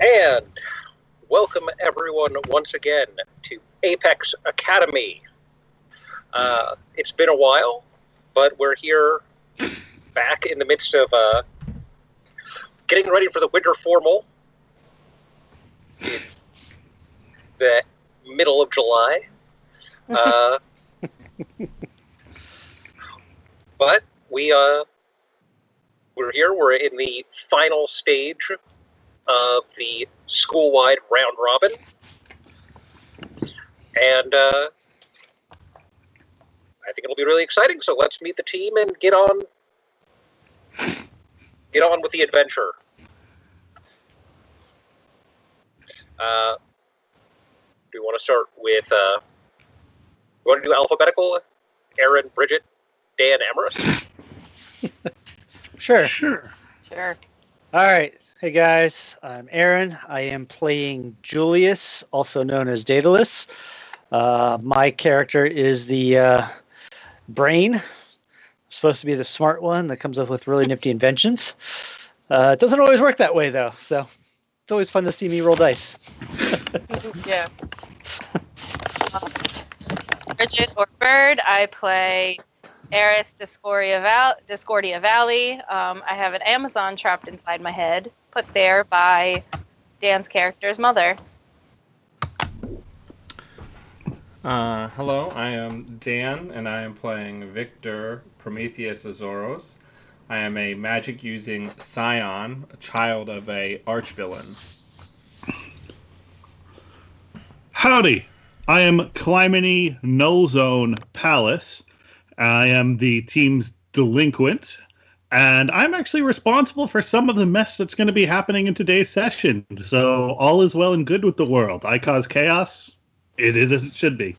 And welcome everyone once again to Apex Academy. It's been a while, but we're here back in the midst of getting ready for the winter formal in the middle of July. But we're here. We're in the final stage of the school-wide round robin, and I think it'll be really exciting. So let's meet the team and get on with the adventure. Do we want to start with? You want to do alphabetical? Aaron, Bridget, Dan, Amaris. Sure. All right. Hey, guys. I'm Aaron. I am playing Julius, also known as Daedalus. My character is the brain. Supposed to be the smart one that comes up with really nifty inventions. It doesn't always work that way, though. So it's always fun to see me roll dice. Yeah. Bridget or Bird. I play Eris Discordia Valley. I have an Amazon trapped inside my head, put there by Dan's character's mother. Hello, I am Dan, and I am playing Victor Prometheus Azoros. I am a magic-using scion, a child of a archvillain. Howdy, I am Clymene Nullzone Palace. I am the team's delinquent, and I'm actually responsible for some of the mess that's going to be happening in today's session. So all is well and good with the world. I cause chaos. It is as it should be.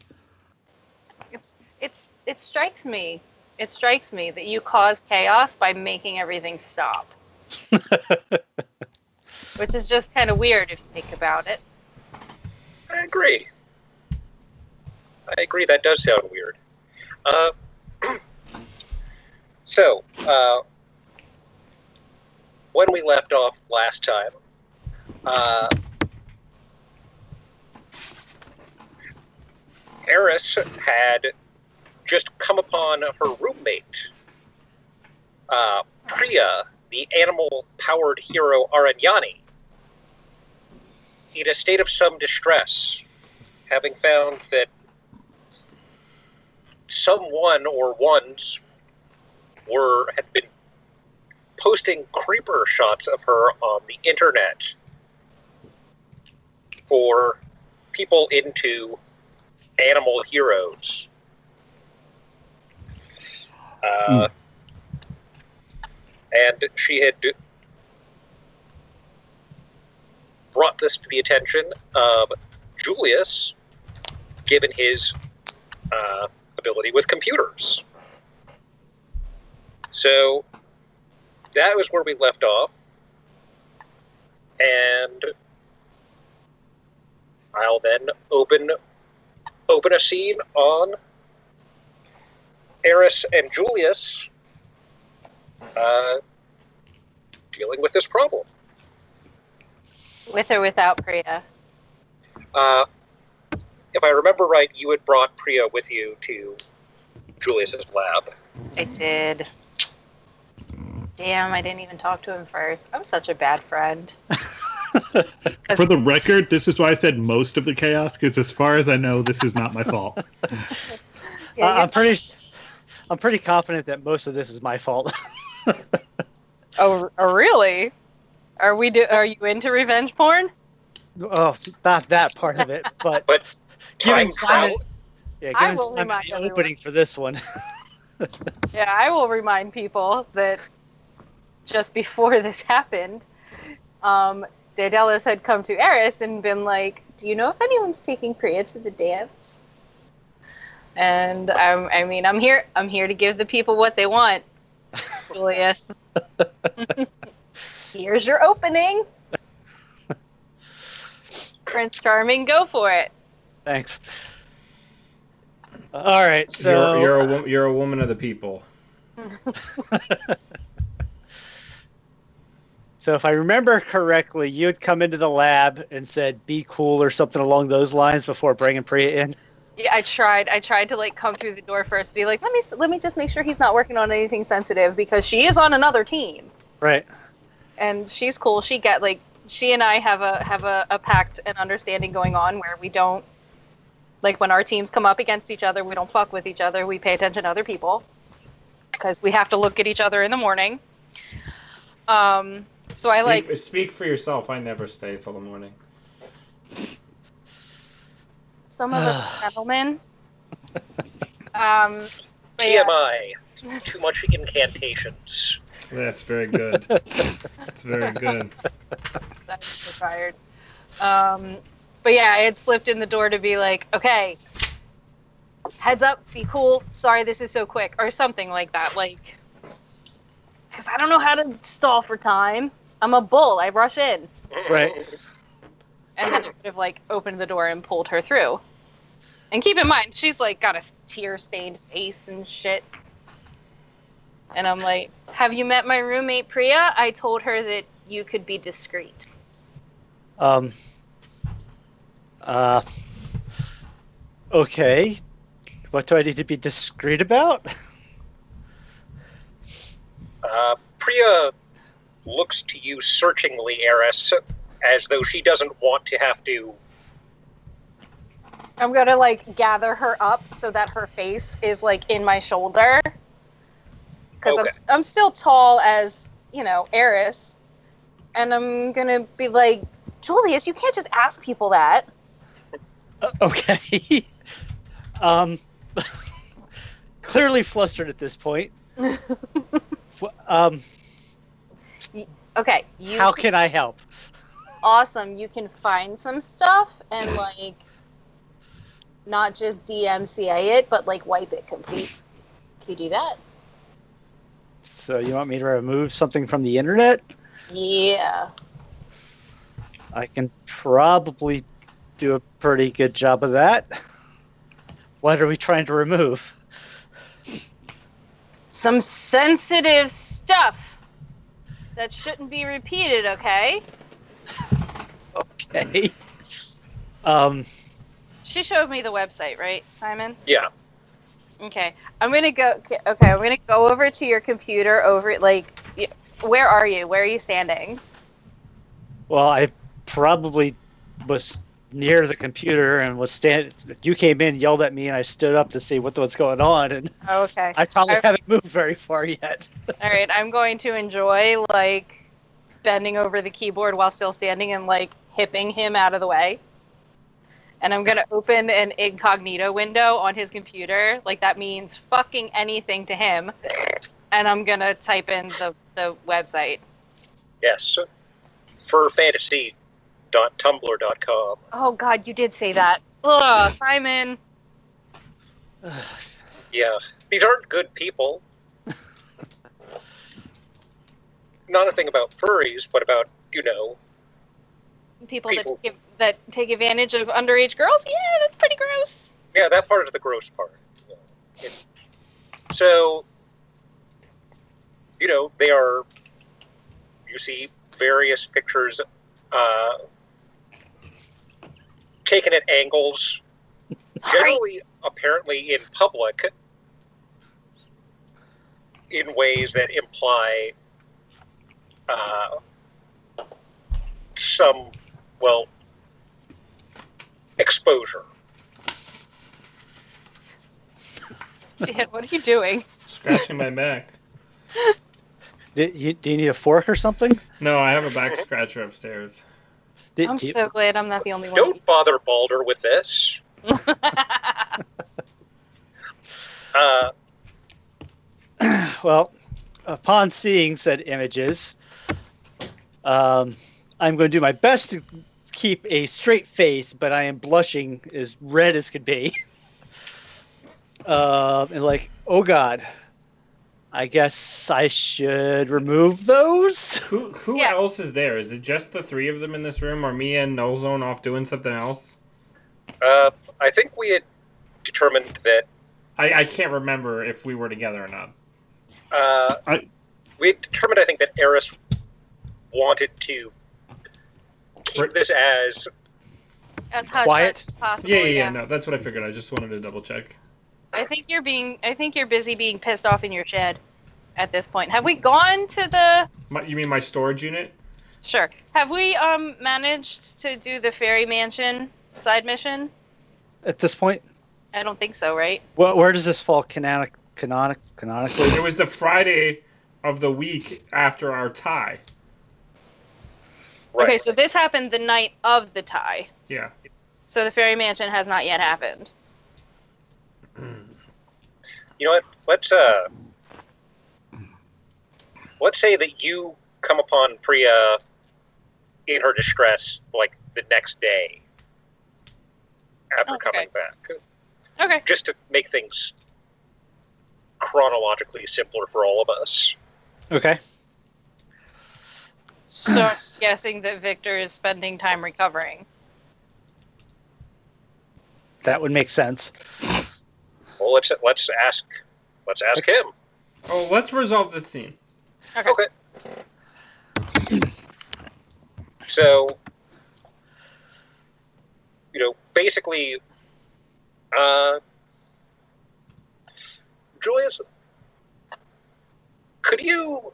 It strikes me. It strikes me that you cause chaos by making everything stop. Which is just kind of weird if you think about it. I agree. That does sound weird. So, when we left off last time, Eris had just come upon her roommate, Priya, the animal-powered hero Aranyani, in a state of some distress, having found that someone or ones had been posting creeper shots of her on the internet for people into animal heroes. And she had brought this to the attention of Julius, given his ability with computers. So that was where we left off, and I'll then open a scene on Eris and Julius dealing with this problem. With or without Priya? If I remember right, you had brought Priya with you to Julius's lab. I did. Damn, I didn't even talk to him first. I'm such a bad friend. For the record, this is why I said most of the chaos, because as far as I know, this is not my fault. I'm pretty confident that most of this is my fault. Oh, really? Are you into revenge porn? Oh, not that part of it, but giving Simon the opening for this one. Yeah, I will remind people that just before this happened, Daedalus had come to Eris and been like, "Do you know if anyone's taking Priya to the dance?" And I'm here to give the people what they want, Julius. Here's your opening. Prince Charming, go for it. Thanks. All right, so you're a woman of the people. So if I remember correctly, you had come into the lab and said, "Be cool" or something along those lines before bringing Priya in. Yeah, I tried. I tried to come through the door first, be like, let me just make sure he's not working on anything sensitive because she is on another team. Right. And she's cool. She and I have a pact and understanding going on where we don't when our teams come up against each other, we don't fuck with each other. We pay attention to other people because we have to look at each other in the morning. So speak for yourself. I never stay till the morning. Some of us are gentlemen. TMI. Too much incantations. That's very good. That's very good. That's so tired. But yeah, I had slipped in the door to be like, okay, heads up, be cool. Sorry, this is so quick, or something like that. Because I don't know how to stall for time. I'm a bull. I rush in. Right. And then I could have opened the door and pulled her through. And keep in mind, she's got a tear-stained face and shit. And I'm like, have you met my roommate Priya? I told her that you could be discreet. Okay. What do I need to be discreet about? Priya looks to you searchingly, Eris, as though she doesn't want to have to. I'm gonna gather her up so that her face is in my shoulder. Because Okay. I'm still tall as, Eris. And I'm gonna be like, Julius, you can't just ask people that. Okay. Clearly flustered at this point. Okay. How can I help? Awesome. You can find some stuff and not just DMCA it, but wipe it complete. Can you do that? So you want me to remove something from the internet? Yeah. I can probably do a pretty good job of that. What are we trying to remove? Some sensitive stuff that shouldn't be repeated, okay? Okay. She showed me the website, right, Simon? Yeah. Okay. I'm gonna go over to your computer where are you? Where are you standing? Well, I probably was near the computer and was you came in, yelled at me, and I stood up to see what's going on, and Oh, okay. I probably haven't moved very far yet. All right, I'm going to enjoy bending over the keyboard while still standing and hipping him out of the way. And I'm going to open an incognito window on his computer. That means fucking anything to him. And I'm going to type in the website. Yes. furfantasy.tumblr.com. Oh, God, you did say that. Ugh, Simon. Yeah. These aren't good people. Not a thing about furries, but about, People that take advantage of underage girls? Yeah, that's pretty gross. Yeah, that part is the gross part. So, they are, you see various pictures taken at angles, generally, apparently in public, in ways that imply some, exposure. Dan, what are you doing? Scratching my back. Do you need a fork or something? No, I have a back scratcher upstairs. I'm so glad I'm not the only one. Don't bother Balder with this. Well, upon seeing said images, I'm going to do my best to keep a straight face, but I am blushing as red as could be. And oh God, I guess I should remove those. Who else is there? Is it just the three of them in this room, or me and Nullzone off doing something else? I think we had determined that... I can't remember if we were together or not. We had determined, I think, that Eris wanted to keep this as hush quiet as possible. Yeah. No, that's what I figured. I just wanted to double check. I think you're busy being pissed off in your shed at this point. Have we gone to the? You mean my storage unit? Sure. Have we managed to do the fairy mansion side mission? at this point? I don't think so, right? Where does this fall canonically? It was the Friday of the week after our tie. right. Okay, so this happened the night of the tie. Yeah. So the fairy mansion has not yet happened. You know what? Let's say that you come upon Priya in her distress like the next day after Okay. coming back, Okay. just to make things chronologically simpler for all of us. Okay. So I'm guessing that Victor is spending time recovering. That would make sense. Well, let's ask him. Oh, let's resolve this scene. Okay. So, basically, Julius, could you?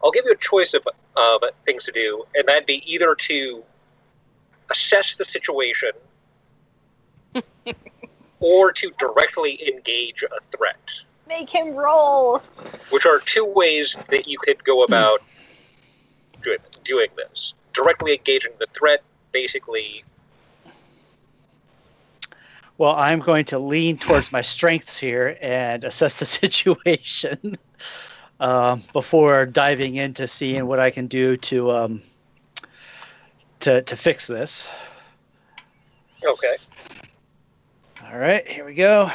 I'll give you a choice of things to do, and that'd be either to assess the situation or to directly engage a threat, Make him roll. which are two ways that you could go about doing this. Directly engaging the threat, basically. Well, I'm going to lean towards my strengths here and assess the situation before diving into seeing what I can do to fix this. Okay. All right, here we go.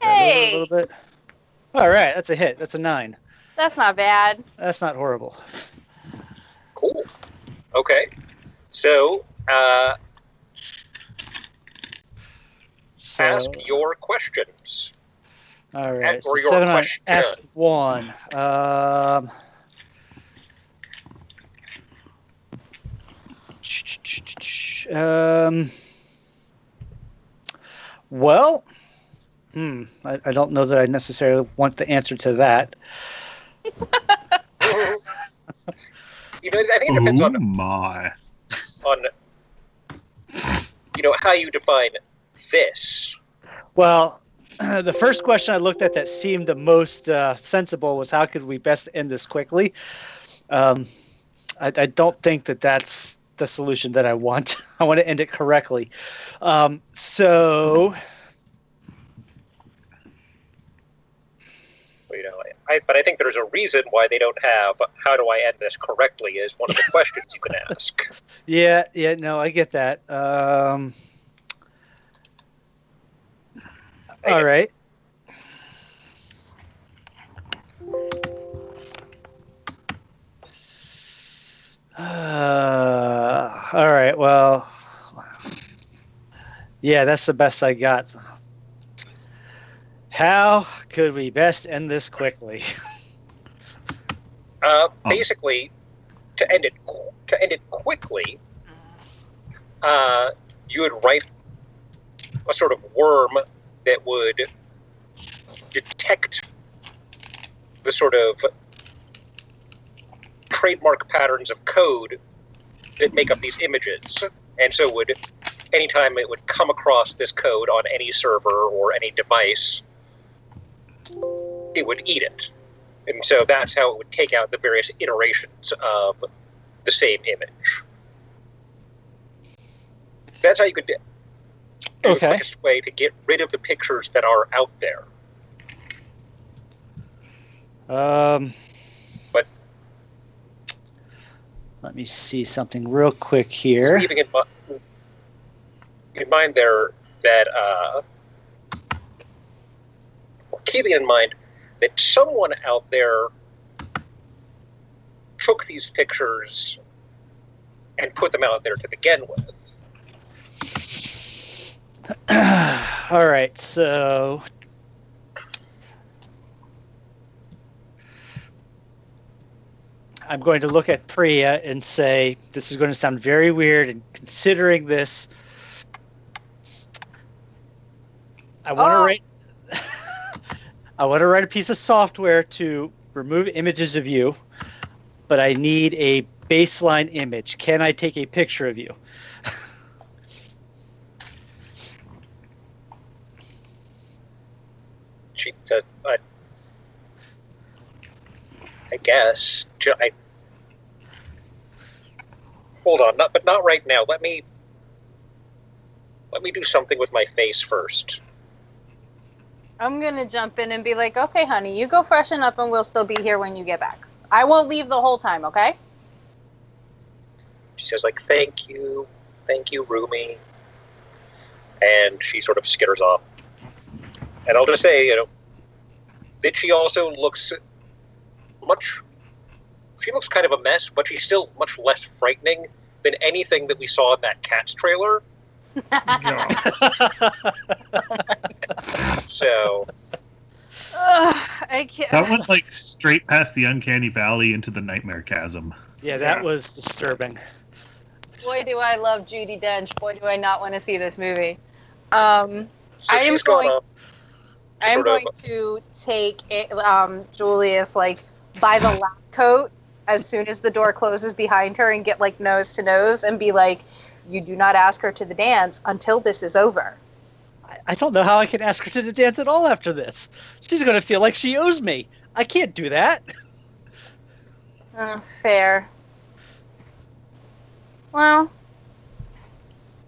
Hey, A little bit. All right, that's a hit. That's a 9. that's not bad. That's not horrible. Cool. Okay. So, So, ask your questions. all right. or So your 7 on question. ask 1. Well, I don't know that I necessarily want the answer to that. I think it depends Oh my. on how you define this. Well, the first question I looked at that seemed the most sensible was how could we best end this quickly? I don't think that that's the solution that I want. I want to end it correctly. So, But I think there's a reason why they don't have "How do I end this correctly?" is one of the questions you can ask. yeah, no, I get that. All right. All right. Well, yeah, that's the best I got. How could we best end this quickly? Basically, to end it quickly, you would write a sort of worm that would detect the sort of trademark patterns of code that make up these images, and so anytime it would come across this code on any server or any device, it would eat it. And so that's how it would take out the various iterations of the same image. That's how you could do the quickest way to get rid of the pictures that are out there. But let me see something real quick here. Keeping in mind there that keeping in mind that someone out there took these pictures and put them out there to begin with. All right, so I'm going to look at Priya and say, this is going to sound very weird, and considering this, I want to write I want to write a piece of software to remove images of you, but I need a baseline image. Can I take a picture of you? She says, I guess. Hold on, but not right now. Let me do something with my face first. I'm gonna jump in and be like, okay, honey, you go freshen up and we'll still be here when you get back. I won't leave the whole time, okay? She says, like, thank you, Rumi. And she sort of skitters off. And I'll just say, that she also looks she looks kind of a mess, but she's still much less frightening than anything that we saw in that Cats trailer. So I can't. That went like straight past the uncanny valley into the nightmare chasm. Yeah, that was disturbing. Boy, do I love Judi Dench. Boy, do I not want to see this movie. so I am she's going to take Julius like by the lab coat as soon as the door closes behind her and get like nose to nose and be like, you do not ask her to the dance until this is over. I don't know how I can ask her to the dance at all after this. She's going to feel like she owes me. I can't do that. Fair. Well,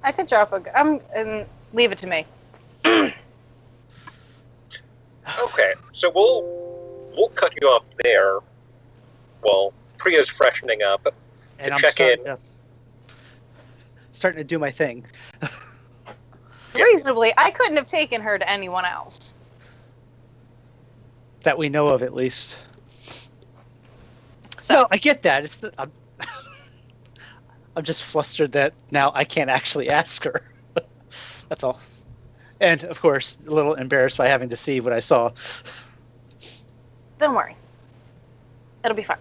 I could drop and leave it to me. Okay, so we'll cut you off there. Well, Priya's freshening up And to check in. Starting to do my thing. Reasonably, I couldn't have taken her to anyone else. That we know of, at least. So No, I get that. I'm just flustered that now I can't actually ask her. That's all. And, of course, a little embarrassed by having to see what I saw. don't worry. It'll be fine.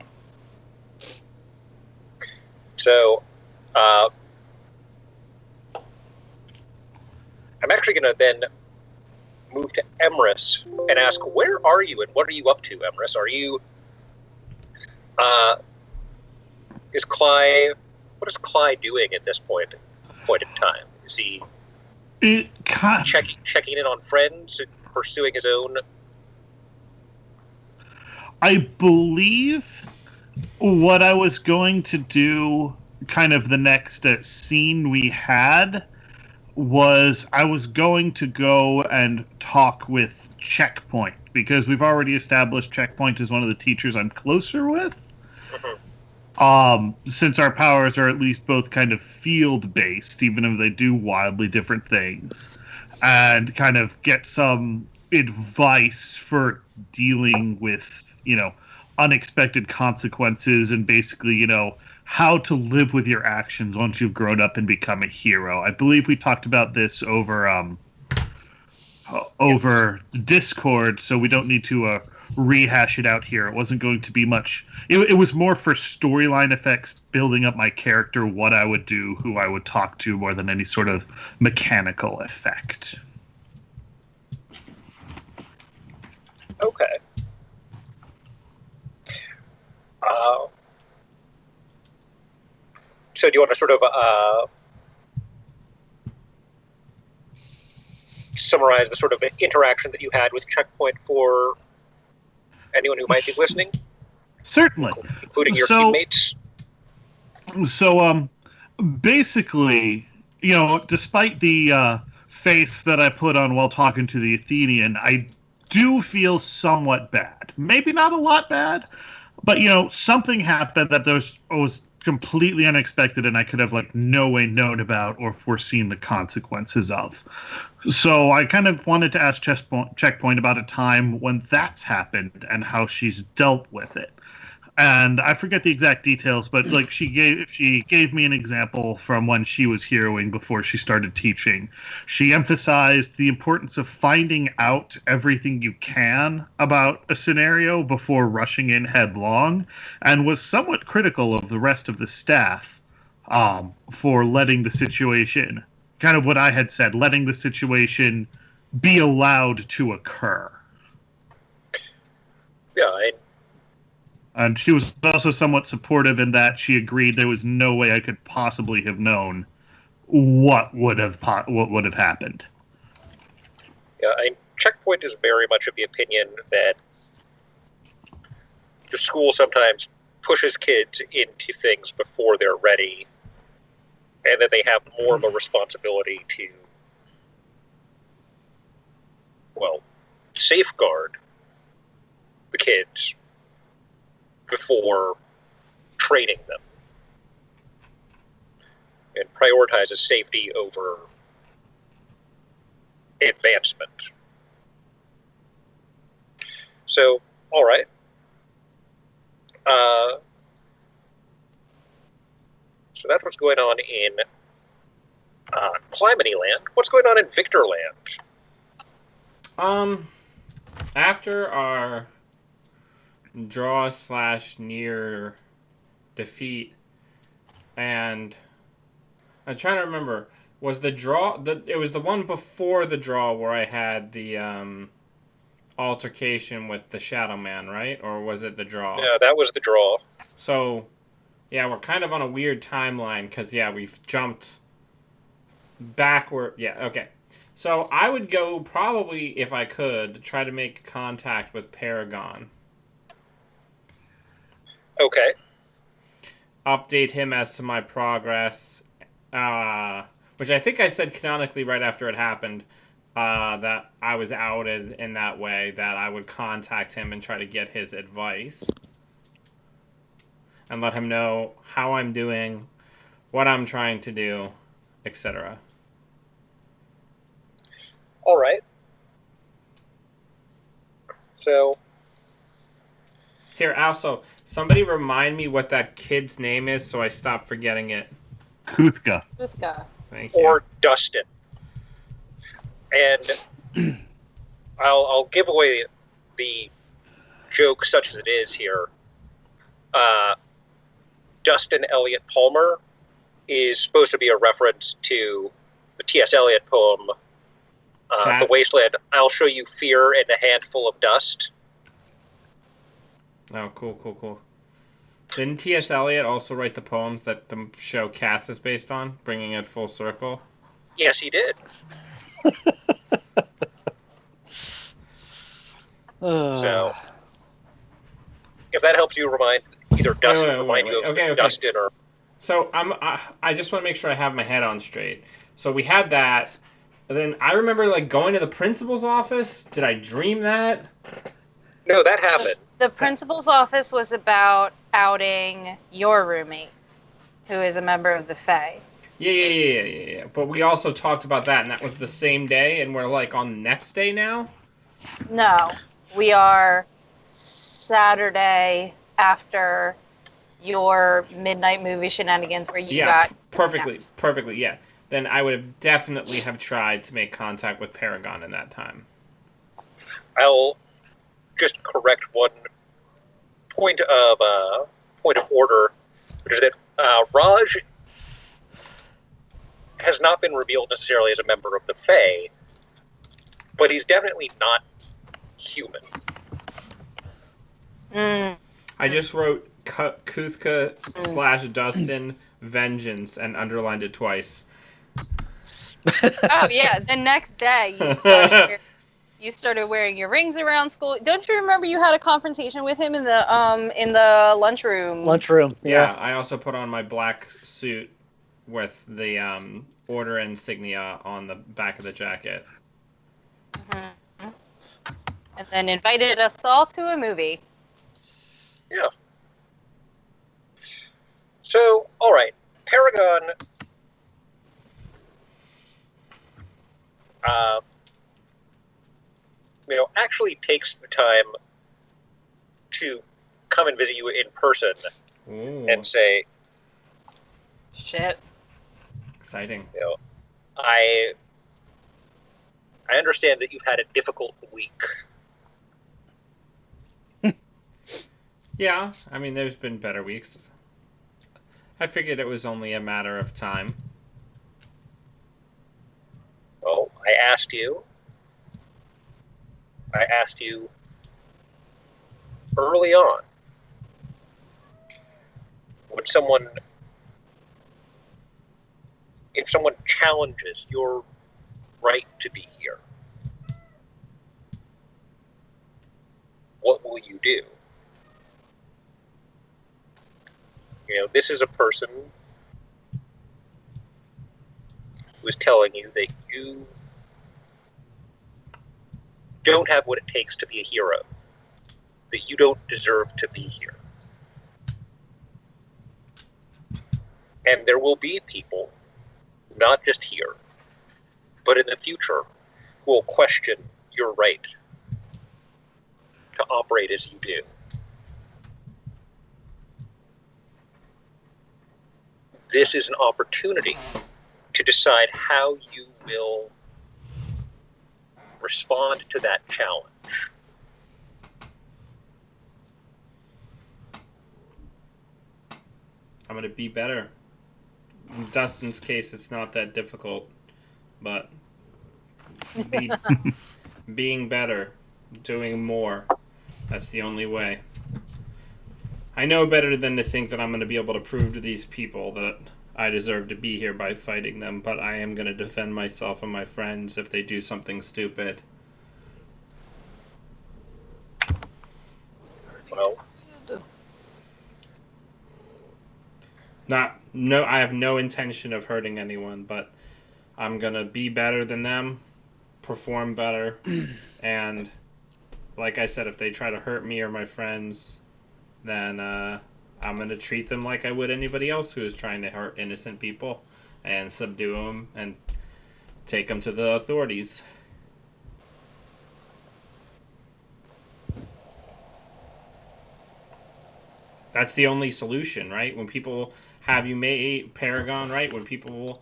So, I'm actually going to then move to Emrys and ask, where are you and what are you up to, Emrys? Are you... what is Clyde doing at this point in time? Is he checking in on friends and pursuing his own? I believe what I was going to do, kind of the next scene we had, was I was going to go and talk with Checkpoint, because we've already established Checkpoint as one of the teachers I'm closer with. Since our powers are at least both kind of field-based, even if they do wildly different things, and kind of get some advice for dealing with, unexpected consequences and basically, how to live with your actions once you've grown up and become a hero. I believe we talked about this over Discord, so we don't need to rehash it out here. It wasn't going to be much. It was more for storyline effects, building up my character, what I would do, who I would talk to, more than any sort of mechanical effect. Okay. So do you want to sort of summarize the sort of interaction that you had with Checkpoint for anyone who might be listening? Certainly. Including your teammates? So, basically, despite the face that I put on while talking to the Athenian, I do feel somewhat bad. Maybe not a lot bad, but, something happened that was completely unexpected and I could have, no way known about or foreseen the consequences of. So I kind of wanted to ask Checkpoint about a time when that's happened and how she's dealt with it. and I forget the exact details, but like she gave me an example from when she was heroing before she started teaching. She emphasized the importance of finding out everything you can about a scenario before rushing in headlong, and was somewhat critical of the rest of the staff for letting the situation, kind of what I had said, letting the situation be allowed to occur. Yeah, And she was also somewhat supportive in that she agreed there was no way I could possibly have known what would have happened. yeah. Checkpoint is very much of the opinion that the school sometimes pushes kids into things before they're ready, and that they have more of a responsibility to, well, safeguard the kids before training them, and prioritizes safety over advancement. So, all right. So that's what's going on in Climate Land. What's going on in Victor Land? After our draw / near defeat, and I'm trying to remember, was the draw it was the one before the draw where I had the altercation with the Shadow Man, right? Or was it the draw? Yeah, that was the draw. So, yeah, we're kind of on a weird timeline because, yeah, we've jumped backward. Yeah, okay. So I would go probably, if I could, try to make contact with Paragon. Okay. Update him as to my progress, which I think I said canonically right after it happened, that I was outed in that way, that I would contact him and try to get his advice. And let him know how I'm doing, what I'm trying to do, etc. All right. So, here, also, somebody remind me what that kid's name is so I stop forgetting it. Kuthka. Thank you. Or Dustin. And I'll give away the joke such as it is here. Dustin Elliott Palmer is supposed to be a reference to the T.S. Eliot poem, The Wasteland. I'll show you fear and a handful of dust. Oh, cool. Didn't T.S. Eliot also write the poems that the show Cats is based on, bringing it full circle? Yes, he did. So, if that helps you remind either Dustin of Dustin or... So I just want to make sure I have my head on straight. So we had that, and then I remember like going to the principal's office. Did I dream that? No, that happened. The principal's office was about outing your roommate, who is a member of the Fae. Yeah. But we also talked about that, and that was the same day, and we're like on the next day now? No, we are Saturday after your midnight movie shenanigans where you got... Perfectly, yeah. Then I would have definitely have tried to make contact with Paragon in that time. I'll just correct one point of order, which is that Raj has not been revealed necessarily as a member of the Fae, but he's definitely not human. I just wrote Kuthka / Dustin Vengeance and underlined it twice. Oh yeah, the next day you started wearing your rings around school. Don't you remember you had a confrontation with him in the lunchroom? Lunchroom, yeah. I also put on my black suit with the order insignia on the back of the jacket. Mm-hmm. And then invited us all to a movie. Yeah. So, all right, Paragon. Actually takes the time to come and visit you in person Ooh, and say, Shit. exciting. you know, I understand that you've had a difficult week. Yeah, I mean, there's been better weeks. I figured it was only a matter of time. Well, I asked you early on, would someone, if someone challenges your right to be here, what will you do? You know, this is a person who is telling you that you don't have what it takes to be a hero, that you don't deserve to be here. And there will be people, not just here, but in the future, who will question your right to operate as you do. This is an opportunity to decide how you will respond to that challenge. I'm going to be better. In Dustin's case, it's not that difficult, but being better, doing more, that's the only way. I know better than to think that I'm going to be able to prove to these people that I deserve to be here by fighting them, but I am going to defend myself and my friends if they do something stupid. Well, I have no intention of hurting anyone, but I'm going to be better than them, perform better, and like I said, if they try to hurt me or my friends, then I'm going to treat them like I would anybody else who is trying to hurt innocent people and subdue them and take them to the authorities. That's the only solution, right? When people have you made, Paragon, right? When people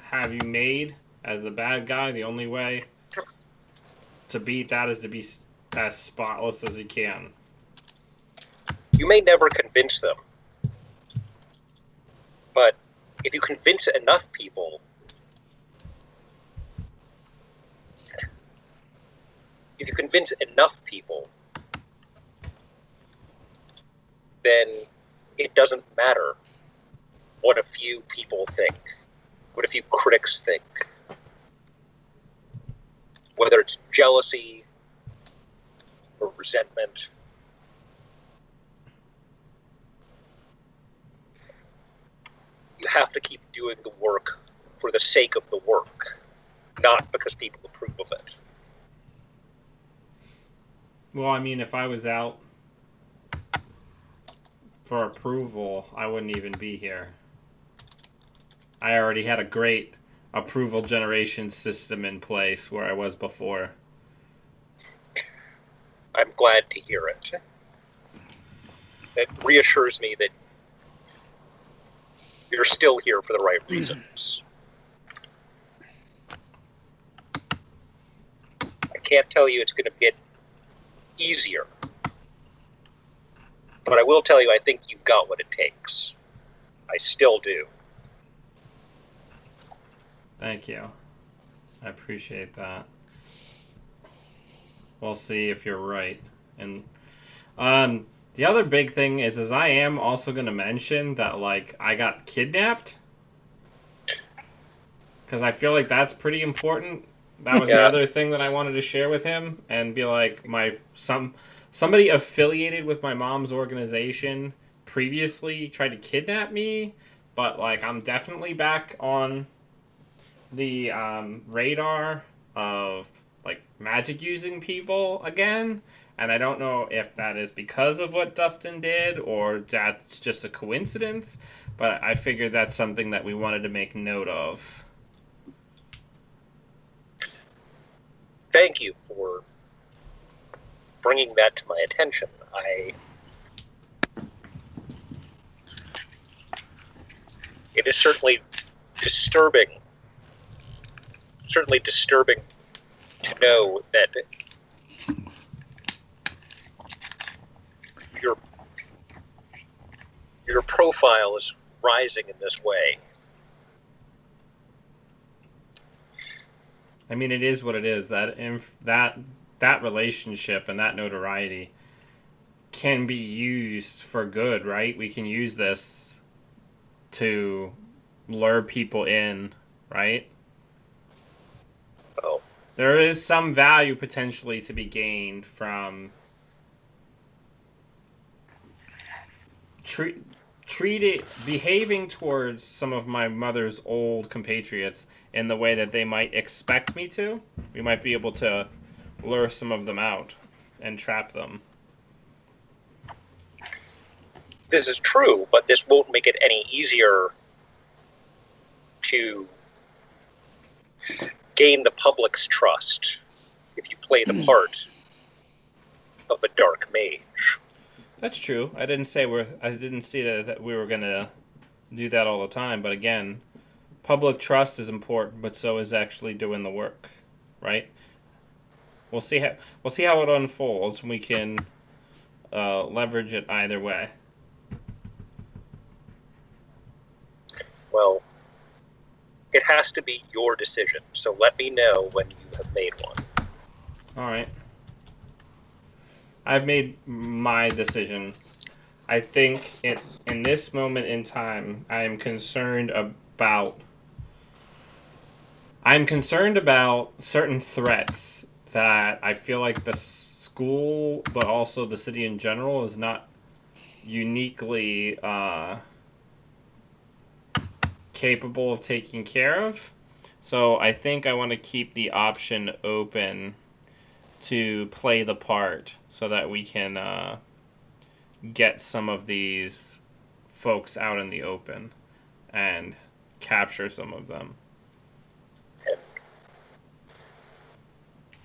have you made as the bad guy, the only way to beat that is to be as spotless as you can. you may never convince them, but if you convince enough people, then it doesn't matter what a few people think, what a few critics think. Whether it's jealousy or resentment. You have to keep doing the work for the sake of the work, not because people approve of it. Well, I mean, if I was out for approval, I wouldn't even be here. I already had a great approval generation system in place where I was before. I'm glad to hear it. It reassures me that you're still here for the right reasons. I can't tell you it's going to get easier, but I will tell you I think you've got what it takes. I still do. Thank you. I appreciate that. We'll see if you're right. And the other big thing is I am also going to mention that, like, I got kidnapped. Because I feel like that's pretty important. That was the other thing that I wanted to share with him and be like, somebody affiliated with my mom's organization previously tried to kidnap me, but, like, I'm definitely back on the radar of, like, magic using people again, and I don't know if that is because of what Dustin did or that's just a coincidence, but I figured that's something that we wanted to make note of. Thank you for bringing that to my attention. It is certainly disturbing to know that your profile is rising in this way. I mean, it is what it is. That relationship and that notoriety can be used for good, right? We can use this to lure people in, right? Oh, There is some value potentially to be gained from behaving towards some of my mother's old compatriots in the way that they might expect me to. We might be able to lure some of them out and trap them. this is true, but this won't make it any easier to gain the public's trust if you play the part of a dark mage. That's true. I didn't see that we were gonna do that all the time. But again, public trust is important, but so is actually doing the work, right? We'll see how it unfolds, and we can leverage it either way. Well, it has to be your decision, so let me know when you have made one. All right. I've made my decision. I think in this moment in time, I'm concerned about certain threats that I feel like the school, but also the city in general, is not uniquely capable of taking care of. So I think I want to keep the option open to play the part so that we can get some of these folks out in the open and capture some of them.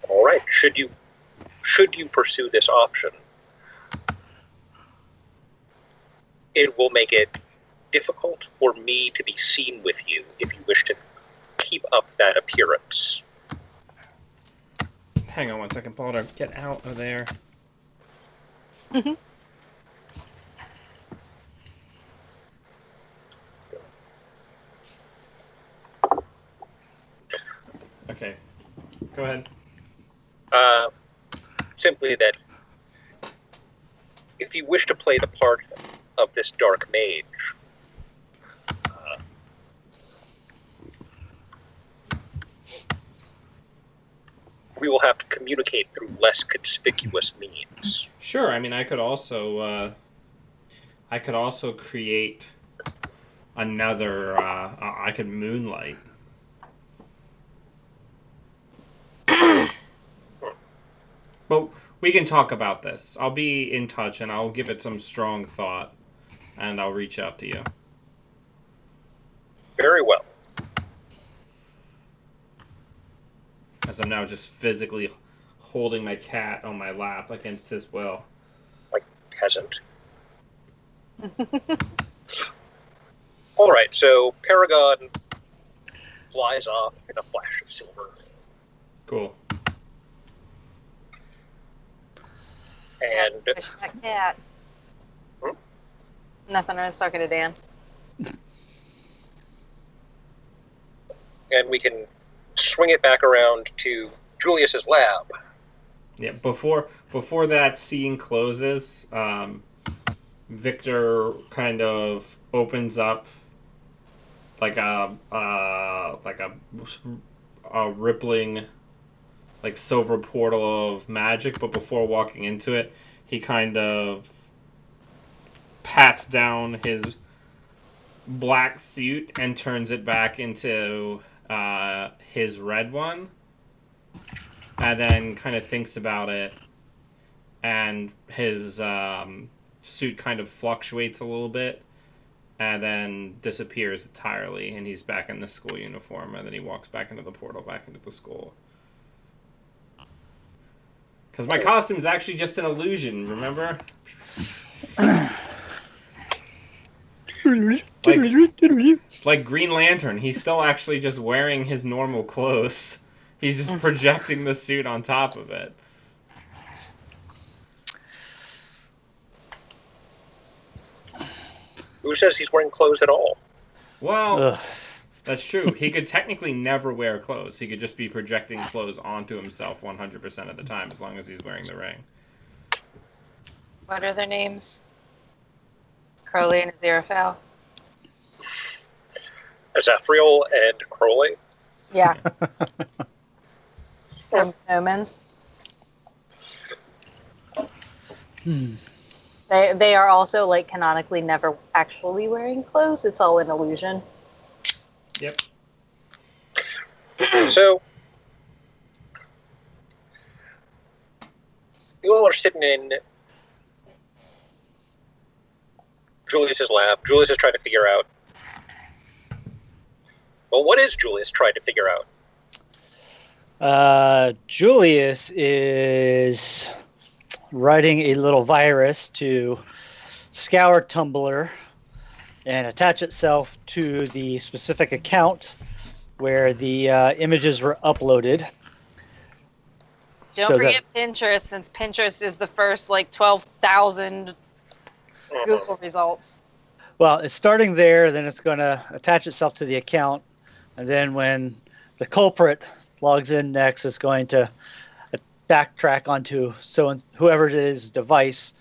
All right. Should you pursue this option, it will make it difficult for me to be seen with you if you wish to keep up that appearance. Hang on one second, Balder. Get out of there. Okay. Go ahead. Simply that if you wish to play the part of this dark mage, we will have to communicate through less conspicuous means. Sure. I mean, I could also create another. I could moonlight. But we can talk about this. I'll be in touch and I'll give it some strong thought, and I'll reach out to you. Very well. As I'm now just physically holding my cat on my lap against his will. Like peasant. All right, so Paragon flies off in a flash of silver. Cool. And Fish that cat. Nothing. I was talking to Dan. we can swing it back around to Julius's lab. Yeah. Before that scene closes, Victor kind of opens up like a rippling, like, silver portal of magic, but before walking into it, he kind of pats down his black suit and turns it back into his red one, and then kind of thinks about it, and his suit kind of fluctuates a little bit, and then disappears entirely, and he's back in the school uniform, and then he walks back into the portal, back into the school. Because my costume's actually just an illusion, remember? Like Green Lantern, he's still actually just wearing his normal clothes. He's just projecting the suit on top of it. Who says he's wearing clothes at all? Well, Ugh. that's true. He could technically never wear clothes. He could just be projecting clothes onto himself 100% of the time, as long as he's wearing the ring. What are their names? Crowley and Aziraphale. Azafriel and Crowley. Yeah. From Omens. They are also like canonically never actually wearing clothes. It's all an illusion. Yep. So, you all are sitting in Julius's lab. Julius is trying to figure out. Well, what is Julius trying to figure out? Julius is writing a little virus to scour Tumblr and attach itself to the specific account where the images were uploaded. Don't forget Pinterest, since Pinterest is the first like 12,000 Google results. Well, it's starting there, then it's going to attach itself to the account, and then when the culprit logs in next, it's going to backtrack onto whoever it is device.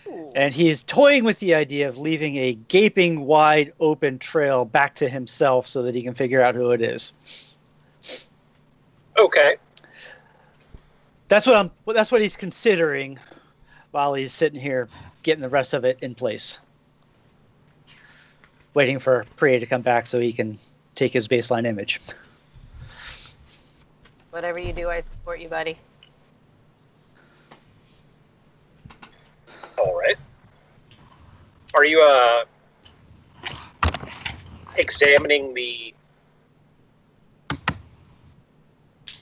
Ooh. And he's toying with the idea of leaving a gaping wide open trail back to himself so that he can figure out who it is. Okay. That's what he's considering while he's sitting here getting the rest of it in place. Waiting for Priya to come back so he can take his baseline image. Whatever you do, I support you, buddy. All right. Are you examining the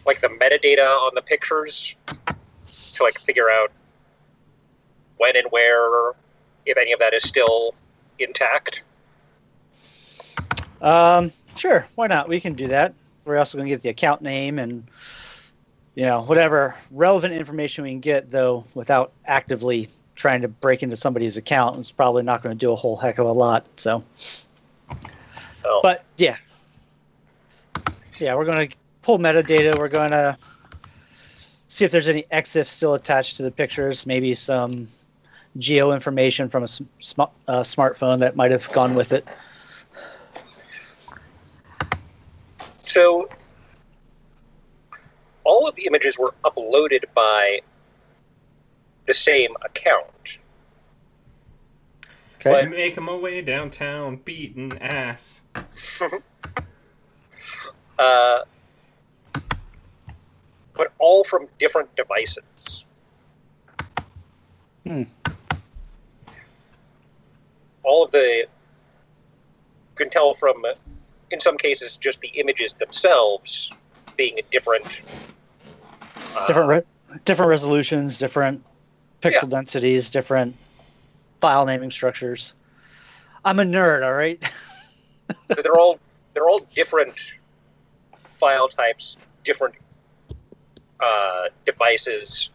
metadata on the pictures to figure out when and where, if any of that is still intact? Sure, why not? We can do that. We're also going to get the account name and whatever relevant information we can get, though, without actively trying to break into somebody's account. It's probably not going to do a whole heck of a lot. So, But yeah, we're going to pull metadata. We're going to see if there's any EXIF still attached to the pictures. Maybe some geo information from a smartphone that might have gone with it. So, all of the images were uploaded by the same account. Okay. But making my way downtown, beating ass. But all from different devices. All of the... You can tell from, in some cases, just the images themselves being a different... different resolutions, different pixel densities, different file naming structures. I'm a nerd, all right? they're all different file types, different devices.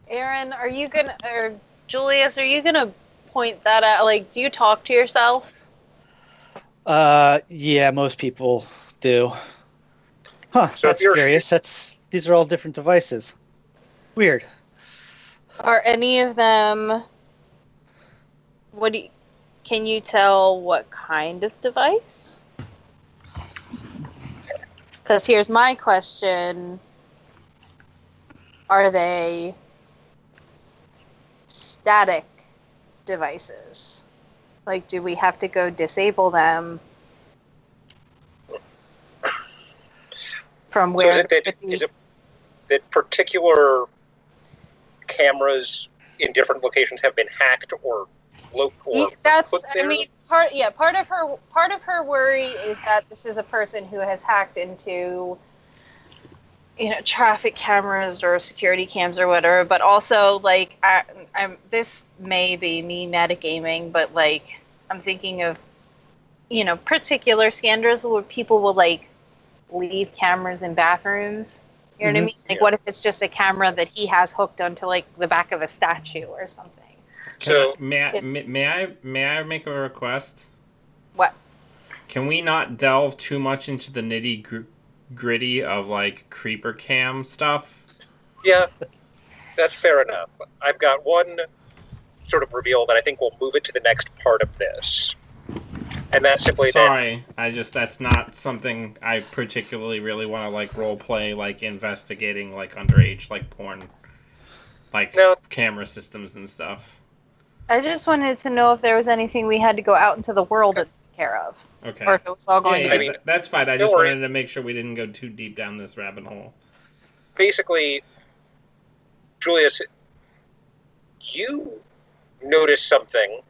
Aaron, or Julius, are you gonna point that out? Do you talk to yourself? Yeah, most people do. Huh, So that's curious. These are all different devices. Weird. Are any of them... Can you tell what kind of device? Because here's my question. Are they static devices? Do we have to go disable them from where? So is it that particular cameras in different locations have been hacked or that's put there? I mean, part of her worry is that this is a person who has hacked into traffic cameras or security cams or whatever, but also this may be me metagaming, but I'm thinking of, particular scandals where people will like leave cameras in bathrooms. You know what I Mhm. mean? Like, Yeah. what if it's just a camera that he has hooked onto like the back of a statue or something? So- May I make a request? What? Can we not delve too much into the gritty of like creeper cam stuff? Yeah, that's fair enough. I've got one sort of reveal that I think will move it to the next part of this. And that's simply Sorry, that's not something I particularly really want to like role play, like investigating like underage like porn, like No. camera systems and stuff. I just wanted to know if there was anything we had to go out into the world to take care of, Okay. or if it was all going Yeah, to I be. mean, that's fine. I don't just worry. wanted to make sure we didn't go too deep down this rabbit hole. Basically, Julius, you notice something,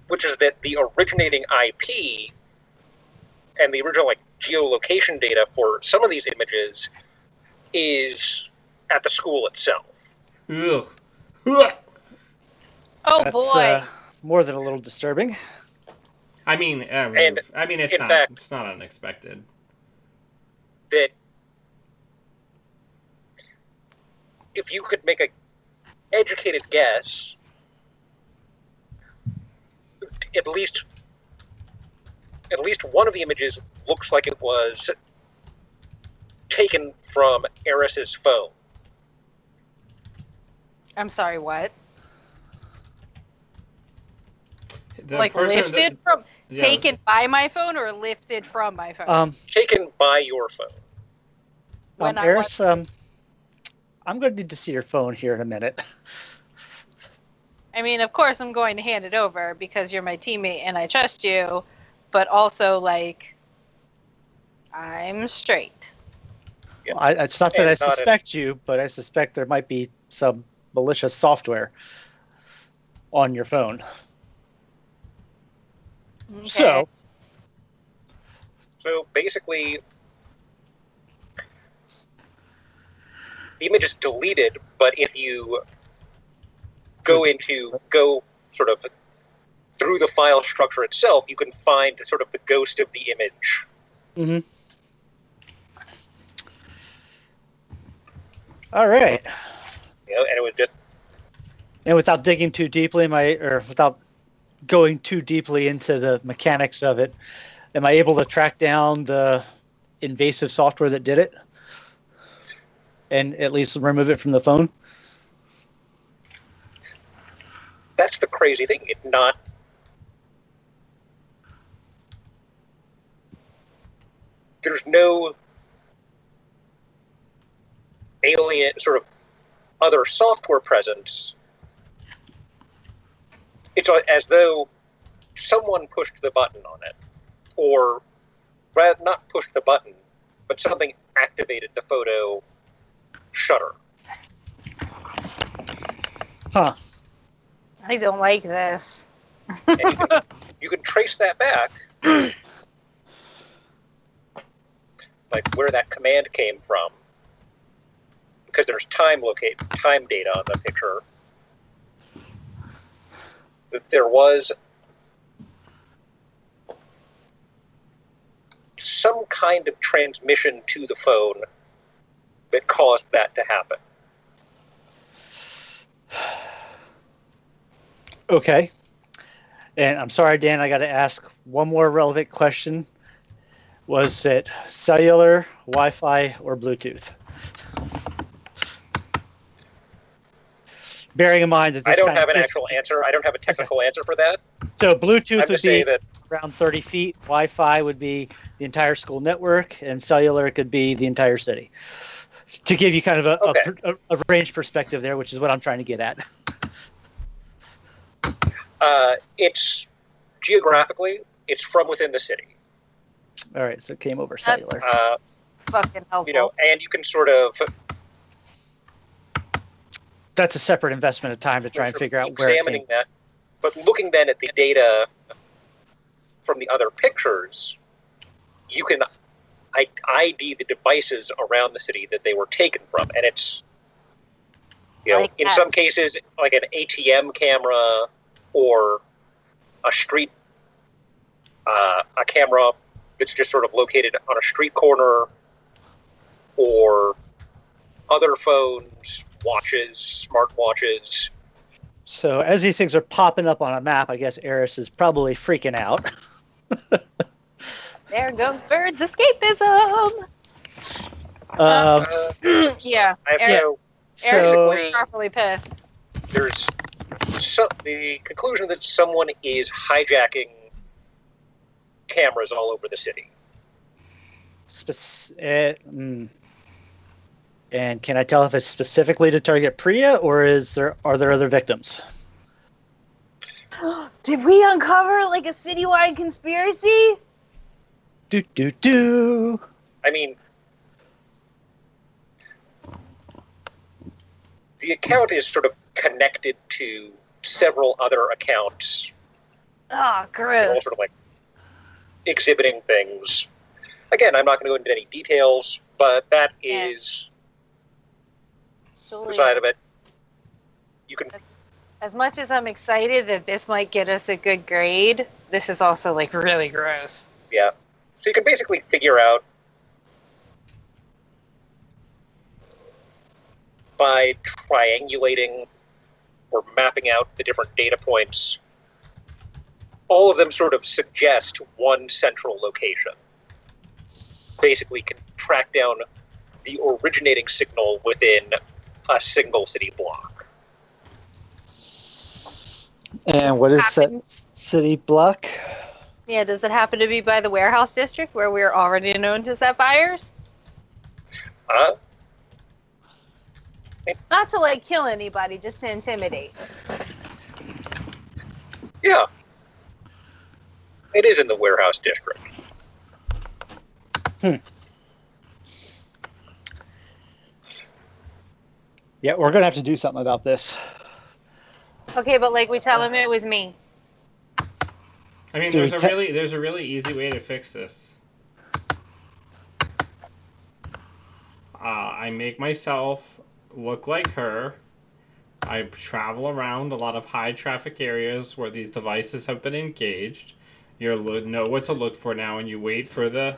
which is that the originating IP and the original like geolocation data for some of these images is at the school itself. Ugh. Ugh. Oh That's boy! more than a little disturbing. I mean, And it's in not. fact- It's not unexpected. That if you could make a educated guess, at least one of the images looks like it was taken from Eris's phone. I'm sorry. What? The Like person lifted from, yeah. taken by my phone, or lifted from my phone? Taken by your phone. When I Eris, I'm going to need to see your phone here in a minute. I mean, of course, I'm going to hand it over because you're my teammate and I trust you, but also, like, I'm straight. Yeah. It's not that And I not suspect you, but I suspect there might be some malicious software on your phone. Okay. So basically, the image is deleted, but if you go sort of through the file structure itself, you can find sort of the ghost of the image. Mhm. All right. And it was just And without digging too deeply, without going too deeply into the mechanics of it, am I able to track down the invasive software that did it, and at least remove it from the phone? that's the crazy thing. There's no alien sort of other software presence. It's as though someone pushed the button on it, or rather, not pushed the button, but something activated the photo shutter. Huh. I don't like this. And you can trace that back, like where that command came from, because there's time data on the picture. That there was some kind of transmission to the phone that caused that to happen. Okay. And I'm sorry, Dan, I got to ask one more relevant question. Was it cellular, Wi-Fi, or Bluetooth? Bearing in mind that this I don't kind have of an fits- actual answer. I don't have a technical answer for that. So Bluetooth I'm would just saying be that around 30 feet. Wi-Fi would be the entire school network, and cellular could be the entire city. To give you kind of a range perspective there, which is what I'm trying to get at. it's geographically, it's from within the city. All right, so it came over cellular. Fucking helpful. And you can sort of That's a separate investment of time to try and sort of figure out where it examining came. that. But looking then at the data from the other pictures, you can ID the devices around the city that they were taken from, and it's Like in that. some cases like an ATM camera or a street, a camera that's just sort of located on a street corner, or other phones, watches, smartwatches. So as these things are popping up on a map, I guess Eris is probably freaking out. There goes birds escapism. Yeah. So Eric's properly pissed. There's the conclusion that someone is hijacking cameras all over the city. And can I tell if it's specifically to target Priya, or are there other victims? Did we uncover like a citywide conspiracy? Do. I mean, the account is sort of connected to several other accounts. Oh, They're all gross. sort of like exhibiting things. Again, I'm not going to go into any details, but that is the side of it. You can. As much as I'm excited that this might get us a good grade, this is also like really gross. Yeah. So you can basically figure out by triangulating or mapping out the different data points, all of them sort of suggest one central location. Basically can track down the originating signal within a single city block. And what is that city block? Yeah, does it happen to be by the warehouse district where we're already known to set fires? Not to like kill anybody, just to intimidate. Yeah. It is in the warehouse district. Yeah, we're gonna have to do something about this. Okay, but like we tell him it was me. I mean, Dude, there's a really easy way to fix this. I make myself look like her. I travel around a lot of high traffic areas where these devices have been engaged. You know what to look for now, and you wait for the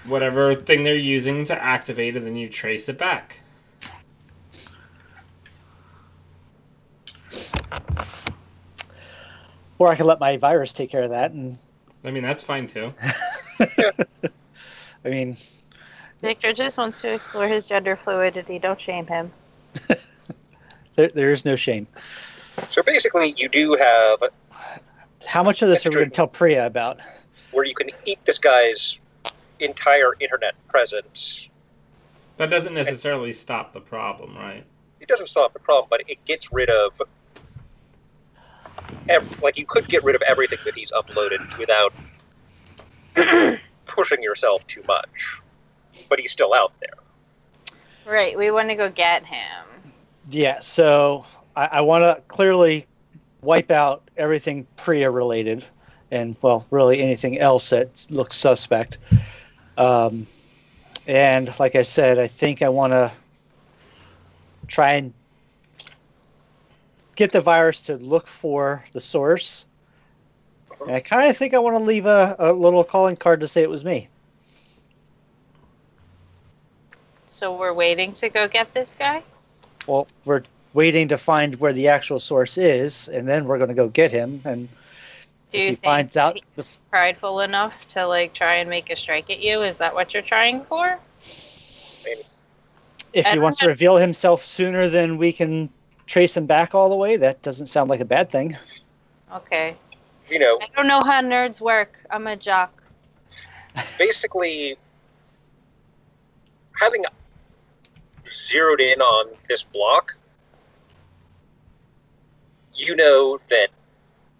whatever thing they're using to activate, and then you trace it back. Or I could let my virus take care of that. And I mean, that's fine too. I mean, Victor just wants to explore his gender fluidity. Don't shame him. there is no shame. So basically, you do have How much of this are we going to tell Priya about? where you can eat this guy's entire internet presence. That doesn't necessarily stop the problem, right? It doesn't solve the problem, but it gets rid of you could get rid of everything that he's uploaded without pushing yourself too much. But he's still out there. Right, we want to go get him. Yeah, so I want to clearly wipe out everything Priya related, and well, really anything else that looks suspect. And like I said, I think I want to try and get the virus to look for the source. And I kind of think I want to leave a little calling card to say it was me. So we're waiting to go get this guy? Well, we're waiting to find where the actual source is, and then we're going to go get him. And Do if you he think finds out, he's prideful enough to like try and make a strike at you? Is that what you're trying for? if he wants to reveal himself sooner than we can trace him back all the way, that doesn't sound like a bad thing. Okay. You know, I don't know how nerds work. I'm a jock. basically, having zeroed in on this block, you know that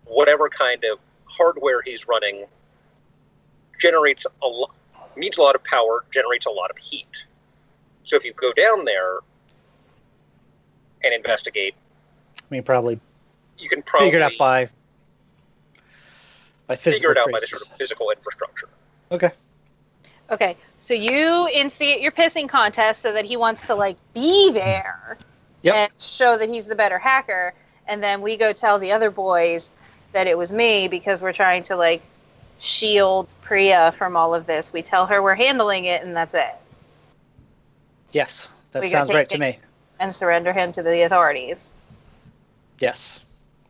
whatever kind of hardware he's running needs a lot of power, generates a lot of heat. So if you go down there and investigate, I mean, probably you can probably figure it out by physical figure it out by the traces. sort of physical infrastructure. Okay. Okay, so you instigate your pissing contest so that he wants to like be there Yep. and show that he's the better hacker, and then we go tell the other boys that it was me because we're trying to like shield Priya from all of this. We tell her we're handling it, and that's it. Yes, that We go sounds take right to him me. and surrender him to the authorities. Yes,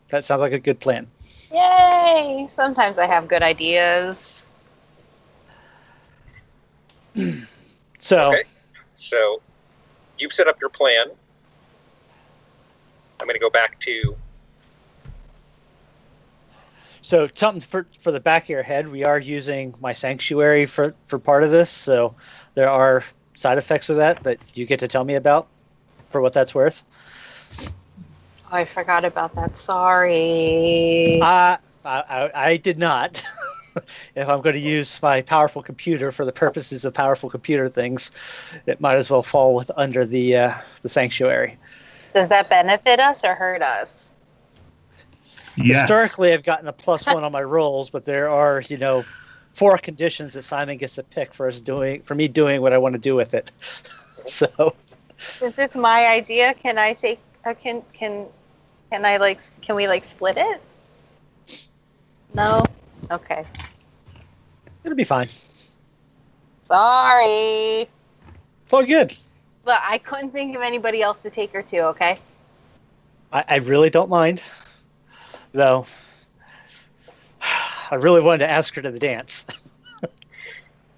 that sounds like a good plan. Yay! Sometimes I have good ideas. So, Okay. So you've set up your plan. I'm going to go back to. so something for the back of your head. We are using my sanctuary for part of this, so there are side effects of that you get to tell me about, for what that's worth. Oh, I forgot about that. Sorry. I did not. If I'm going to use my powerful computer for the purposes of powerful computer things, it might as well fall under the sanctuary. Does that benefit us or hurt us? Yes. Historically, I've gotten a +1 on my rolls, but there are 4 conditions that Simon gets to pick for me doing what I want to do with it. So, Since it's my idea, can I take? Can I like? Can we like split it? No. Okay. it'll be fine. Sorry. It's all good. Look, I couldn't think of anybody else to take her to. Okay. I really don't mind, though. I really wanted to ask her to the dance.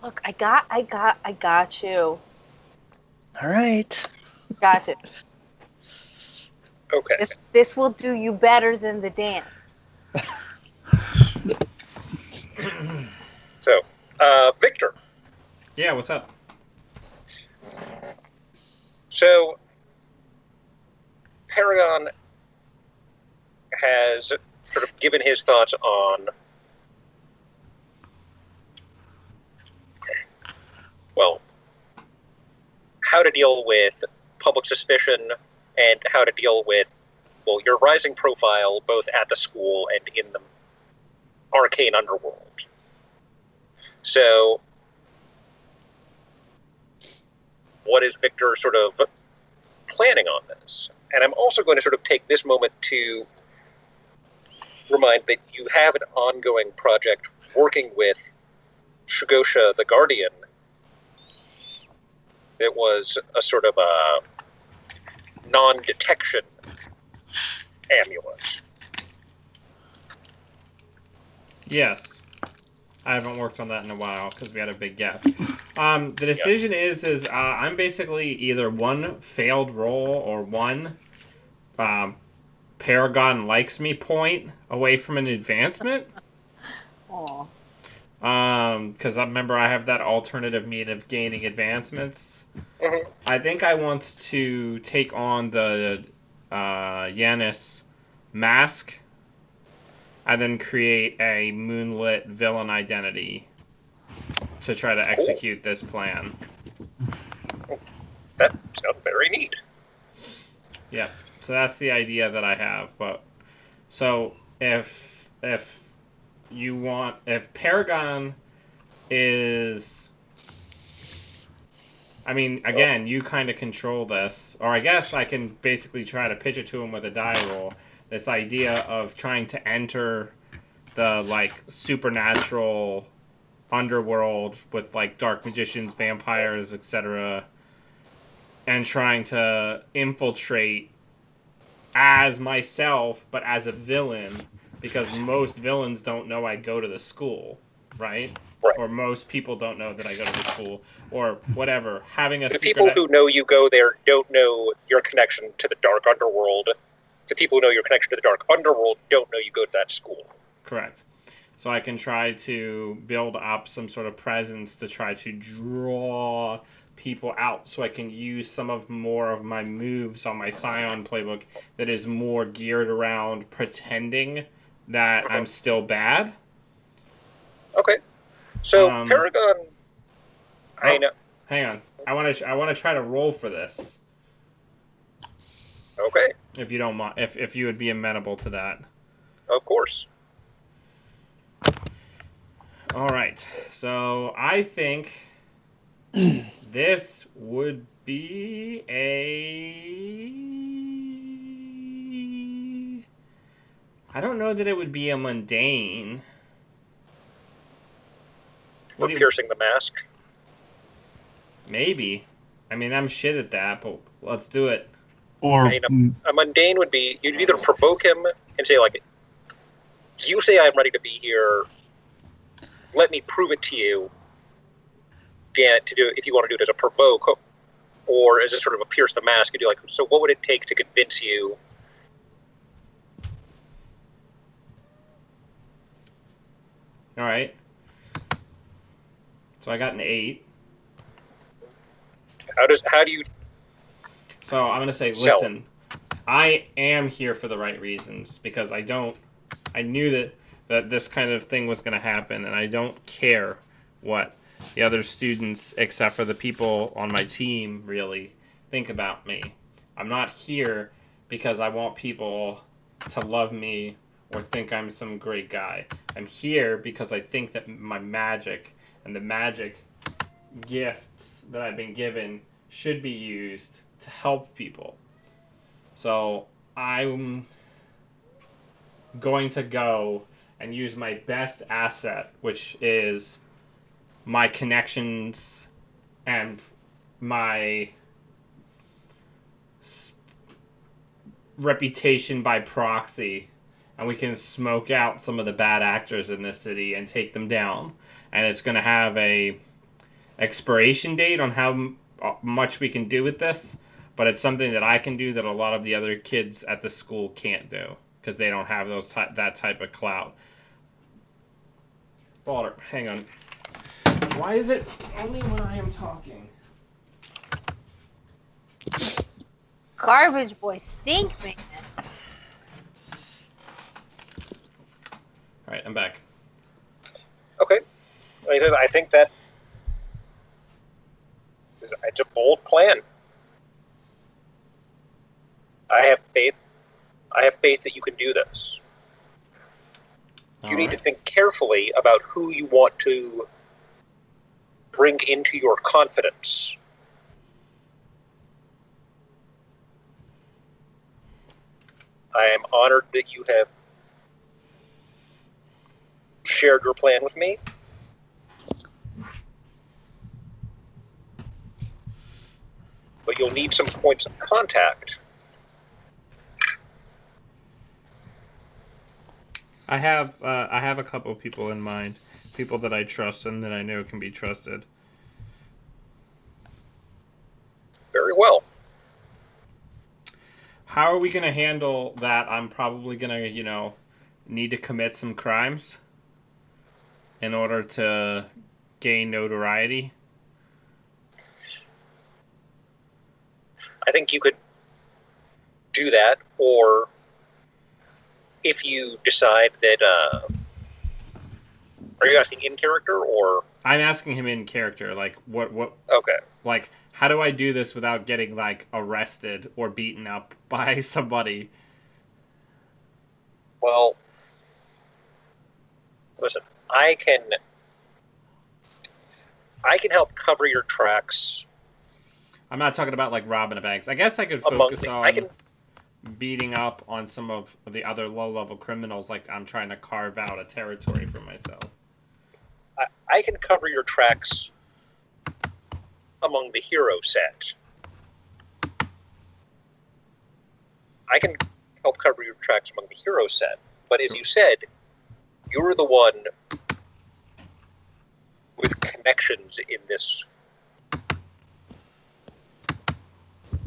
Look, I got you. All right. Got you. Okay. This will do you better than the dance. So, Victor. Yeah, what's up? So, Paragon has sort of given his thoughts on, well, how to deal with public suspicion and how to deal with, well, your rising profile both at the school and in the arcane underworld. So, what is Victor sort of planning on this? And I'm also going to sort of take this moment to remind that you have an ongoing project working with Shugosha the Guardian. It was a sort of a non-detection amulet. Yes. I haven't worked on that in a while because we had a big gap. The decision is I'm basically either one failed roll or one Paragon likes me point away from an advancement. Aw. Because I remember I have that alternative mean of gaining advancements. Mm-hmm. I think I want to take on the Yanis mask and then create a moonlit villain identity to try to execute this plan. That sounds very neat. Yeah, so that's the idea that I have. But so if Paragon is, I mean, again, you kind of control this, or I guess I can basically try to pitch it to him with a die roll. This idea of trying to enter the like supernatural underworld with like dark magicians, vampires, etc., and trying to infiltrate as myself, but as a villain, because most villains don't know I go to the school, right? Right. Or most people don't know that I go to the school, or whatever. Having a The secret. people who know you go there don't know your connection to the dark underworld. The people who know your connection to the dark underworld don't know you go to that school. Correct. So I can try to build up some sort of presence to try to draw people out, so I can use more of my moves on my Scion playbook that is more geared around pretending that I'm still bad. Okay. So Paragon, I Oh, know. hang on. I want to try to roll for this. Okay, If you don't mind, if you would be amenable to that. of course. All right. So I think this would be a. I don't know that it would be a mundane. For piercing the mask? Maybe. I mean, I'm shit at that, but let's do it. Or I mean, a mundane would be, you'd either provoke him and say, like, you say I'm ready to be here, let me prove it to you, to do if you want to do it as a provoke, or as a sort of a pierce the mask, you do like, so what would it take to convince you? All right. So I got an 8. How do you? So I'm gonna say, listen, I am here for the right reasons because I knew that this kind of thing was gonna happen, and I don't care what the other students, except for the people on my team, really think about me. I'm not here because I want people to love me or think I'm some great guy. I'm here because I think that my magic and the magic gifts that I've been given should be used to help people. So I'm going to go and use my best asset, which is my connections and my reputation by proxy, and we can smoke out some of the bad actors in this city and take them down. And it's going to have a expiration date on how much we can do with this, but it's something that I can do that a lot of the other kids at the school can't do because they don't have that type of clout. Balder, hang on. Why is it only when I am talking? Garbage boy stink, man. All right, I'm back. Okay, I think that it's a bold plan. I have faith. I have faith that you can do this. You need to think carefully about who you want to bring into your confidence. I am honored that you have shared your plan with me. But you'll need some points of contact. I have a couple people in mind, people that I trust and that I know can be trusted. Very well. How are we going to handle that? I'm probably going to, need to commit some crimes in order to gain notoriety. I think you could do that, or if you decide that, are you asking in character or? I'm asking him in character, like what? Okay. Like, how do I do this without getting like arrested or beaten up by somebody? Well, listen, I can help cover your tracks. I'm not talking about like robbing a bank. I guess I could focus on beating up on some of the other low-level criminals, like I'm trying to carve out a territory for myself. I can cover your tracks among the hero set. I can help cover your tracks among the hero set. But as you said, you're the one with connections in this.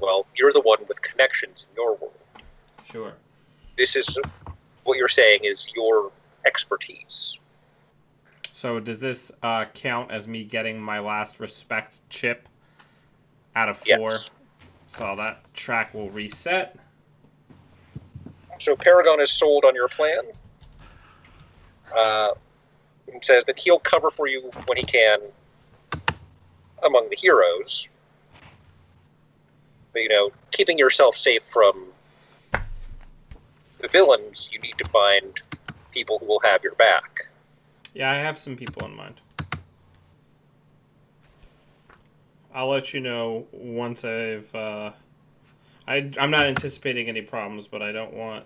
Well, you're the one with connections in your world. Sure. This is what you're saying is your expertise. So does this count as me getting my last respect chip out of 4? Yes. So that track will reset. So Paragon is sold on your plan. Says that he'll cover for you when he can among the heroes. But, keeping yourself safe from the villains, you need to find people who will have your back. Yeah, I have some people in mind. I'll let you know once I'm not anticipating any problems, but I don't want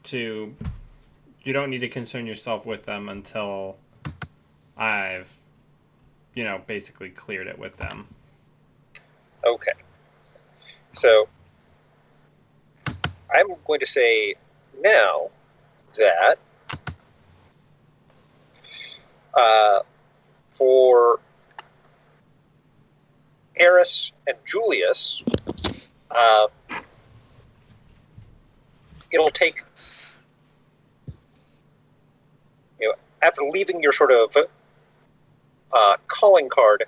to. You don't need to concern yourself with them until I've, basically cleared it with them. Okay. So I'm going to say now that for Eris and Julius, it'll take, after leaving your sort of calling card,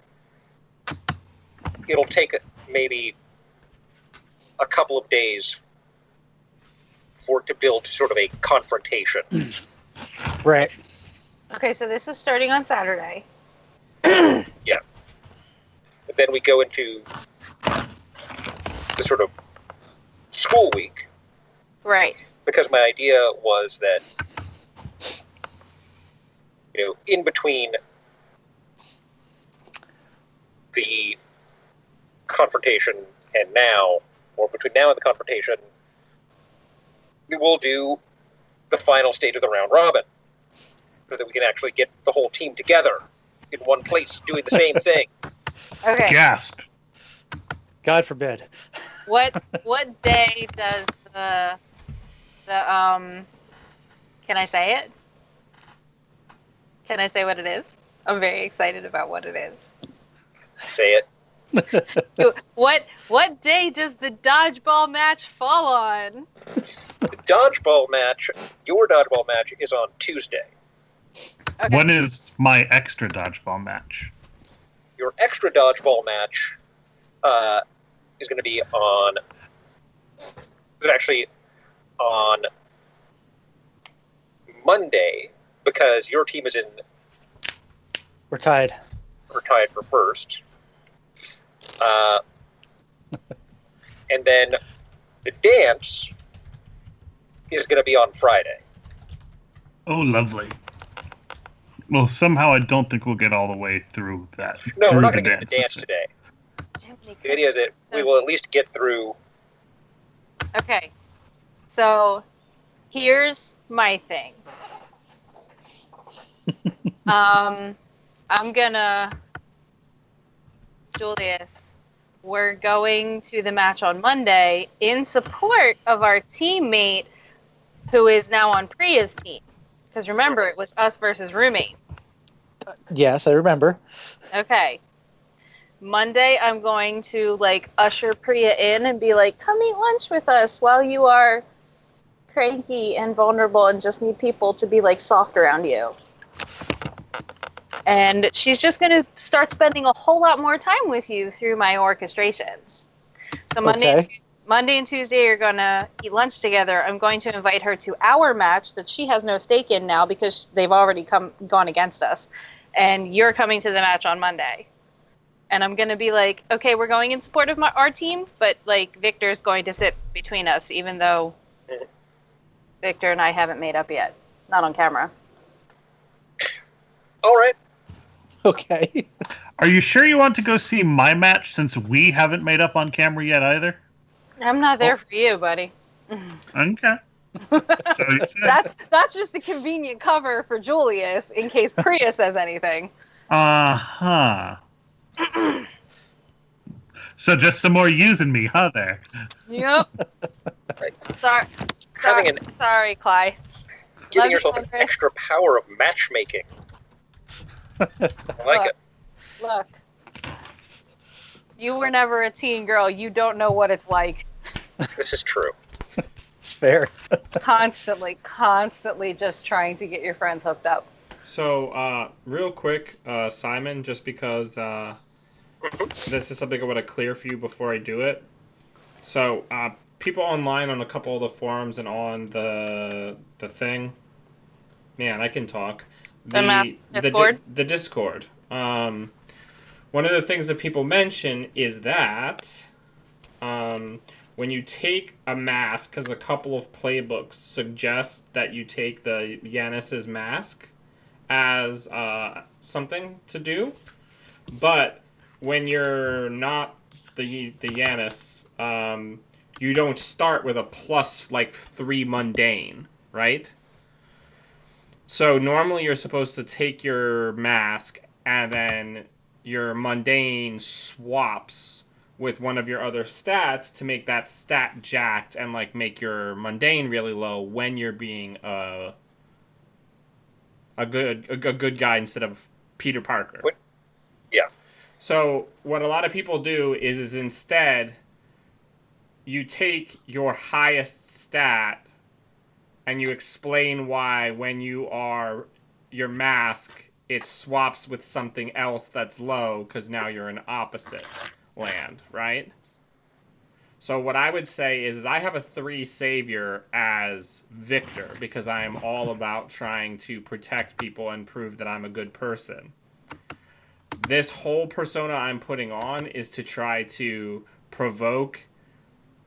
it'll take maybe a couple of days for it to build sort of a confrontation. Right. Okay, so this was starting on Saturday. Yeah. And then we go into the sort of school week. Right. Because my idea was that, in between the confrontation and now, or between now and the confrontation, we will do the final stage of the round robin, so that we can actually get the whole team together in one place doing the same thing. Okay. Gasp. God forbid. What day does the can I say it? Can I say what it is? I'm very excited about what it is. Say it. What day does the dodgeball match fall on? The dodgeball match, your dodgeball match, is on Tuesday. Okay. When is my extra dodgeball match? Your extra dodgeball match is going to be on. It's actually on Monday because your team is in. We're tied. We're tied for first. And then the dance is going to be on Friday. Oh, lovely. Well, somehow I don't think we'll get all the way through that. No, through we're not going to get the dance dances. today. The idea is that we will at least get through. Okay. So here's my thing. I'm gonna Julius, we're going to the match on Monday in support of our teammate who is now on Priya's team. Because remember, it was us versus roommates. Yes, I remember. Okay. Monday, I'm going to usher Priya in and be like, come eat lunch with us while you are cranky and vulnerable and just need people to be soft around you. And she's just going to start spending a whole lot more time with you through my orchestrations. So Monday and Tuesday, you're going to eat lunch together. I'm going to invite her to our match that she has no stake in now because they've already gone against us. And you're coming to the match on Monday. And I'm going to be like, okay, we're going in support of our team, but Victor's going to sit between us, even though Victor and I haven't made up yet. Not on camera. All right. Okay. Are you sure you want to go see my match since we haven't made up on camera yet either? I'm not there for you, buddy. Okay. So you said. That's just a convenient cover for Julius in case Priya says anything. Uh-huh. So just some more using me, huh, there? Yep. Right. Sorry, Cly. Giving yourself an extra power of matchmaking. I like it. Look. You were never a teen girl. You don't know what it's like. This is true. It's fair. Constantly just trying to get your friends hooked up. So, real quick, Simon, just because this is something I want to clear for you before I do it. So, people online on a couple of the forums and on the thing, man, I can talk. The Discord? The Discord. One of the things that people mention is that when you take a mask, because a couple of playbooks suggest that you take the Yanis's mask as something to do, but when you're not the Yanis, you don't start with a plus 3 mundane. right? So normally you're supposed to take your mask and then your mundane swaps with one of your other stats to make that stat jacked and like make your mundane really low when you're being a good guy instead of Peter Parker. What? Yeah. So what a lot of people do is instead you take your highest stat and you explain why when you are your mask it swaps with something else that's low because now you're in opposite land, right? So what I would say is I have a 3 savior as Victor because I am all about trying to protect people and prove that I'm a good person. This whole persona I'm putting on is to try to provoke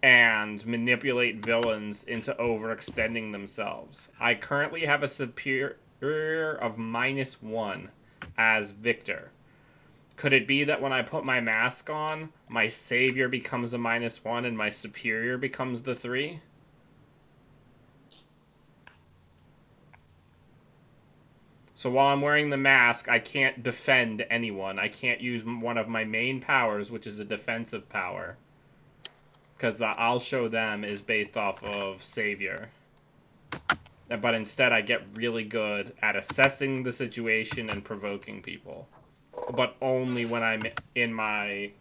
and manipulate villains into overextending themselves. I currently have a superior of -1 as Victor. Could it be that when I put my mask on, my savior becomes a -1 and my superior becomes the 3? So while I'm wearing the mask, I can't defend anyone. I can't use one of my main powers, which is a defensive power. Because the I'll show them is based off of savior. But instead I get really good at assessing the situation and provoking people. But only when I'm in my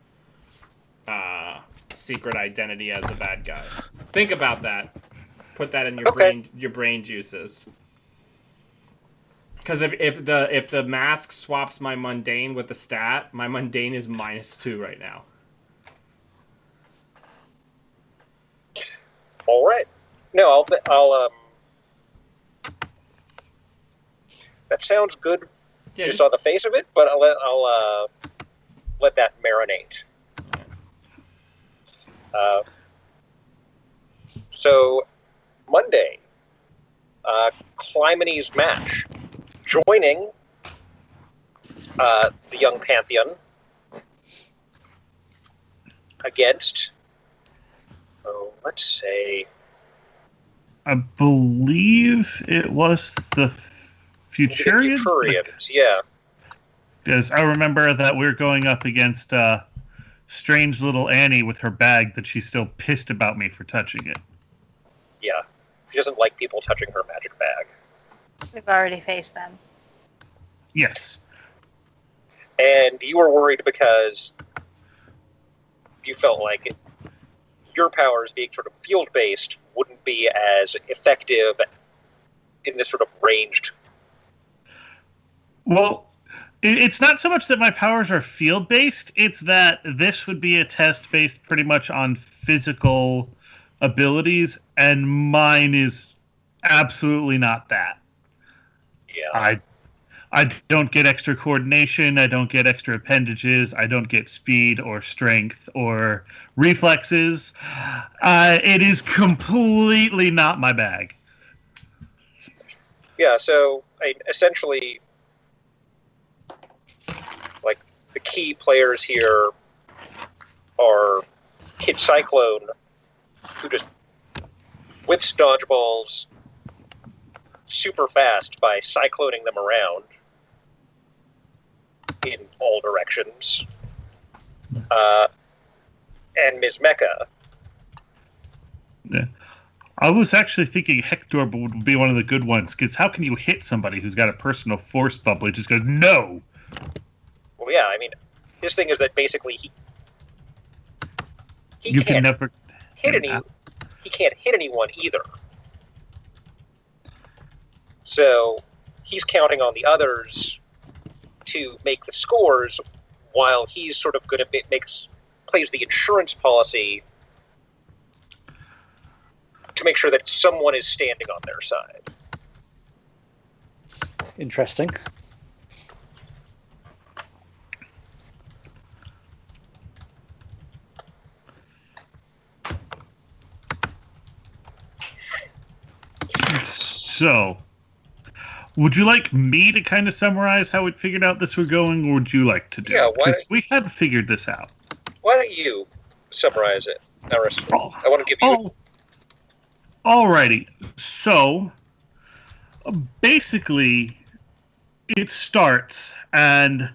secret identity as a bad guy. Think about that. Put that in your brain juices. Because if the mask swaps my mundane with the stat, my mundane is -2 right now. All right. No, I'll that sounds good, Yeah, just on the face of it. But I'll let that marinate. So Monday, Clymeni's match, joining the young Pantheon against, let's say, I believe it was the Futurians. Futurians, yeah. Because I remember that we're going up against strange little Annie with her bag that she's still pissed about me for touching it. Yeah. She doesn't like people touching her magic bag. We've already faced them. Yes. And you were worried because you felt like your powers being sort of field-based wouldn't be as effective in this sort of ranged. Well, it's not so much that my powers are field-based, it's that this would be a test based pretty much on physical abilities, and mine is absolutely not that. Yeah. I don't get extra coordination, I don't get extra appendages, I don't get speed or strength or reflexes. It is completely not my bag. Yeah, so essentially, like, the key players here are Kid Cyclone, who just whips dodgeballs super fast by cycloning them around in all directions, and Ms. Mecha. Yeah. I was actually thinking Hector would be one of the good ones, because how can you hit somebody who's got a personal force bubble? It just goes, no! Well, yeah, I mean, his thing is that basically he You can't can never hit he can't hit anyone either. So he's counting on the others to make the scores, while he's sort of going to plays the insurance policy to make sure that someone is standing on their side. Interesting. So, would you like me to kind of summarize how we figured out this was going, or would you like to do Yeah, it? Because we had figured this out. Why don't you summarize it, Aris? I want to give you... Alrighty. So, Basically, it starts, and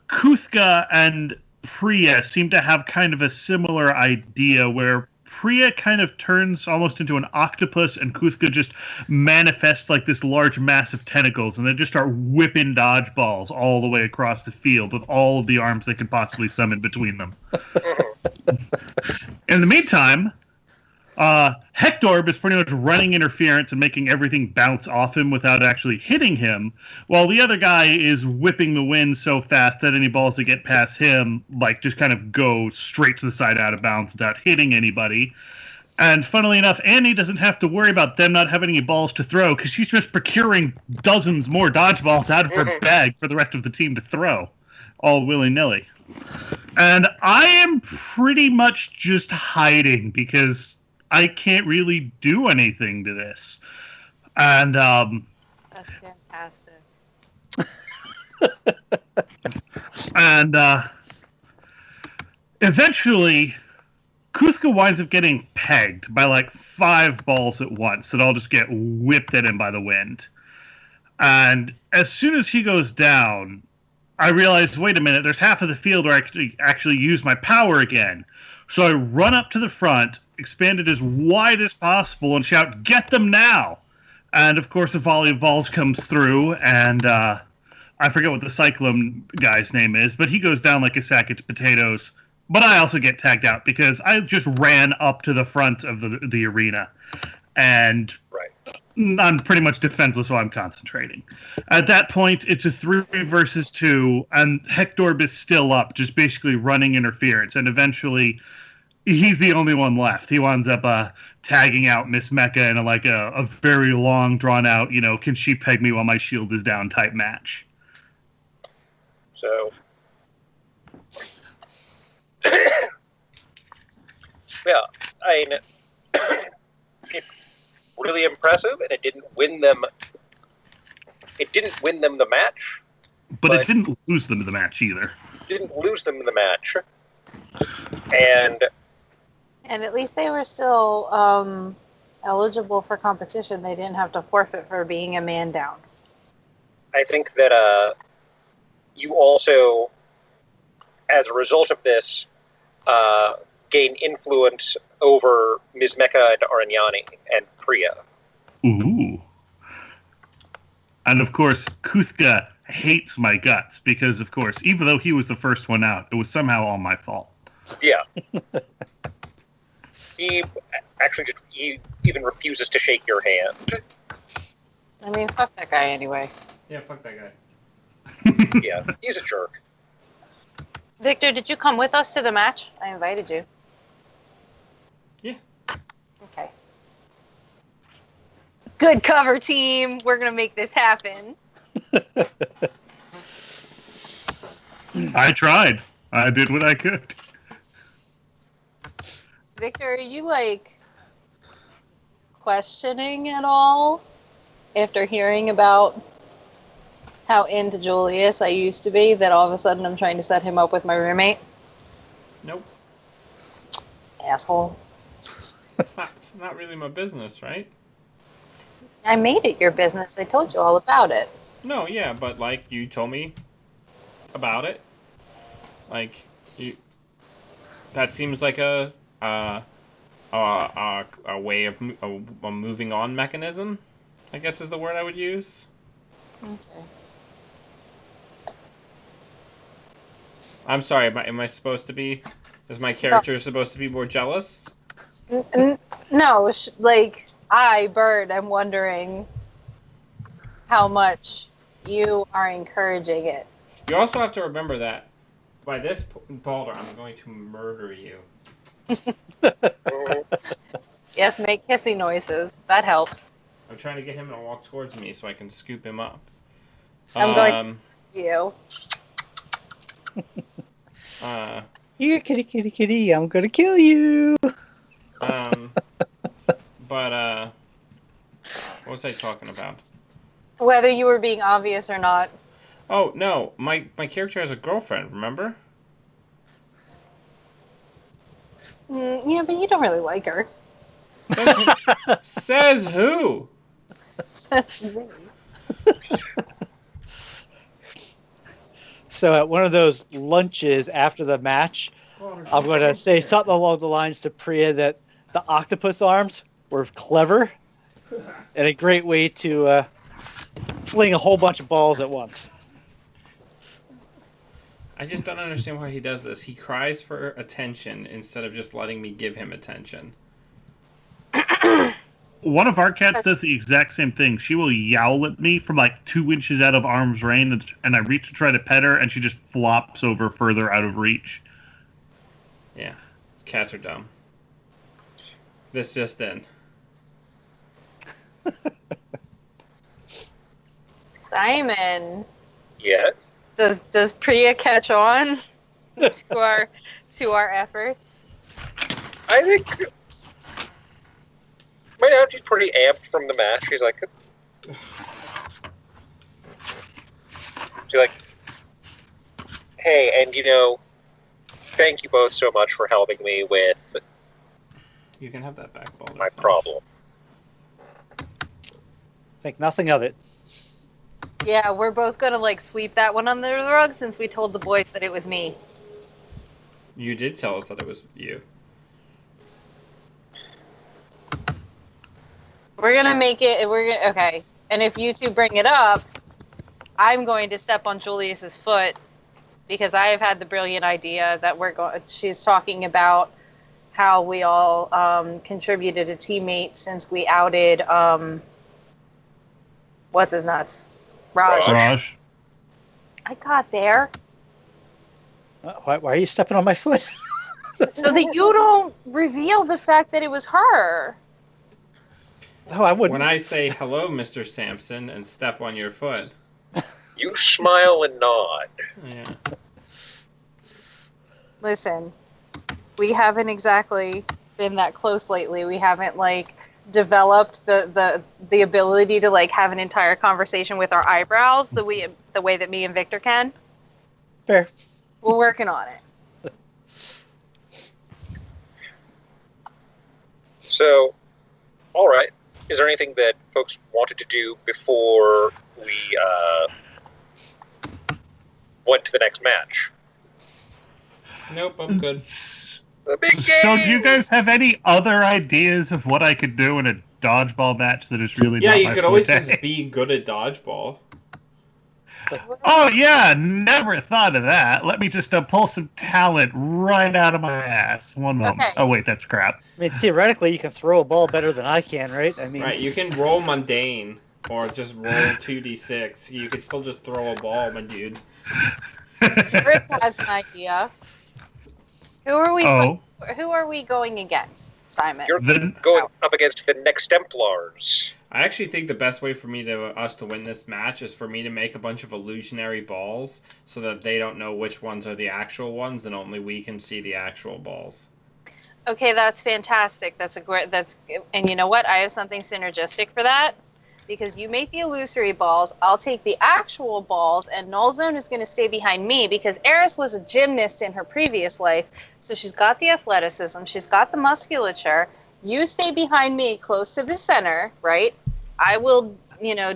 Kuthka and Priya seem to have kind of a similar idea where Priya kind of turns almost into an octopus, and Kuthka just manifests like this large mass of tentacles, and they just start whipping dodgeballs all the way across the field with all of the arms they could possibly summon between them. In the meantime, Hector is pretty much running interference and making everything bounce off him without actually hitting him, while the other guy is whipping the wind so fast that any balls that get past him, like, just kind of go straight to the side out of bounds without hitting anybody. And funnily enough, Annie doesn't have to worry about them not having any balls to throw, because she's just procuring dozens more dodgeballs out of her bag for the rest of the team to throw, all willy-nilly. And I am pretty much just hiding, because I can't really do anything to this. And, That's fantastic. and, eventually, Kuthka winds up getting pegged by like 5 balls at once that all just get whipped at him by the wind. And as soon as he goes down, I realized, wait a minute, there's half of the field where I could actually use my power again. So I run up to the front, expand it as wide as possible, and shout, "Get them now!" And of course a volley of balls comes through, and I forget what the Cyclone guy's name is, but he goes down like a sack of potatoes. But I also get tagged out because I just ran up to the front of the arena. And I'm pretty much defenseless while I'm concentrating. At that point, it's a 3 versus 2, and Hector is still up, just basically running interference. And eventually, he's the only one left. He winds up tagging out Miss Mecca in a very long, drawn-out, can she peg me while my shield is down type match. So... yeah, I mean, it's really impressive, and it didn't win them. It didn't win them the match, but it didn't lose them the match either. Didn't lose them the match, and at least they were still eligible for competition. They didn't have to forfeit for being a man down. I think that you also, as a result of this, gain influence over Ms. Mecca and Aranyani and Priya. Ooh. And of course, Kuthka hates my guts because, of course, even though he was the first one out, it was somehow all my fault. Yeah. He even refuses to shake your hand. I mean, fuck that guy anyway. Yeah, fuck that guy. Yeah, he's a jerk. Victor, did you come with us to the match? I invited you. Yeah. Okay. Good cover, team. We're going to make this happen. I tried. I did what I could. Victor, are you, questioning at all after hearing about how into Julius I used to be, that all of a sudden I'm trying to set him up with my roommate? Nope. Asshole. It's not really my business, right? I made it your business. I told you all about it. No, yeah, but you told me about it. That seems like a way of a moving on mechanism, I guess is the word I would use. Okay. I'm sorry, am I supposed to be... Is my character supposed to be more jealous? No, I, Bird, am wondering how much you are encouraging it. You also have to remember that by this Balder, I'm going to murder you. Yes, make hissy noises. That helps. I'm trying to get him to walk towards me so I can scoop him up. I'm going to you. You kitty, kitty, kitty, I'm gonna kill you. What was I talking about? Whether you were being obvious or not. Oh, no. My character has a girlfriend, remember? Yeah, but you don't really like her. Says who? Says me. So at one of those lunches after the match, I'm going to say something along the lines to Priya that the octopus arms were clever and a great way to fling a whole bunch of balls at once. I just don't understand why he does this. He cries for attention instead of just letting me give him attention. One of our cats does the exact same thing. She will yowl at me from like 2 inches out of arm's range, and I reach to try to pet her, and she just flops over further out of reach. Yeah, cats are dumb. This just in. Simon, Yes. does Priya catch on to our efforts? I think right now she's pretty amped from the match. She's like, hey, and thank you both so much for helping me with You can have that back ball. my problem. Think nothing of it. Yeah, we're both gonna like sweep that one under the rug since we told the boys that it was me. You did tell us that it was you. We're gonna make it. Okay. And if you two bring it up, I'm going to step on Julius's foot because I have had the brilliant idea that she's talking about how we all contributed a teammate since we outed what's his nuts, Raj. Raj. I got there Why are you stepping on my foot? so that you don't reveal the fact that it was her. No, I wouldn't. When I say hello, Mr. Sampson, and step on your foot. You smile and nod. Yeah. Listen, we haven't exactly been that close lately. We haven't like developed the ability to like have an entire conversation with our eyebrows the way that me and Victor can. Fair. We're working on it. So, all right. Is there anything that folks wanted to do before we went to the next match? Nope, I'm good. The big game! So do you guys have any other ideas of what I could do in a dodgeball match that is really Yeah, not you my could always forte? just be good at dodgeball. Oh yeah, never thought of that. Let me just pull some talent right out of my ass. One moment. Okay. Oh wait, that's crap. I mean, theoretically, you can throw a ball better than I can, right? I mean, Right, you can roll mundane, or just roll 2d6. You could still just throw a ball, my dude. Chris has an idea. Who are we? Oh. Who are we going against, Simon? You're Then going up against the next Templars. I actually think the best way for us to win this match is for me to make a bunch of illusionary balls so that they don't know which ones are the actual ones and only we can see the actual balls. Okay, that's fantastic. And you know what? I have something synergistic for that. Because you make the illusory balls, I'll take the actual balls, and Null Zone is going to stay behind me because Eris was a gymnast in her previous life, so she's got the athleticism, she's got the musculature. You stay behind me close to the center, right? I will,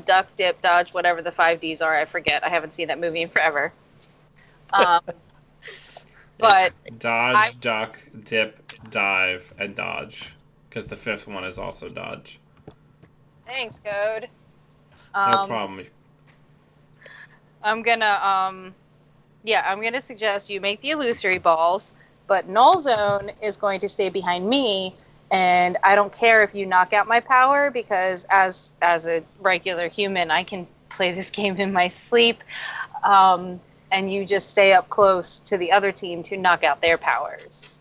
duck, dip, dodge, whatever the 5Ds are. I forget. I haven't seen that movie in forever. But It's dodge, duck, dip, dive, and dodge. Because the fifth one is also dodge. Thanks, Code. No problem. I'm gonna suggest you make the illusory balls, but Null Zone is going to stay behind me, and I don't care if you knock out my power because as a regular human, I can play this game in my sleep, and you just stay up close to the other team to knock out their powers.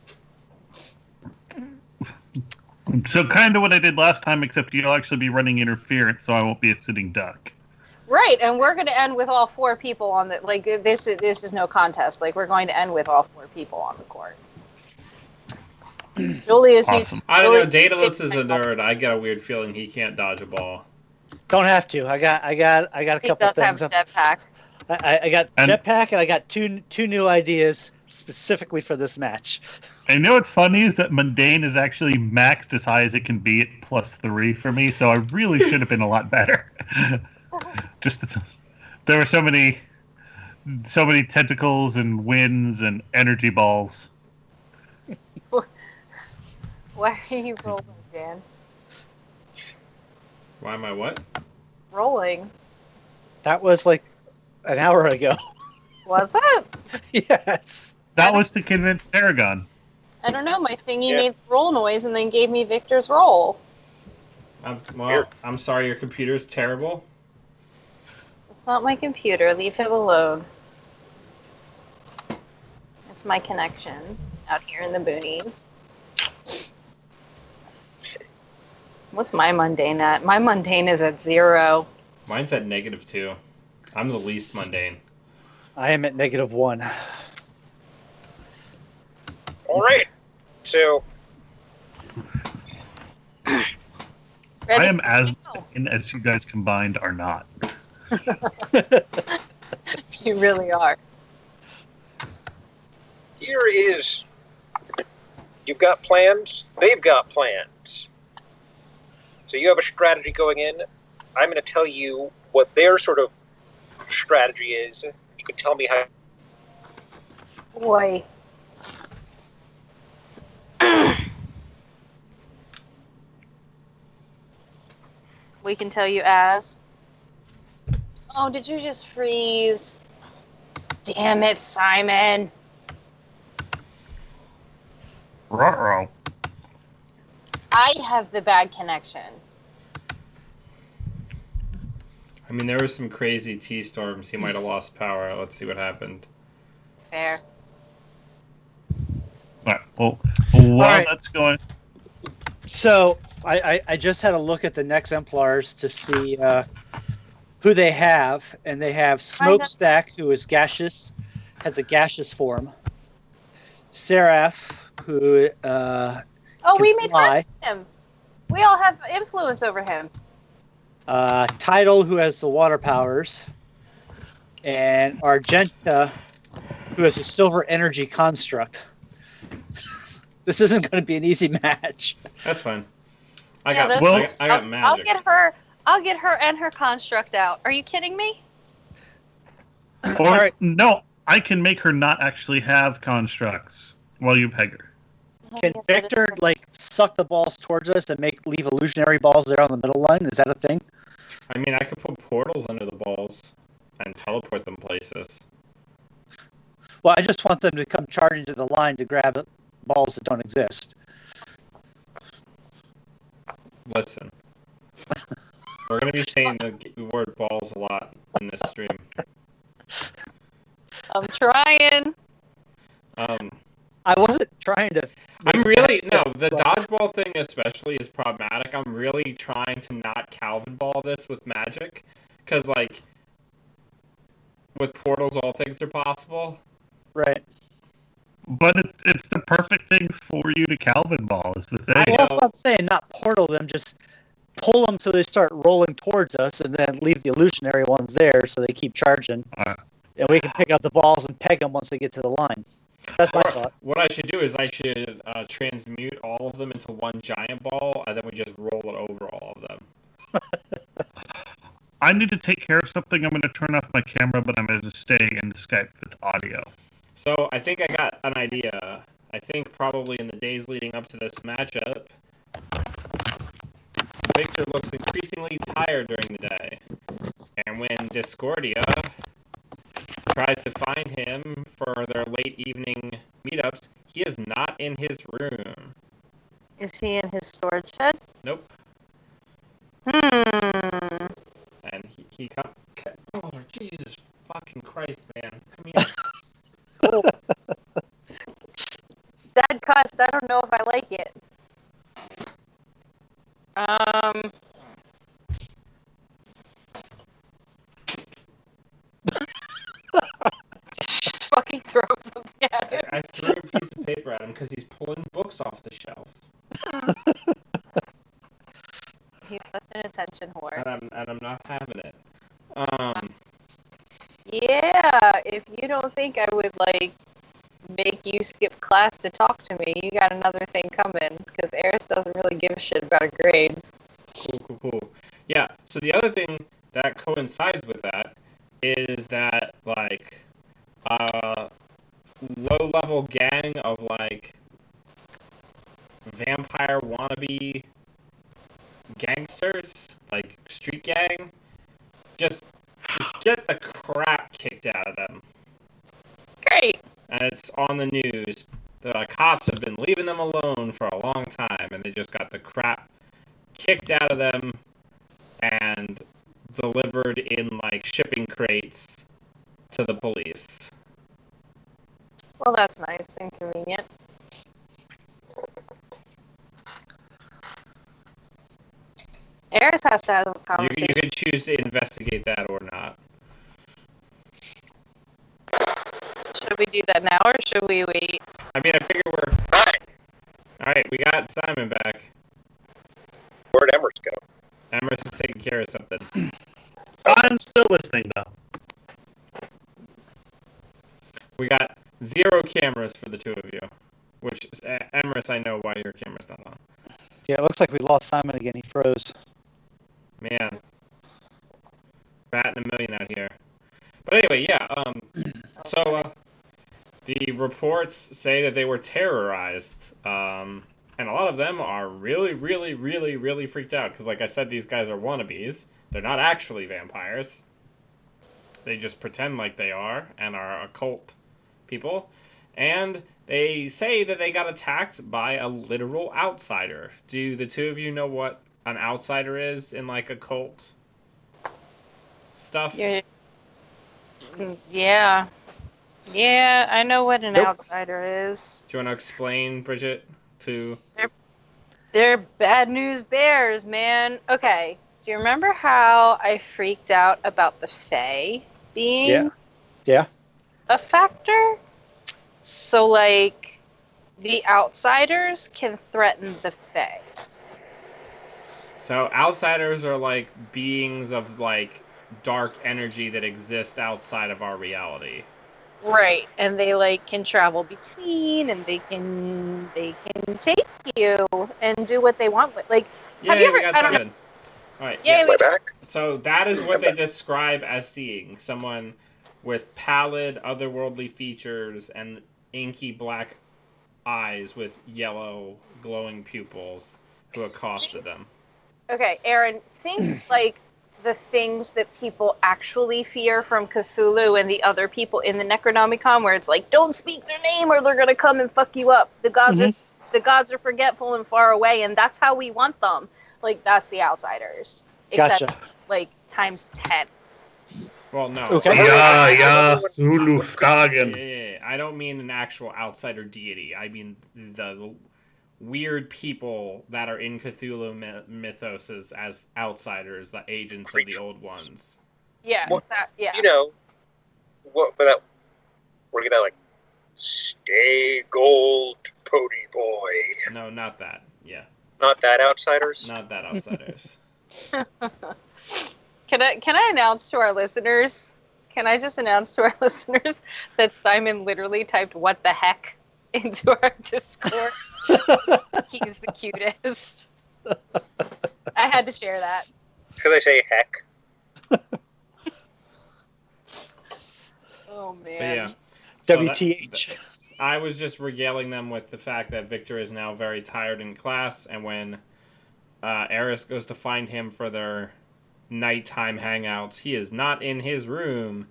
So kind of what I did last time, except you'll actually be running interference, so I won't be a sitting duck. Right, and we're going to end with all 4 people on the this is no contest. Like we're going to end with all 4 people on the court. Julius, Awesome. I don't know. Daedalus is a nerd. I get a weird feeling he can't dodge a ball. don't have to. I got a he couple does have things. a jetpack. I got jetpack, and I got two new ideas specifically for this match. I know what's funny is that mundane is actually maxed as high as it can be at +3 for me, so I really should have been a lot better. There were so many so many tentacles and winds and energy balls. Why are you rolling, Dan? Why am I what? Rolling. That was like an hour ago. Was it? Yes. That was to convince Paragon. I don't know. My thingy Yeah. made the roll noise and then gave me Victor's roll. I'm sorry, your computer's terrible. It's not my computer. Leave him alone. It's my connection out here in the boonies. What's my mundane at? My mundane is at 0. Mine's at -2. I'm the least mundane. I am at -1. All right. So, I Ready, am as steady, mundane as you guys combined are not. go. You really are. here is. You've got plans. They've got plans. So you have a strategy going in. I'm going to tell you what their sort of strategy is. You can tell me how. Boy. We can tell you as. Oh, did you just freeze? Damn it, Simon. Ruh-roh. I have the bad connection. I mean, there was some crazy T-storms. He might have lost power. Let's see what happened. Fair. All right. Well, while right. that's going, So I just had a look at the next exemplars to see who they have, and they have Smokestack, who is gaseous, has a gaseous form. Seraph, who Oh, can we made fly. friends with him. We all have influence over him. Tidal, who has the water powers, and Argenta, who has a silver energy construct. This isn't going to be an easy match. That's fine. I Yeah, got that's- I got I'll magic. get her and her construct out. Are you kidding me? or All right. no, I can make her not actually have constructs while you peg her. Can Victor suck the balls towards us and leave illusionary balls there on the middle line? Is that a thing? I mean, I could put portals under the balls and teleport them places. Well, I just want them to come charging to the line to grab balls that don't exist. Listen, we're gonna be saying the word balls a lot in this stream. I'm trying. I wasn't trying to. I'm really the dodgeball thing especially is problematic. I'm really trying to not Calvin ball this with magic, because with portals all things are possible. Right. But it's the perfect thing for you to Calvin ball is the thing. Well, that's what I'm saying. Not portal them, just pull them so they start rolling towards us, and then leave the illusionary ones there so they keep charging, and we can pick up the balls and peg them once they get to the line. That's my thought. What I should do is I should transmute all of them into one giant ball, and then we just roll it over all of them. I need to take care of something. I'm going to turn off my camera, but I'm going to stay in the Skype with audio. So I think I got an idea. I think probably in the days leading up to this matchup, Victor looks increasingly tired during the day. And when Discordia tries to find him for their late evening meetups, he is not in his room. Is he in his storage shed? Nope. And he come. Oh, Jesus fucking Christ, man. Come here. Dad cussed. I don't know if I like it. Just fucking throw something at him. I threw a piece of paper at him because he's pulling books off the shelf. He's such an attention whore. And I'm not having it. Yeah, if you don't think I would make you skip class to talk to me, you got another thing coming, because Eris doesn't really give a shit about her grades. Cool. Yeah, so the other thing that coincides with that is that, low-level gang of, like, vampire wannabe gangsters, like, street gang, just get the crap kicked out of them. Great. And it's on the news. The cops have been leaving them alone for a long time, and they just got the crap kicked out of them and delivered in, like, shipping crates to the police. Well, that's nice and convenient. Eris has to have a You conversation. can choose to investigate that or not. Should we do that now or should we wait? I mean, I figure we're... Alright, we got Simon back. Where'd Emers go? Amherst is taking care of something. I'm still listening, though. We got 0 cameras for the 2 of you. Which, Amherst, I know why your camera's not on. Yeah, it looks like we lost Simon again. He froze. Man. Batting a million out here. But anyway, yeah, so, the reports say that they were terrorized, and a lot of them are really, really, really, really freaked out, because like I said, these guys are wannabes. They're not actually vampires. They just pretend like they are, and are occult people. And they say that they got attacked by a literal outsider. Do the 2 of you know what an outsider is in, like, occult stuff? Yeah. Yeah, I know what an Nope. outsider is. Do you want to explain, Bridget, to... They're bad news bears, man. Okay, do you remember how I freaked out about the Fae being Yeah. a factor? So, like, the outsiders can threaten the Fae. So outsiders are like beings of like dark energy that exist outside of our reality. Right, and they like can travel between, and they can take you and do what they want with. Like, have you Yeah, we ever? got I don't know. Simon. All right. Yeah, Yeah. Am I back? So that is what they describe as seeing someone with pallid, otherworldly features and inky black eyes with yellow, glowing pupils who accosted them. Okay, Aaron, think like the things that people actually fear from Cthulhu and the other people in the Necronomicon, where it's like, don't speak their name or they're gonna come and fuck you up. The gods are forgetful and far away, and that's how we want them. Like, that's the outsiders. Except, Gotcha. like, times 10. Well, no. Okay. Yeah, Zulu Skagen. Yeah. I don't mean an actual outsider deity. I mean the weird people that are in Cthulhu mythos as outsiders, the agents of the old ones. Yeah, What- yeah. You know, what? But we're gonna like stay gold, pony boy. No, not that. Yeah, Not that outsiders. not that outsiders. Can I announce to our listeners? Can I just announce to our listeners that Simon literally typed "what the heck" into our Discord? He's the cutest. I had to share that. Because I say heck. Oh But man. yeah. So WTH. I was just regaling them with the fact that Victor is now very tired in class, and when Eris goes to find him for their nighttime hangouts, he is not in his room.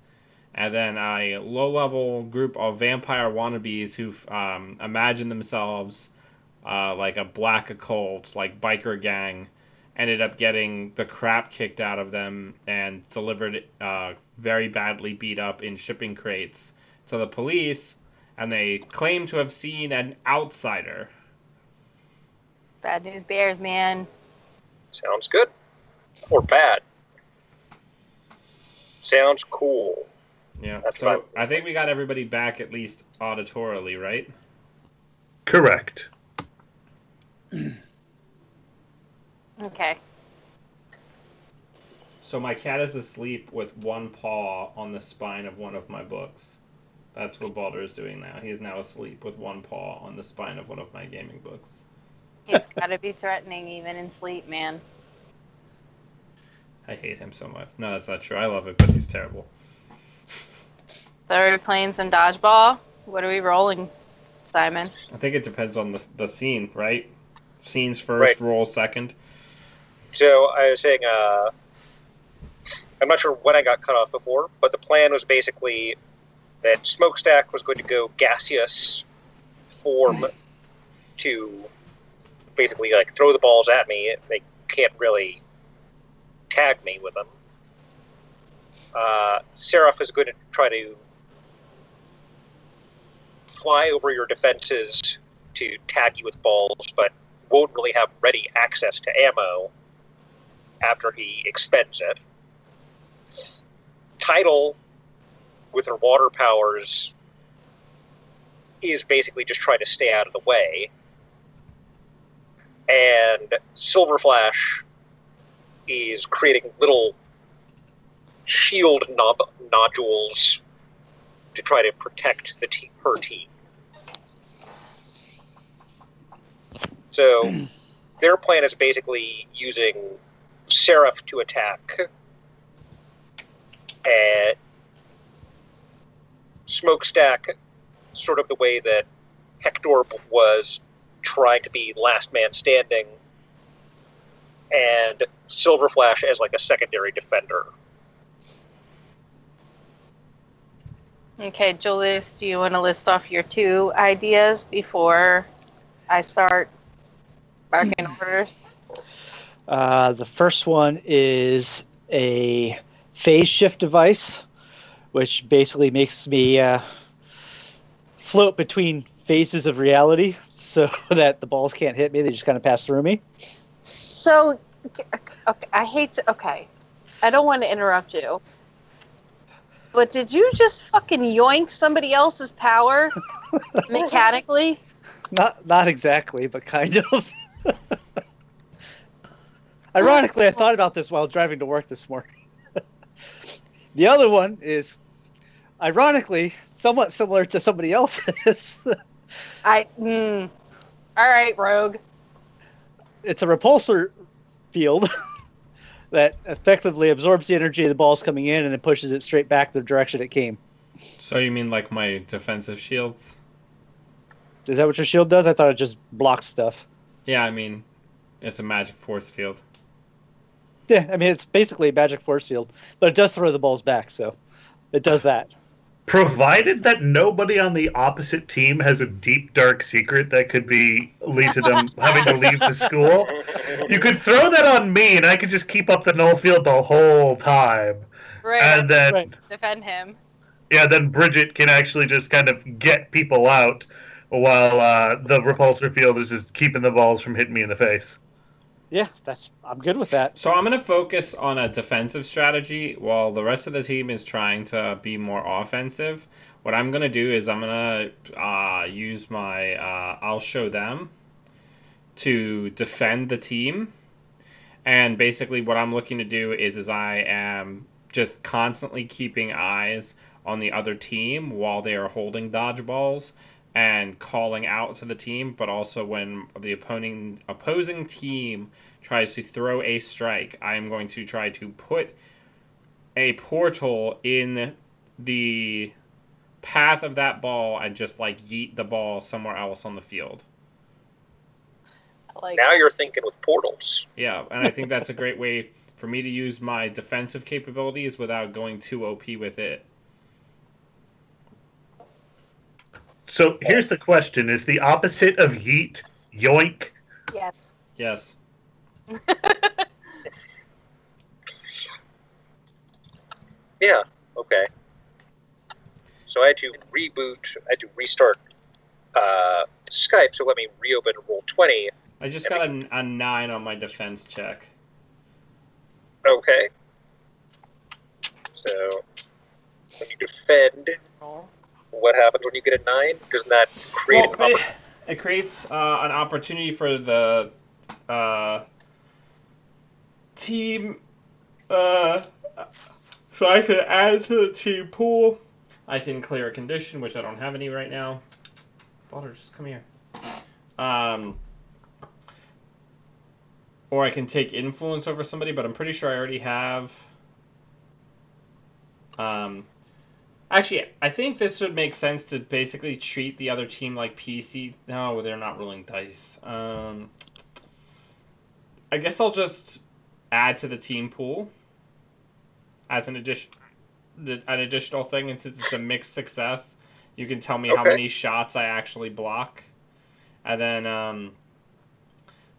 And then a low-level group of vampire wannabes who imagine themselves like a black occult, like biker gang, ended up getting the crap kicked out of them and delivered very badly beat up in shipping crates to the police, and they claim to have seen an outsider. Bad news bears, man. Sounds good. Or bad. Sounds cool. Yeah, That's so fine. I think we got everybody back at least auditorily, right? Correct. Okay. So my cat is asleep with one paw on the spine of one of my books. That's what Baldur is doing now. He is now asleep with one paw on the spine of one of my gaming books. It's gotta be threatening even in sleep, man. I hate him so much. No, that's not true. I love it, but he's terrible. So are we playing some dodgeball? What are we rolling, Simon? I think it depends on the scene, right? Scenes Right. first, roll second. So I was saying, I'm not sure when I got cut off before, but the plan was basically that Smokestack was going to go gaseous form to basically like throw the balls at me. They can't really tag me with them. Seraph is going to try to fly over your defenses to tag you with balls, but won't really have ready access to ammo after he expends it. Tidal, with her water powers, is basically just trying to stay out of the way. And Silver Flash is creating little shield nodules to try to protect her team. So their plan is basically using Seraph to attack and Smokestack, sort of the way that Hector was trying to be last man standing, and Silver Flash as like a secondary defender. Okay, Julius, do you want to list off your 2 ideas before I start barking orders? The first one is a phase shift device, which basically makes me float between phases of reality so that the balls can't hit me. They just kind of pass through me. So, okay, I don't want to interrupt you, but did you just fucking yoink somebody else's power mechanically? Not exactly, but kind of. Ironically, I thought about this while driving to work this morning. The other one is, ironically, somewhat similar to somebody else's. All right, Rogue. It's a repulsor field that effectively absorbs the energy of the balls coming in and it pushes it straight back the direction it came. So you mean like my defensive shields? Is that what your shield does? I thought it just blocked stuff. Yeah, I mean, it's a magic force field. Yeah, I mean, it's basically a magic force field, but it does throw the balls back, so it does that. Provided that nobody on the opposite team has a deep, dark secret that could lead to them having to leave the school, you could throw that on me, and I could just keep up the null field the whole time. Right. And then, Right. Defend him. yeah, then Bridget can actually just kind of get people out while the repulsor field is just keeping the balls from hitting me in the face. Yeah, I'm good with that. So I'm going to focus on a defensive strategy while the rest of the team is trying to be more offensive. What I'm going to do is I'm going to use my I'll show them to defend the team. And basically what I'm looking to do is I am just constantly keeping eyes on the other team while they are holding dodgeballs and calling out to the team, but also when the opposing team tries to throw a strike, I am going to try to put a portal in the path of that ball and just like yeet the ball somewhere else on the field. Now you're thinking with portals. Yeah, and I think that's a great way for me to use my defensive capabilities without going too OP with it. So here's the question. Is the opposite of yeet yoink? Yes. Yes. Yeah, okay. So I had to reboot, I had to restart Skype, so let me reopen Roll20. I just got a 9 on my defense check. Okay. So when you defend, what happens when you get a 9? Doesn't that create an opportunity? It creates an opportunity for the team. So I can add to the team pool. I can clear a condition, which I don't have any right now. Balder, just come here. Or I can take influence over somebody, but I'm pretty sure I already have Actually, I think this would make sense to basically treat the other team like PC. No, they're not rolling dice. I guess I'll just add to the team pool as an additional thing, and since it's a mixed success, you can tell me how Okay. many shots I actually block. And then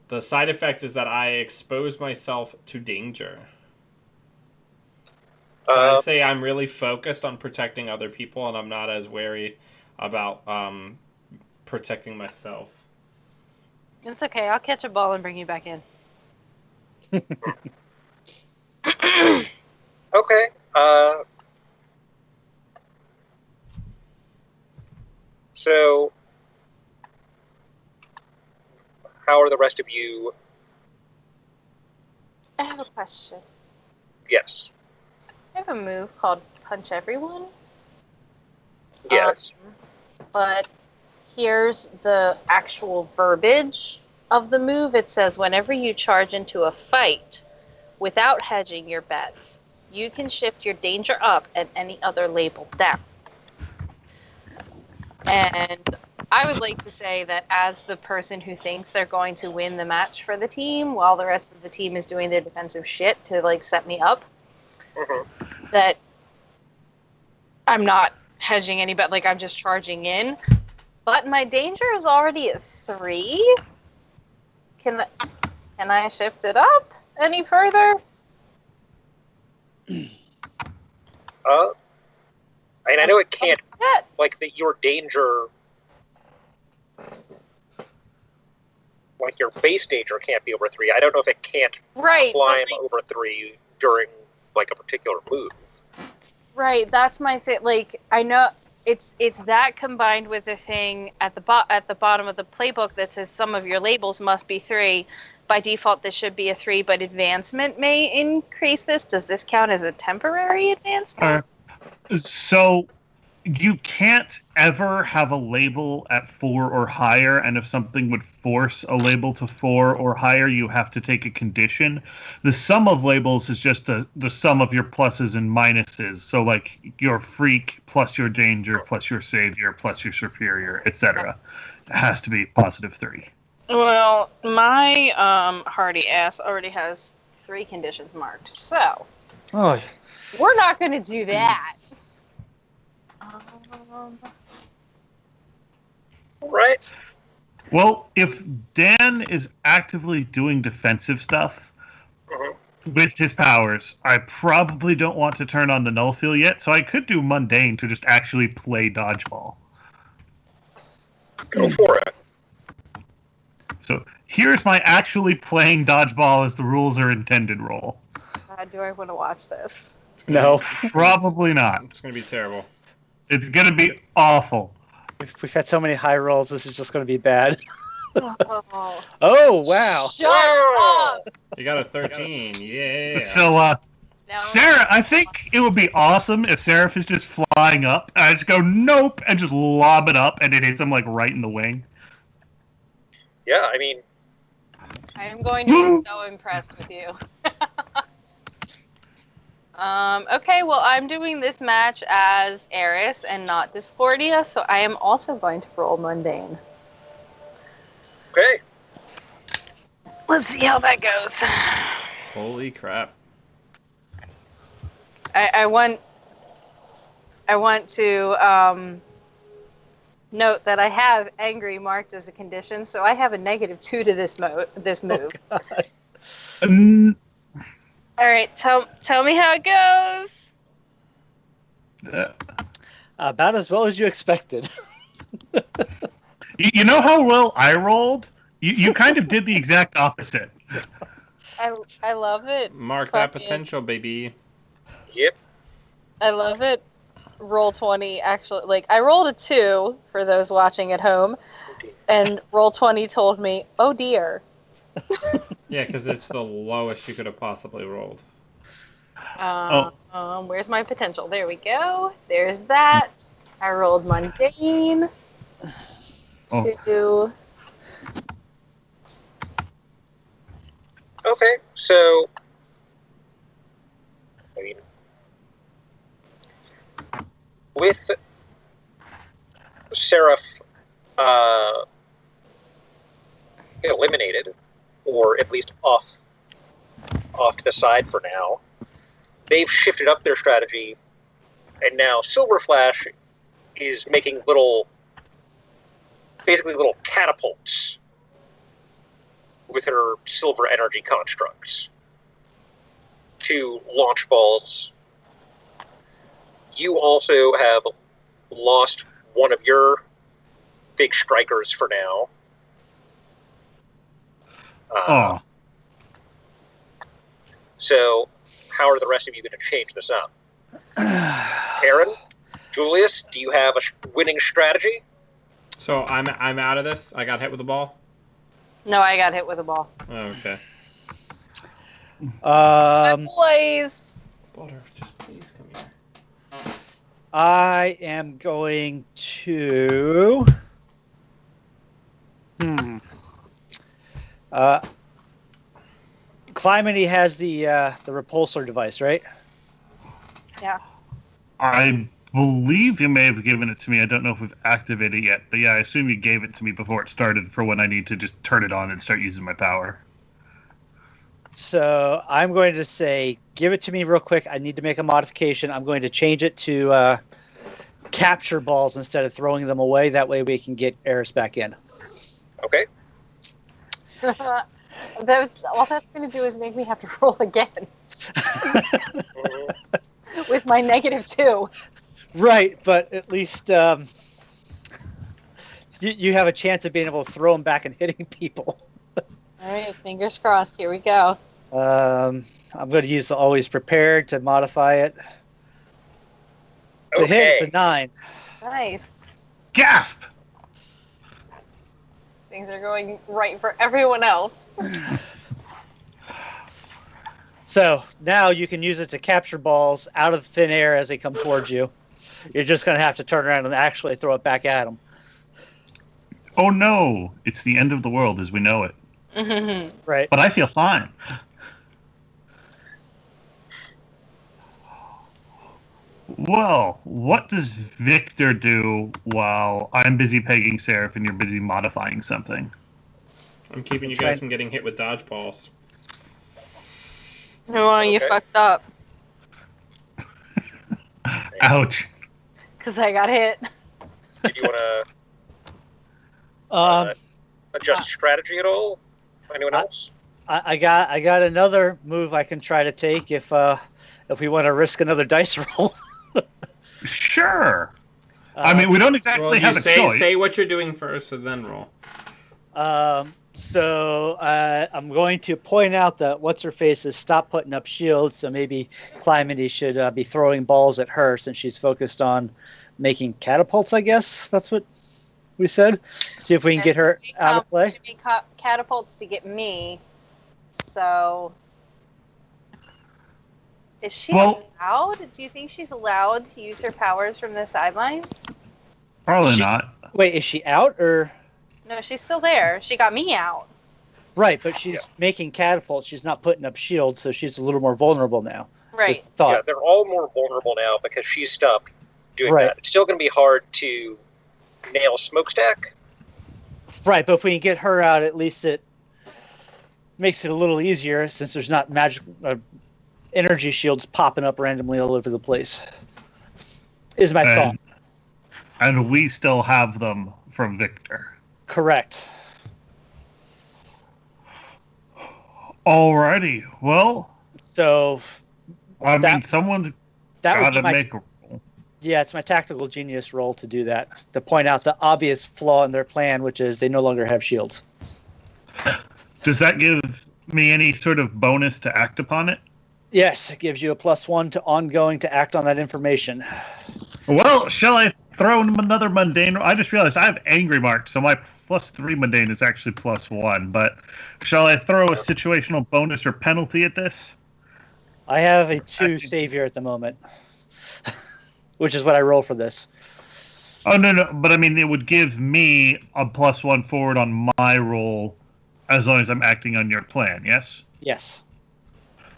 the side effect is that I expose myself to danger. So I'd say I'm really focused on protecting other people, and I'm not as wary about protecting myself. It's okay. I'll catch a ball and bring you back in. Okay. So, how are the rest of you? I have a question. Yes. I have a move called Punch Everyone. Yes. But here's the actual verbiage of the move. It says, whenever you charge into a fight without hedging your bets, you can shift your danger up and any other label down. And I would like to say that as the person who thinks they're going to win the match for the team while the rest of the team is doing their defensive shit to like set me up, that I'm not hedging any bet, like I'm just charging in. But my danger is already at 3. Can I shift it up any further? I know it can't. Yeah. Like your danger, like your base danger, can't be over 3. I don't know if it can't Right, climb like, over 3 during like a particular move. right. That's my thing. Like I know it's that combined with the thing at the bottom of the playbook that says some of your labels must be 3. By default, this should be a 3, but advancement may increase this. Does this count as a temporary advancement? So you can't ever have a label at 4 or higher, and if something would force a label to 4 or higher, you have to take a condition. The sum of labels is just the sum of your pluses and minuses. So like your freak plus your danger plus your savior plus your superior, etc. It has to be positive 3. Well, my hardy ass already has 3 conditions marked, so we're not going to do that. Right. Well, if Dan is actively doing defensive stuff with his powers, I probably don't want to turn on the null field yet, so I could do mundane to just actually play dodgeball. Go for it. So here's my actually playing dodgeball as the rules are intended roll. God, do I want to watch this? No. Probably not. It's going to be terrible. It's going to be awful. We've had so many high rolls, this is just going to be bad. Oh, Oh, wow. shut up! You got a 13. Yeah. So, No. Sarah, I think it would be awesome if Seraph is just flying up, and I just go, nope, and just lob it up, and it hits him, like, right in the wing. Yeah, I mean, I am going to be so impressed with you. Okay, well, I'm doing this match as Eris and not Discordia, so I am also going to roll mundane. okay. Let's see how that goes. Holy crap. I want to note that I have angry marked as a condition, so I have a -2 to this move. All right, tell me how it goes. About as well as you expected. You know how well I rolled? You kind of did the exact opposite. I love it. Mark that Fucking- potential, baby. Yep. I love it. Roll 20 actually, like, I rolled a 2 for those watching at home, and Roll 20 told me, oh dear. Yeah, because it's the lowest you could have possibly rolled. Where's my potential? There we go. There's that. I rolled mundane. Oh. 2. Okay, so I mean, with Seraph eliminated, or at least off to the side for now, they've shifted up their strategy, and now Silver Flash is making basically little catapults with her silver energy constructs to launch balls. You also have lost one of your big strikers for now. Oh. So, how are the rest of you going to change this up? Aaron, Julius, do you have a winning strategy? So I'm out of this. I got hit with the ball. No, I got hit with a ball. Oh, okay. My boys. Butter, just please come here. I am going to. Clymene has the repulsor device, right? Yeah. I believe you may have given it to me. I don't know if we've activated it yet, but yeah, I assume you gave it to me before it started for when I need to just turn it on and start using my power. So I'm going to say, give it to me real quick. I need to make a modification. I'm going to change it to capture balls instead of throwing them away. That way we can get Eris back in. Okay. All that's going to do is make me have to roll again. With my -2. Right, but at least you have a chance of being able to throw them back and hitting people. All right, fingers crossed. Here we go. I'm going to use the always prepared to modify it. It's a hit. It's a 9. Nice. Gasp! Things are going right for everyone else. So now you can use it to capture balls out of thin air as they come towards you. You're just going to have to turn around and actually throw it back at them. Oh no, it's the end of the world as we know it. Right. But I feel fine. Well, what does Victor do while I'm busy pegging Seraph and you're busy modifying something? I'm keeping you guys from getting hit with dodgeballs. Oh, you fucked up. Ouch. Because I got hit. Did you want to adjust strategy at all? Anyone else? I got another move I can try to take if we want to risk another dice roll. Sure. I mean, we don't exactly have a choice. Say what you're doing first, and then roll. So I'm going to point out that what's-her-face has stopped putting up shields, so maybe Clymene should be throwing balls at her since she's focused on making catapults, I guess. That's what we said. See if we can get her out of play. She made catapults to get me, so... Is she allowed? Do you think she's allowed to use her powers from the sidelines? Probably not. Wait, is she out or? No, she's still there. She got me out. Right, but she's making catapults. She's not putting up shields, so she's a little more vulnerable now. Right. Yeah, they're all more vulnerable now because she's stopped doing that. It's still going to be hard to nail Smokestack. Right, but if we can get her out, at least it makes it a little easier since there's not magic energy shields popping up randomly all over the place. Is my thought. And we still have them from Victor. Correct. Alrighty. Well, so I mean, someone's got to make a roll. Yeah, it's my tactical genius roll to do that, to point out the obvious flaw in their plan, which is they no longer have shields. Does that give me any sort of bonus to act upon it? Yes, it gives you a +1 to ongoing to act on that information. Well, shall I throw another mundane? I just realized I have Angry Mark, so my +3 mundane is actually +1. But shall I throw a situational bonus or penalty at this? I have a 2 savior at the moment, which is what I roll for this. Oh, no, but I mean, it would give me a +1 forward on my roll as long as I'm acting on your plan, yes? Yes.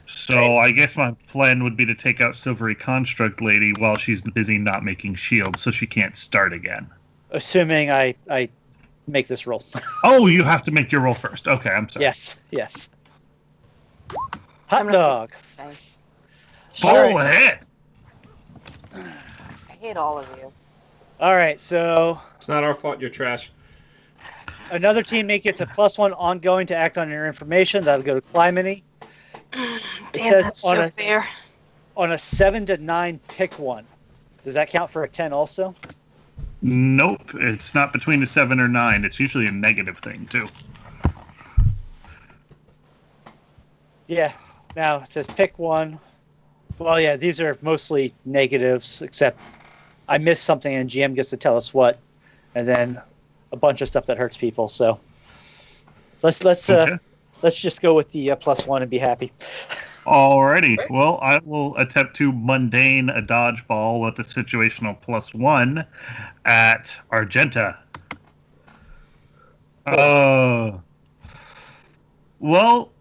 So I guess my plan would be to take out Silvery Construct Lady while she's busy not making shields, so she can't start again. Assuming I make this roll. Oh, you have to make your roll first. Okay, I'm sorry. Yes. Hot I'm dog. Full hit. I hate all of you. All right, so It's not our fault you're trash. another teammate gets a +1 ongoing to act on your information. That'll go to Clymene. Damn, that's so fair. On a 7 to 9, pick one. Does that count for a 10 also? Nope, it's not between a 7 or 9. It's usually a negative thing, too. Yeah. Now it says pick one. Well, yeah, these are mostly negatives, except I missed something and GM gets to tell us what, and then a bunch of stuff that hurts people. So let's just go with the +1 and be happy. Alrighty. Well, I will attempt to mundane a dodgeball with a situational +1 at Argenta. Well,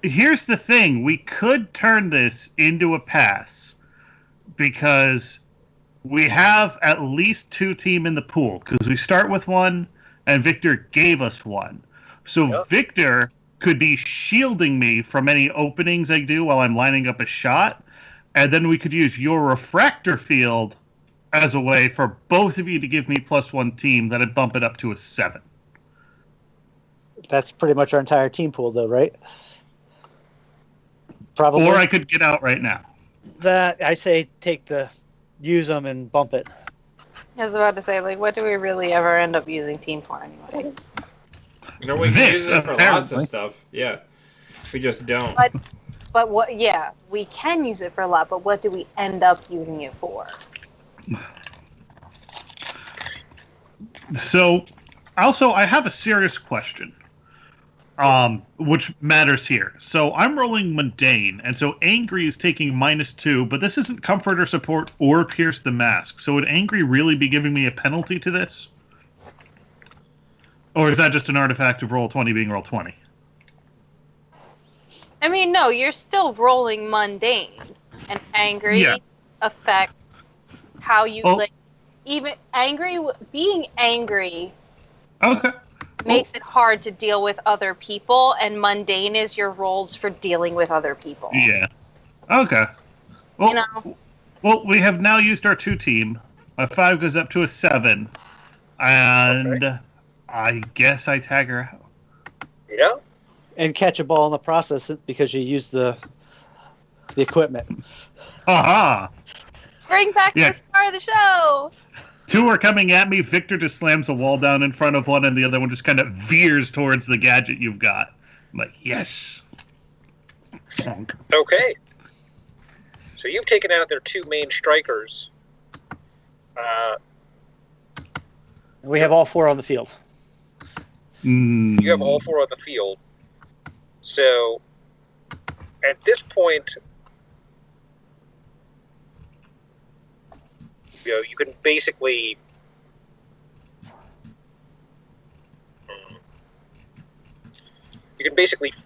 here's the thing. We could turn this into a pass because we have at least 2 team in the pool because we start with 1 and Victor gave us 1. So Victor could be shielding me from any openings I do while I'm lining up a shot, and then we could use your refractor field as a way for both of you to give me +1 team. That'd bump it up to a 7. That's pretty much our entire team pool, though, right? Probably. Or I could get out right now. That I say use them and bump it. I was about to say, like, what do we really ever end up using team for anyway? You know, we can use it for lots of stuff. Yeah. We just don't. But what, yeah, we can use it for a lot, but what do we end up using it for? So, also, I have a serious question, which matters here. So, I'm rolling mundane, and so angry is taking -2, but this isn't comfort or support or pierce the mask. So, would angry really be giving me a penalty to this? Or is that just an artifact of Roll20 being Roll20? I mean, no, you're still rolling mundane, and angry affects how you even being angry. Okay. Makes it hard to deal with other people, and mundane is your roles for dealing with other people. Yeah. Okay. Well, you know. Well, we have now used our 2 team. A 5 goes up to a 7, and I guess I tag her out. Yeah. And catch a ball in the process because you use the equipment. Aha! Bring back the star of the show! 2 are coming at me. Victor just slams a wall down in front of one, and the other one just kind of veers towards the gadget you've got. I'm like, yes. Okay. So you've taken out their 2 main strikers. We have all 4 on the field. You have all 4 on the field. So, at this point, you can basically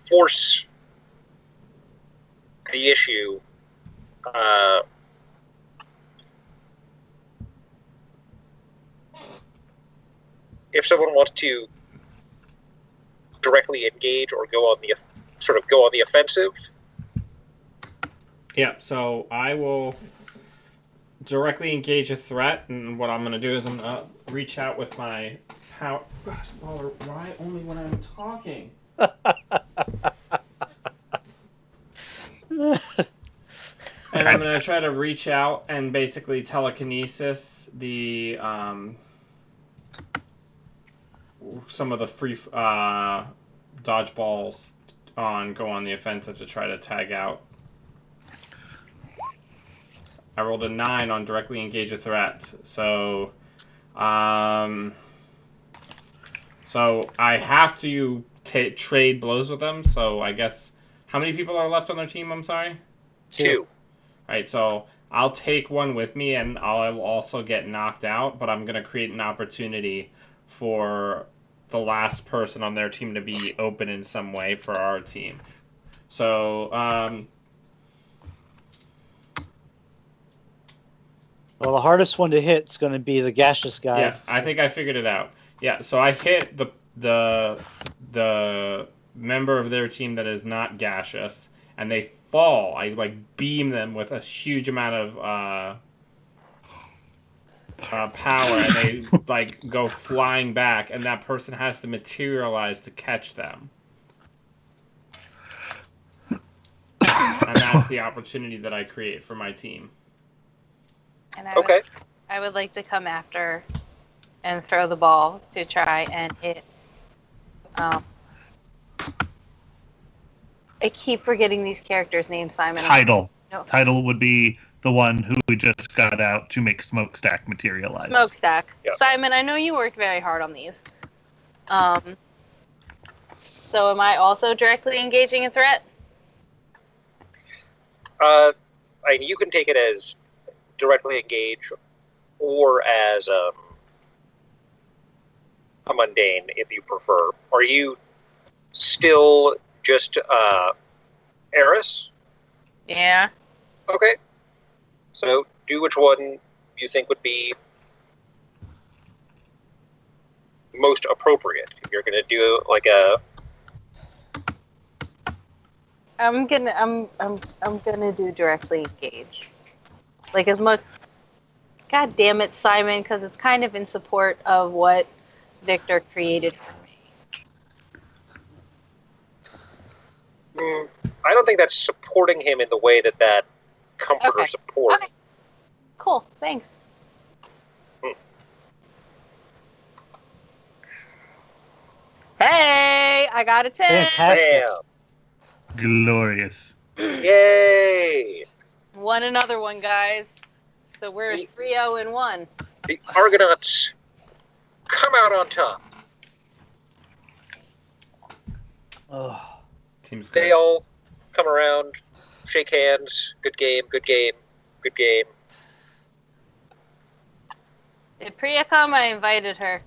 force the issue. If someone wants to directly engage or go on the offensive. Yeah, so I will directly engage a threat, and what I'm going to do is I'm going to reach out with my power. Gosh, why only when I'm talking? And I'm going to try to reach out and basically telekinesis the some of the free dodgeballs go on the offensive to try to tag out. I rolled a 9 on directly engage a threat, so I have to trade blows with them. So I guess how many people are left on their team? I'm sorry. 2. All right, so I'll take one with me, and I'll also get knocked out. But I'm gonna create an opportunity for the last person on their team to be open in some way for our team. So Well, the hardest one to hit is going to be the gaseous guy. Yeah, I think I figured it out. Yeah, so I hit the member of their team that is not gaseous, and they fall. I beam them with a huge amount of power, and they go flying back, and that person has to materialize to catch them. And that's the opportunity that I create for my team. And I Okay. would like to come after and throw the ball to try and hit. I keep forgetting these characters' names, Simon. Tidal. No. Tidal would be the one who we just got out to make Smokestack materialize. Smokestack. Yeah. Simon, I know you worked very hard on these. So am I also directly engaging a threat? You can take it as directly engage, or as a mundane, if you prefer. Are you still just Eris? Yeah. Okay. So do which one you think would be most appropriate. If you're going to do like a I'm gonna do directly engage. Like as much. God damn it, Simon, because it's kind of in support of what Victor created for me. I don't think that's supporting him in the way that comforter Okay. support. Okay. Cool. Thanks. Hey, I got a 10. Fantastic. Glorious. Yay! Won another one, guys. So we're The- 3-0-1. The Argonauts come out on top. Oh. Seems good. They all come around, shake hands. Good game, good game, good game. Did Priya come? I invited her.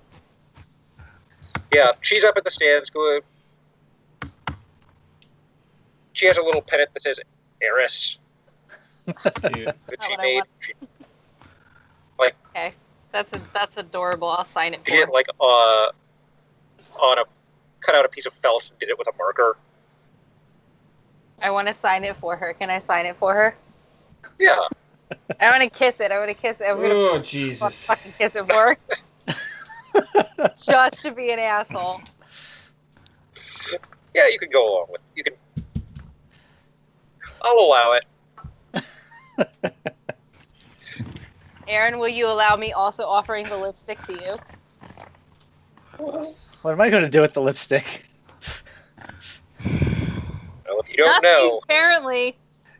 Yeah, she's up at the stands. Good. She has a little pennant that says Eris That's cute. that Not she what I made. want. Okay, that's adorable. I'll sign it She for did her. it cut out a piece of felt and did it with a marker. I want to sign it for her. Can I sign it for her? Yeah. I want to kiss it. I'm gonna Oh, Jesus. fucking kiss it for her. Just to be an asshole. Yeah, you can go along with it. You can. I'll allow it. Aaron, will you allow me also offering the lipstick to you? What am I going to do with the lipstick? Well, if you don't Nothing, know, apparently.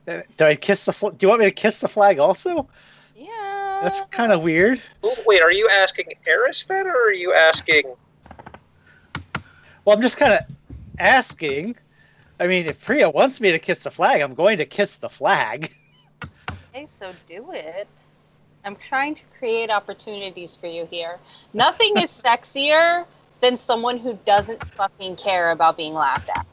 Do I kiss the? Do you want me to kiss the flag also? Yeah. That's kind of weird. wait, are you asking Eris then, or are you asking? Well, I'm just kind of asking. I mean, if Priya wants me to kiss the flag, I'm going to kiss the flag. Okay, so do it. I'm trying to create opportunities for you here. Nothing is sexier than someone who doesn't fucking care about being laughed at.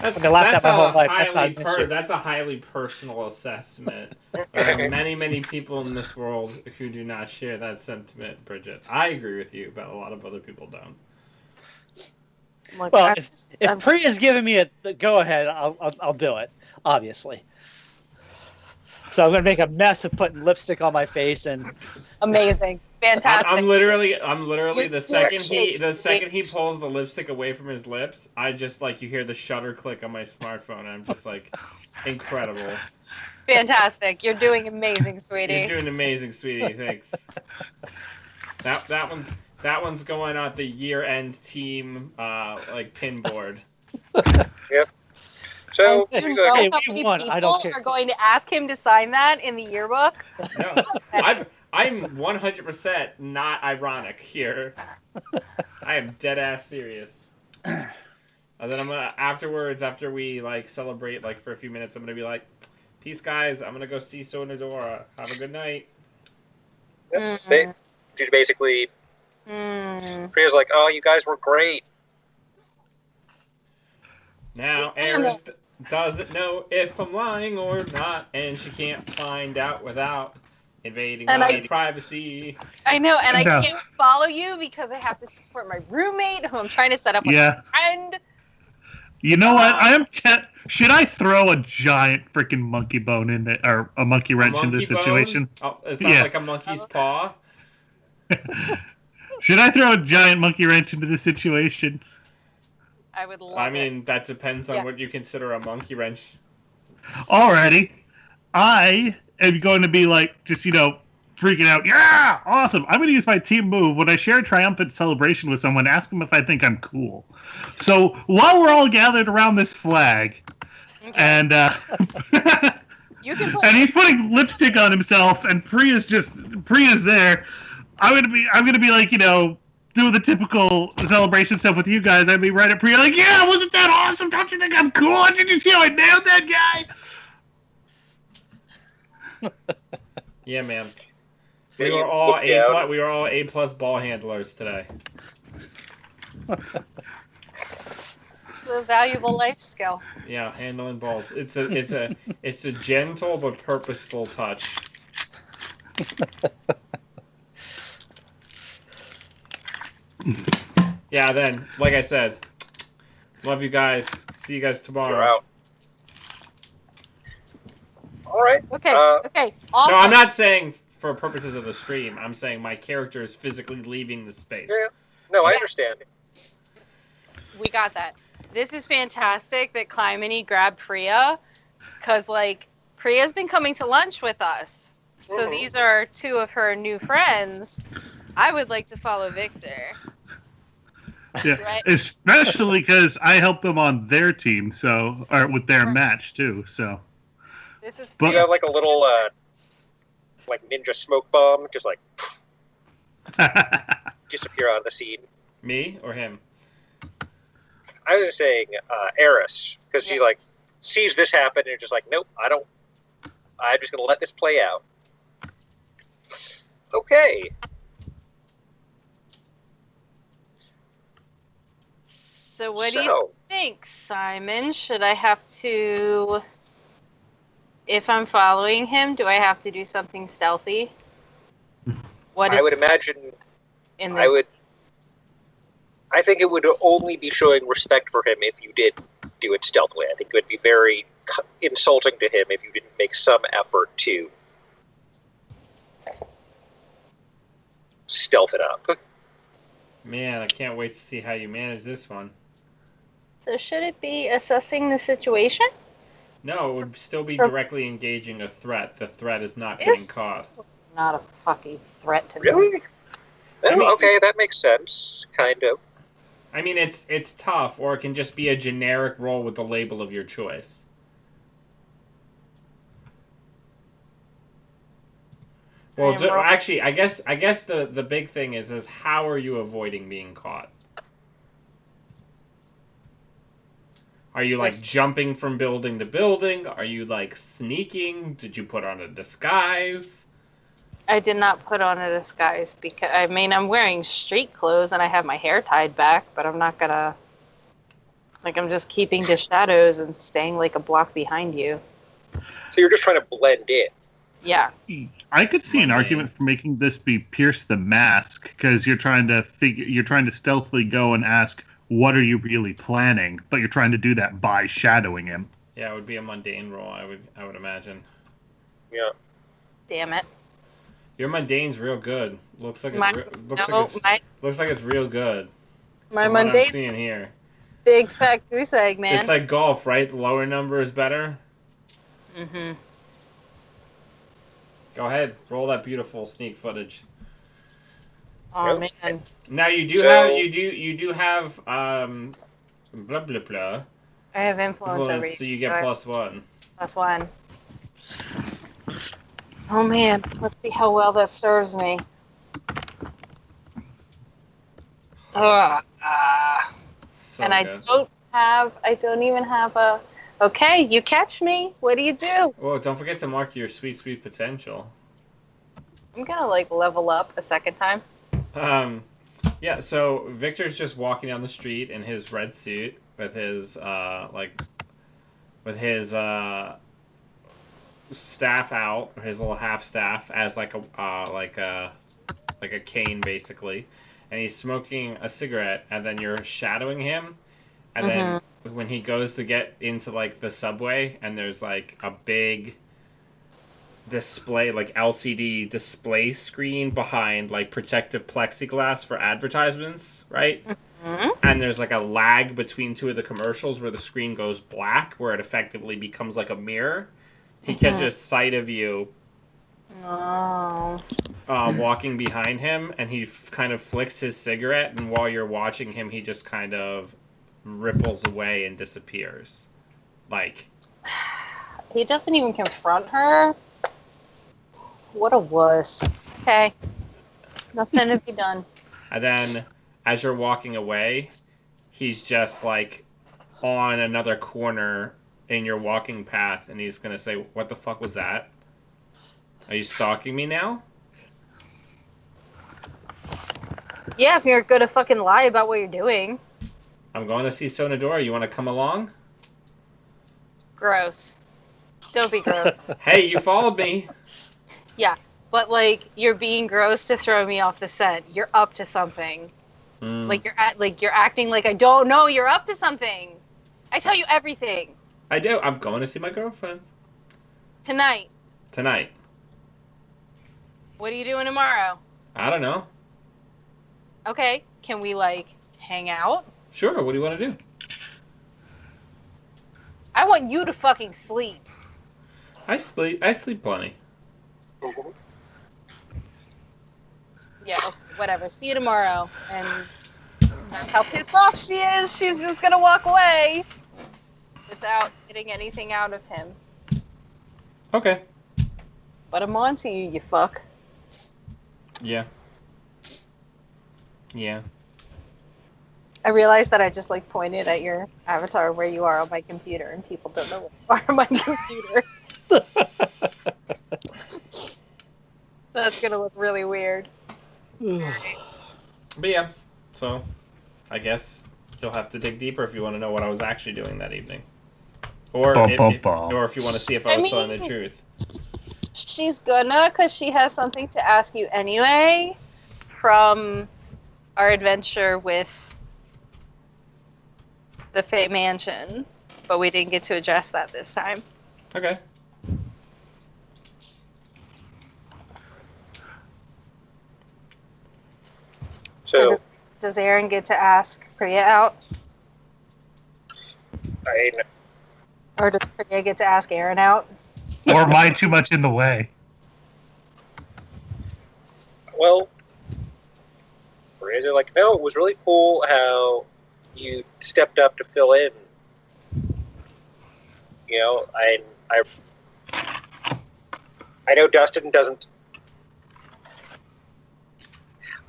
I've been laughed at my whole life. That's not an issue. That's a highly personal assessment. There are many, many people in this world who do not share that sentiment, Bridget. I agree with you, but a lot of other people don't. Look, Well, I'm if Priya's giving me the go-ahead, I'll do it, obviously. So I'm going to make a mess of putting lipstick on my face and... amazing, fantastic. I'm literally You're the second he cute. pulls the lipstick away from his lips, I just you hear the shutter click on my smartphone. And I'm just incredible. Fantastic. You're doing amazing, sweetie. You're doing amazing, sweetie. Thanks. That one's going on the year-end team pin board. Yep. So And do you you go. know Hey, how we many won. I don't people care. are going to ask him to sign that in the yearbook? No, I'm 100% not ironic here. I am dead ass serious. And then I'm gonna afterwards, after we celebrate for a few minutes, I'm gonna be like, "Peace, guys. I'm gonna go see So Nadora. Have a good night." Yep. She basically, Priya's like, "Oh, you guys were great." Now, Damn Eris, doesn't know if I'm lying or not, and she can't find out without invading And my privacy. I know, and I No. can't follow you because I have to support my roommate who I'm trying to set up with Yeah. a friend. You know what? Should I throw a giant freaking monkey bone in it, or a monkey wrench in this situation? Oh, it's not like a monkey's paw. Should I throw a giant monkey wrench into this situation? I would love I it. mean, that depends on what you consider a monkey wrench. Alrighty. I am going to be like, just, freaking out. Yeah! Awesome. I'm going to use my team move. When I share a triumphant celebration with someone, ask them if I think I'm cool. So while we're all gathered around this flag, and You can and he's putting lipstick on himself, and Priya's there. I'm gonna be like, do the typical celebration stuff with you guys. I'd be right at Priya, like, yeah, wasn't that awesome? Don't you think I'm cool? Did you see how I nailed that guy? Yeah, man. Yeah, We you were all look down. we were all A+ ball handlers today. It's a valuable life skill. Yeah, handling balls. It's a gentle but purposeful touch. Yeah, then, like I said, love you guys. See you guys tomorrow. You're out. All right. Okay, okay. No, Awesome. I'm not saying for purposes of the stream. I'm saying my character is physically leaving the space. Yeah. No, I understand. We got that. This is fantastic that Clymene grabbed Priya, because, Priya's been coming to lunch with us. So these are two of her new friends. I would like to follow Victor. Yeah, Right. especially because I helped them on their team, or with their match too. So, This is But- You have like a little ninja smoke bomb, just disappear out of the scene. Me or him? I was saying Eris, because she sees this happen and just like, nope, I'm just gonna let this play out. Okay. So what do you think, Simon? Should I have to, if I'm following him, do I have to do something stealthy? I would imagine in this? I think it would only be showing respect for him if you did do it stealthily. I think it would be very insulting to him if you didn't make some effort to stealth it up. Man, I can't wait to see how you manage this one. So should it be assessing the situation? No, it would still be directly engaging a threat. The threat is not getting caught. Not a fucking threat to me. Really? I mean- Okay, that makes sense. Kind of. I mean, it's tough, or it can just be a generic role with the label of your choice. Well, actually, I guess the big thing is how are you avoiding being caught? Are you jumping from building to building? Are you sneaking? Did you put on a disguise? I did not put on a disguise because, I'm wearing street clothes and I have my hair tied back, but I'm not gonna, I'm just keeping the shadows and staying a block behind you. So you're just trying to blend in. Yeah. I could see an argument for making this be Pierce the Mask, because you're trying to stealthily go and ask, what are you really planning? But you're trying to do that by shadowing him. Yeah, it would be a mundane role, I would imagine. Yeah. Damn it. Your mundane's real good. Looks like it's real good. My From what I'm mundane's seeing here. big fat goose egg, man. It's like golf, right? The lower number is better. Mm-hmm. Go ahead, roll that beautiful sneak footage. Oh man. Now you do have blah blah blah. I have influence over you. So you get +1. +1. Oh man, let's see how well that serves me. So and I good. I don't even have a. Okay, you catch me. What do you do? Oh, don't forget to mark your sweet potential. I'm gonna level up a second time. Yeah. So Victor's just walking down the street in his red suit with his with his staff out, his little half staff, as like a cane basically, and he's smoking a cigarette, and then you're shadowing him, and then when he goes to get into like the subway, and there's like a big display, like LCD display screen behind like protective plexiglass for advertisements, right? And there's like a lag between two of the commercials where the screen goes black, where it effectively becomes like a mirror. He catches sight of you walking behind him, and he kind of flicks his cigarette, and while you're watching him, he just kind of ripples away and disappears. Like, he doesn't even confront her. What a wuss. Okay. Nothing to be done. And then, as you're walking away, he's just like on another corner in your walking path, and he's gonna say, "What the fuck was that? Are you stalking me now?" Yeah, if you're gonna fucking lie about what you're doing. I'm going to see Sonadora. You want to come along? Gross. Don't be gross. Hey, you followed me. Yeah, but like you're being gross to throw me off the scent. You're up to something. Like you're acting like I don't know you're up to something. I tell you everything. I do. I'm going to see my girlfriend. Tonight. What are you doing tomorrow? I don't know. Okay, can we like hang out? Sure, what do you want to do? I want you to fucking sleep. I sleep plenty. Yeah, whatever. See you tomorrow. And that's how pissed off she is. She's just gonna walk away without getting anything out of him. Okay. But I'm on to you, you fuck. Yeah. I realized that I just like pointed at your avatar where you are on my computer, and people don't know where you are on my computer. That's gonna look really weird. But yeah, so I guess you'll have to dig deeper if you want to know what I was actually doing that evening, or if you want to see if I was telling the truth. She's gonna, because she has something to ask you anyway from our adventure with the Fate Mansion, but we didn't get to address that this time. Okay. So does Aaron get to ask Priya out? Or does Priya get to ask Aaron out? Or am I too much in the way? Well, Razor, like, no, it was really cool how you stepped up to fill in. You know, I know Dustin doesn't.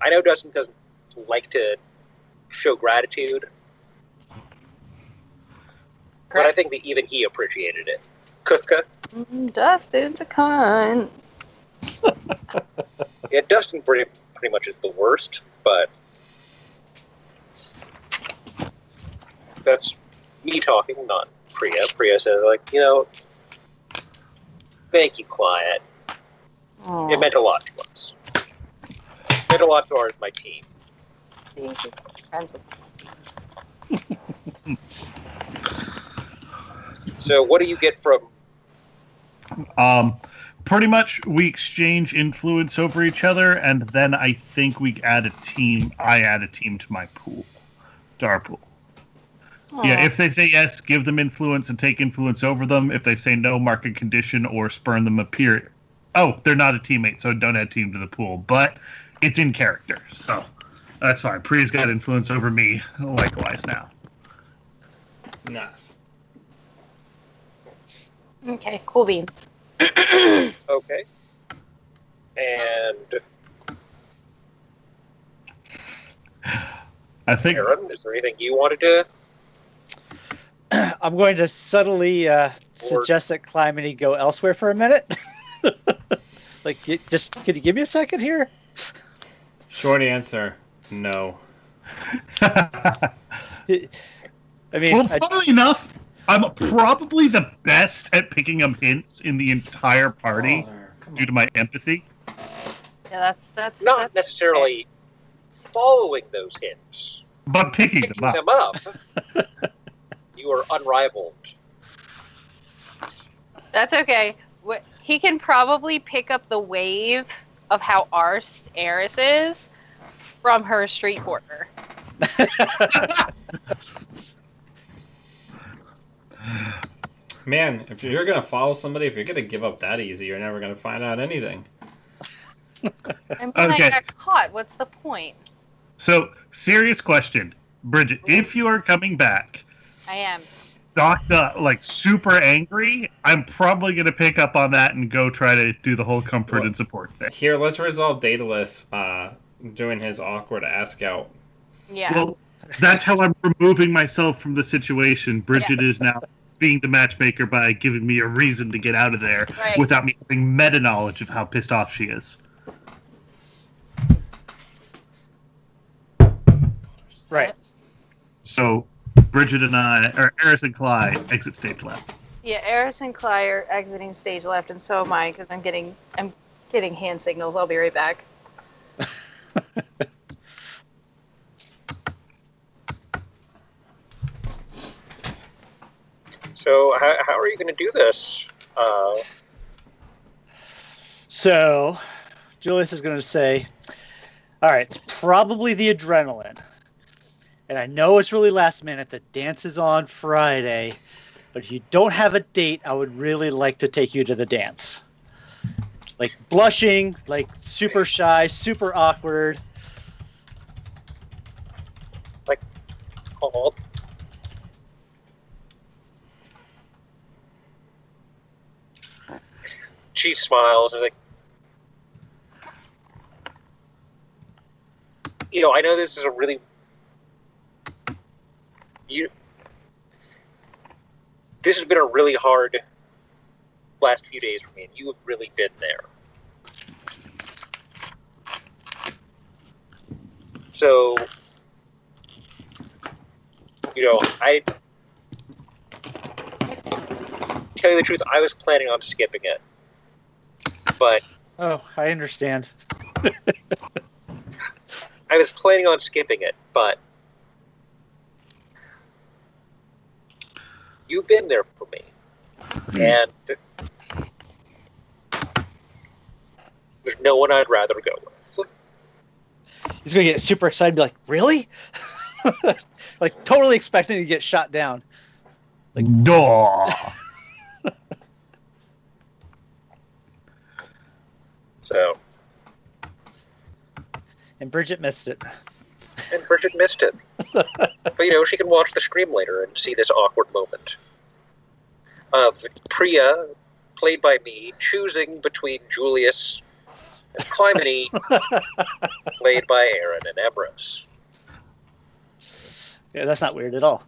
I know Dustin doesn't like to show gratitude, but I think that even he appreciated it. Kuska? Dustin's a cunt. Yeah, Dustin pretty much is the worst, but that's me talking, not Priya. Priya says, like, you know, thank you, client. Aww. It meant a lot to us. It meant a lot to my team. See, she's friends with me. So what do you get from... Pretty much we exchange influence over each other, and then I think we add a team. I add a team to my pool. To our pool. Aww. Yeah, if they say yes, give them influence and take influence over them. If they say no, mark a condition or spurn them a period. Oh, they're not a teammate, so don't add team to the pool. But it's in character, so that's fine. Priya's got influence over me, likewise now. Nice. Okay, cool beans. Okay. And... I think... Aaron, is there anything you wanted to... I'm going to subtly suggest that Climate go elsewhere for a minute. Like, could you give me a second here? Short answer, no. I mean, well, funnily enough, I'm probably the best at picking up hints in the entire party due to my empathy. Yeah, that's Not necessarily following those hints, But picking them up. You are unrivaled. That's okay. He can probably pick up the wave of how arsed Eris is from her street corner. Man, if you're gonna follow somebody, if you're gonna give up that easy, you're never gonna find out anything. And when Okay. I got caught, what's the point? So, serious question. Bridget, if you are coming back, I am. knocked up, like super angry, I'm probably going to pick up on that and go try to do the whole comfort and support thing. Here, let's resolve Daedalus doing his awkward ask out. Yeah. Well, that's how I'm removing myself from the situation. Bridget is now being the matchmaker by giving me a reason to get out of there without me having meta knowledge of how pissed off she is. Right. So, Bridget and I, or Eris and Clyde, exit stage left. Yeah, Eris and Cly are exiting stage left, and so am I, because I'm getting hand signals. I'll be right back. So how are you going to do this? So, Julius is going to say, all right, it's probably the adrenaline. And I know it's really last minute. The dance is on Friday. But if you don't have a date, I would really like to take you to the dance. Like blushing, like super shy, super awkward. Like, called. She smiles and like, I know this is a really this has been a really hard last few days for me, and you have really been there. So, I tell you the truth, I was planning on skipping it, but I understand. I was planning on skipping it, but you've been there for me, and there's no one I'd rather go with. He's going to get super excited and be like, really? Like, totally expecting to get shot down. Like, duh. So. And Bridget missed it. And Bridget missed it. But, she can watch the stream later and see this awkward moment of Priya, played by me, choosing between Julius and Clymene, played by Aaron and Emrys. Yeah, that's not weird at all.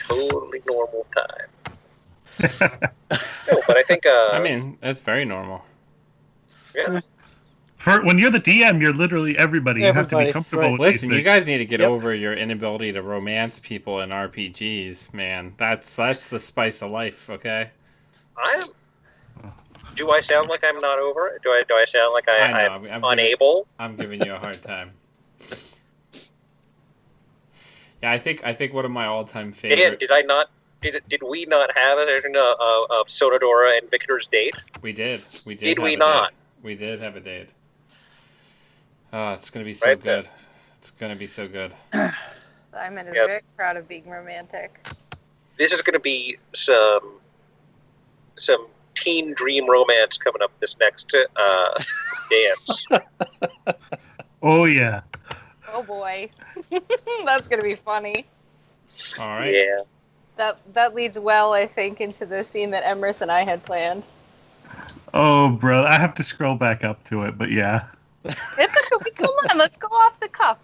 Totally normal time. No, but I think... that's very normal. Yeah. When you're the DM, you're literally everybody. You have to be comfortable with Listen, these you guys need to get over your inability to romance people in RPGs, man. That's the spice of life, okay? Do I sound like I'm not over it? Do I sound like I'm unable? I'm giving you a hard time. Yeah, I think one of my all-time favorite... Did we not have a Sonodora and Victor's date? We did. Did we not? We did have a date. Oh, it's going to be so good. It's going to be so good. Simon is very proud of being romantic. This is going to be some teen dream romance coming up this next dance. Oh, yeah. Oh, boy. That's going to be funny. All right. Yeah. That leads well, I think, into the scene that Emrys and I had planned. Oh, bro, I have to scroll back up to it, but yeah. It's okay. Come on, let's go off the cuff.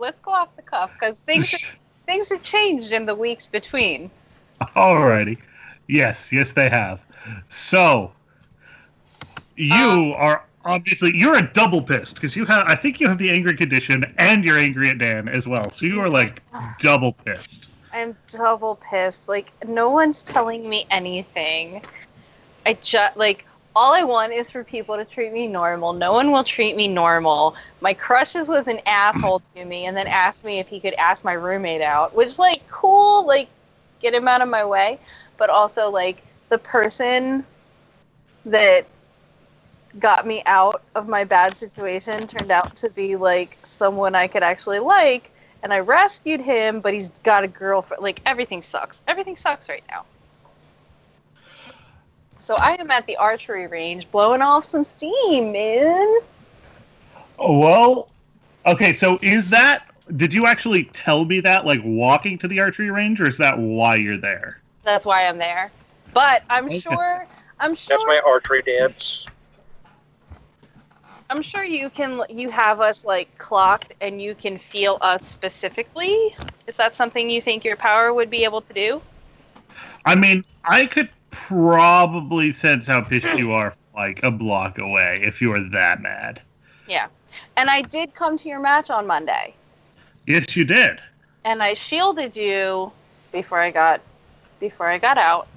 Because things have changed in the weeks between. Alrighty. Yes, they have. So, you are obviously, you're a double pissed, because I think you have the angry condition, and you're angry at Dan as well. So you are, like, double pissed. I'm double pissed. Like, no one's telling me anything. All I want is for people to treat me normal. No one will treat me normal. My crush was an asshole to me and then asked me if he could ask my roommate out, which, like, cool, like, get him out of my way. But also, like, the person that got me out of my bad situation turned out to be, like, someone I could actually like, and I rescued him, but he's got a girlfriend. Like, everything sucks. Everything sucks right now. So I am at the archery range blowing off some steam, man. Well, okay, so did you actually tell me that, like, walking to the archery range, or is that why you're there? That's why I'm there. But I'm Okay. sure That's my archery dance. I'm sure you have us, like, clocked and you can feel us specifically. Is that something you think your power would be able to do? I mean, I could probably sense how pissed you are, like, a block away if you were that mad. Yeah. And I did come to your match on Monday. Yes, you did. And I shielded you before I got out.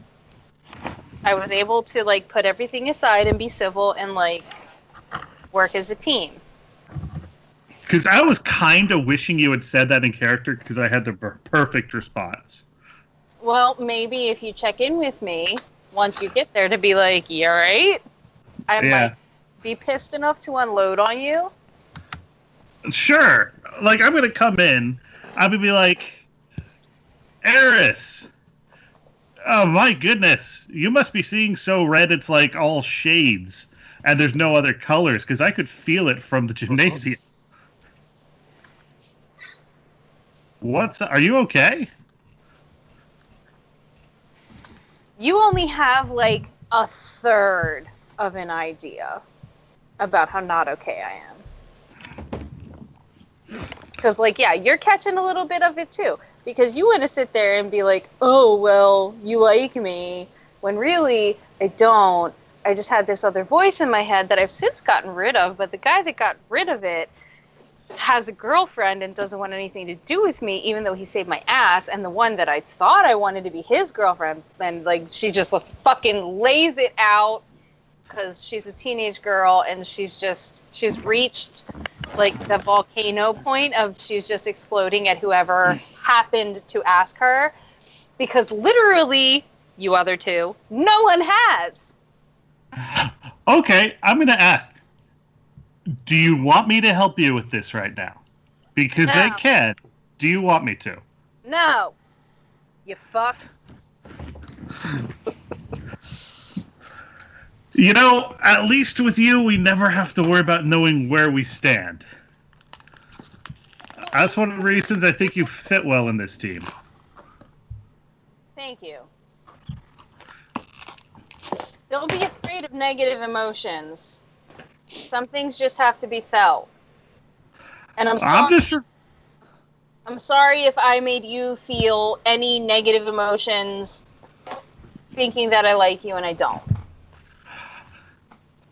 I was able to, like, put everything aside and be civil and, like, work as a team. Because I was kind of wishing you had said that in character, because I had the perfect response. Well, maybe if you check in with me once you get there to be like, you alright? I might be pissed enough to unload on you. Sure. Like, I'm going to come in. I'm going to be like, Eris. Oh, my goodness. You must be seeing so red it's like all shades. And there's no other colors, because I could feel it from the gymnasium. Are you okay? You only have, like, a third of an idea about how not okay I am. Because, like, yeah, you're catching a little bit of it, too. Because you want to sit there and be like, oh, well, you like me. When really, I don't. I just had this other voice in my head that I've since gotten rid of. But the guy that got rid of it has a girlfriend and doesn't want anything to do with me, even though he saved my ass. And the one that I thought I wanted to be his girlfriend, and, like, she just fucking lays it out because she's a teenage girl and she's reached, like, the volcano point of she's just exploding at whoever happened to ask her, because literally, you other two, no one has. Okay, I'm going to ask. Do you want me to help you with this right now? Because I can. Do you want me to? No. You fuck. You know, at least with you, we never have to worry about knowing where we stand. That's one of the reasons I think you fit well in this team. Thank you. Don't be afraid of negative emotions. Some things just have to be felt. And I'm sorry if I made you feel any negative emotions thinking that I like you and I don't.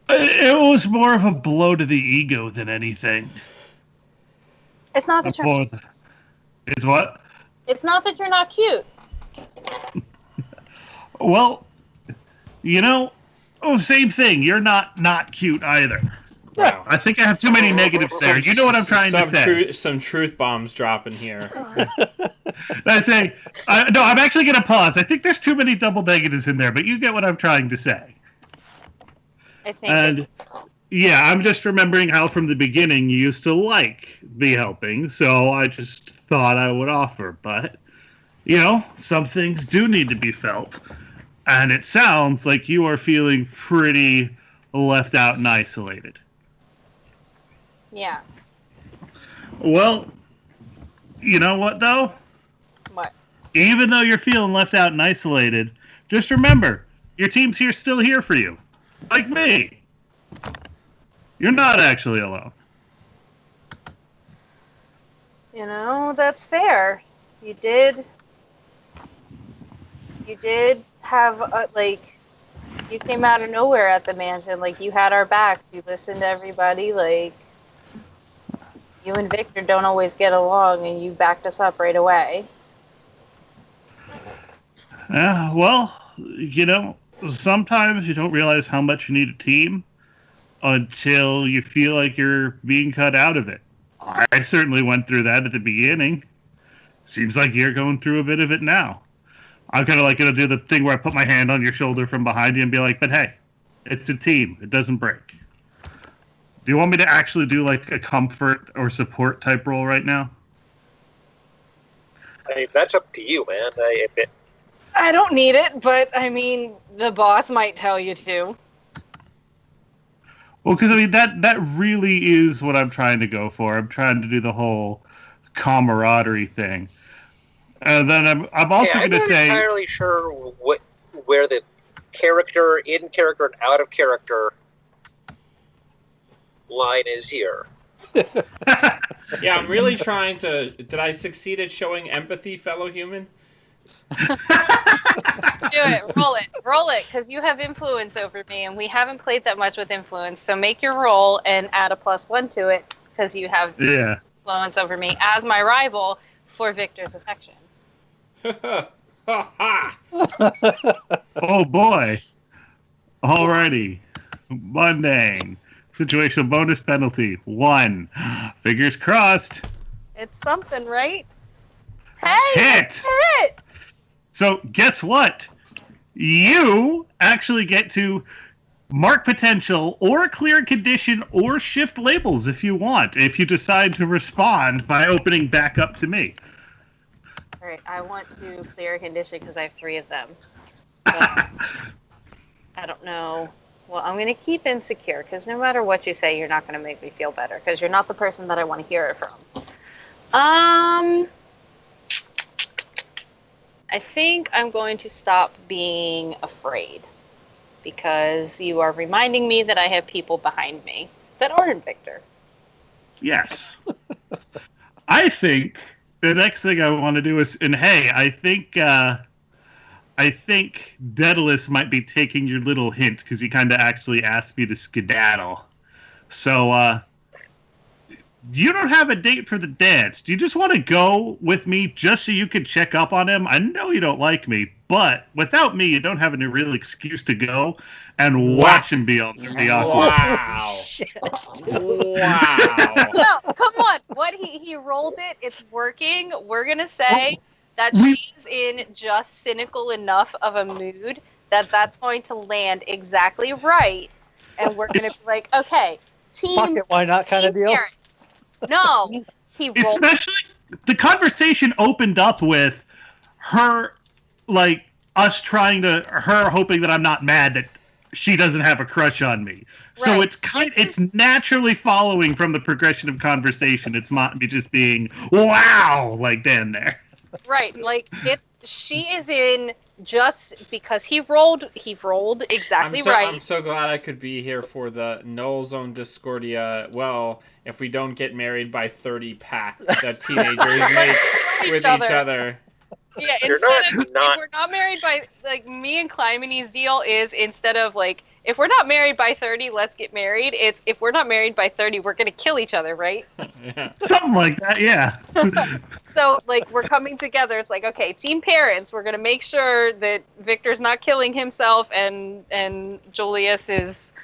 It was more of a blow to the ego than anything. It's not that you're... It's what? It's not that you're not cute. Well, you know, same thing. You're not cute either. Wow. I think I have too many negatives there. You know what I'm trying to say. Some truth bombs dropping here. I say, no, I'm actually going to pause. I think there's too many double negatives in there, but you get what I'm trying to say. I think. And yeah, I'm just remembering how from the beginning you used to like me helping, so I just thought I would offer. But, you know, some things do need to be felt. And it sounds like you are feeling pretty left out and isolated. Yeah. Well, you know what, though? What? Even though you're feeling left out and isolated, just remember, your team's still here for you. Like me. You're not actually alone. You know, that's fair. You did have, you came out of nowhere at the mansion. Like, you had our backs. You listened to everybody. Like, you and Victor don't always get along, and you backed us up right away. Well, sometimes you don't realize how much you need a team until you feel like you're being cut out of it. I certainly went through that at the beginning. Seems like you're going through a bit of it now. I'm kind of like going to do the thing where I put my hand on your shoulder from behind you and be like, but hey, it's a team. It doesn't break. Do you want me to actually do like a comfort or support type role right now? I mean, that's up to you, man. I don't need it, but I mean, the boss might tell you to. Well, because I mean that really is what I'm trying to go for. I'm trying to do the whole camaraderie thing, and then I'm also going to say I'm not entirely sure where the character in character and out of character line is here. Yeah, I'm really trying to. Did I succeed at showing empathy, fellow human? Do it. Roll it, because you have influence over me, and we haven't played that much with influence. So make your roll and add a +1 to it, because you have influence over me as my rival for Victor's affection. Oh boy! Alrighty, Monday. Situational bonus penalty 1. Fingers crossed. It's something, right? Hey! Hit! Hit! So, guess what? You actually get to mark potential or clear condition or shift labels if you want, if you decide to respond by opening back up to me. All right, I want to clear a condition because I have 3 of them. But I don't know. Well, I'm going to keep insecure because no matter what you say, you're not going to make me feel better because you're not the person that I want to hear it from. I think I'm going to stop being afraid because you are reminding me that I have people behind me that aren't Victor. Yes. I think the next thing I want to do is, and hey, I think Daedalus might be taking your little hint because he kind of actually asked me to skedaddle. So, you don't have a date for the dance. Do you just want to go with me just so you can check up on him? I know you don't like me, but without me, you don't have any real excuse to go and watch him be on the Wow. Wow. No, come on. What he rolled it. It's working. We're going to say that she's in just cynical enough of a mood that that's going to land exactly right. And we're going to be like, okay, team. Fuck it, why not kind of deal? Parents. No, he rolled. Especially, the conversation opened up with her, like, us trying to, her hoping that I'm not mad that she doesn't have a crush on me. So Right. it's naturally following from the progression of conversation. It's not me just being, wow, like down there. Right, like she is in just because he rolled exactly right. I'm so glad I could be here for the Null Zone Discordia. Well, if we don't get married by 30 packs that teenagers make with each other. Yeah, You're if not- we're not married by, like, me and Clymene's deal is instead of, like, if we're not married by 30, let's get married. It's if we're not married by 30, we're going to kill each other, right? Yeah. Something like that, yeah. So, like, we're coming together. It's like, okay, team parents, we're going to make sure that Victor's not killing himself and Julius is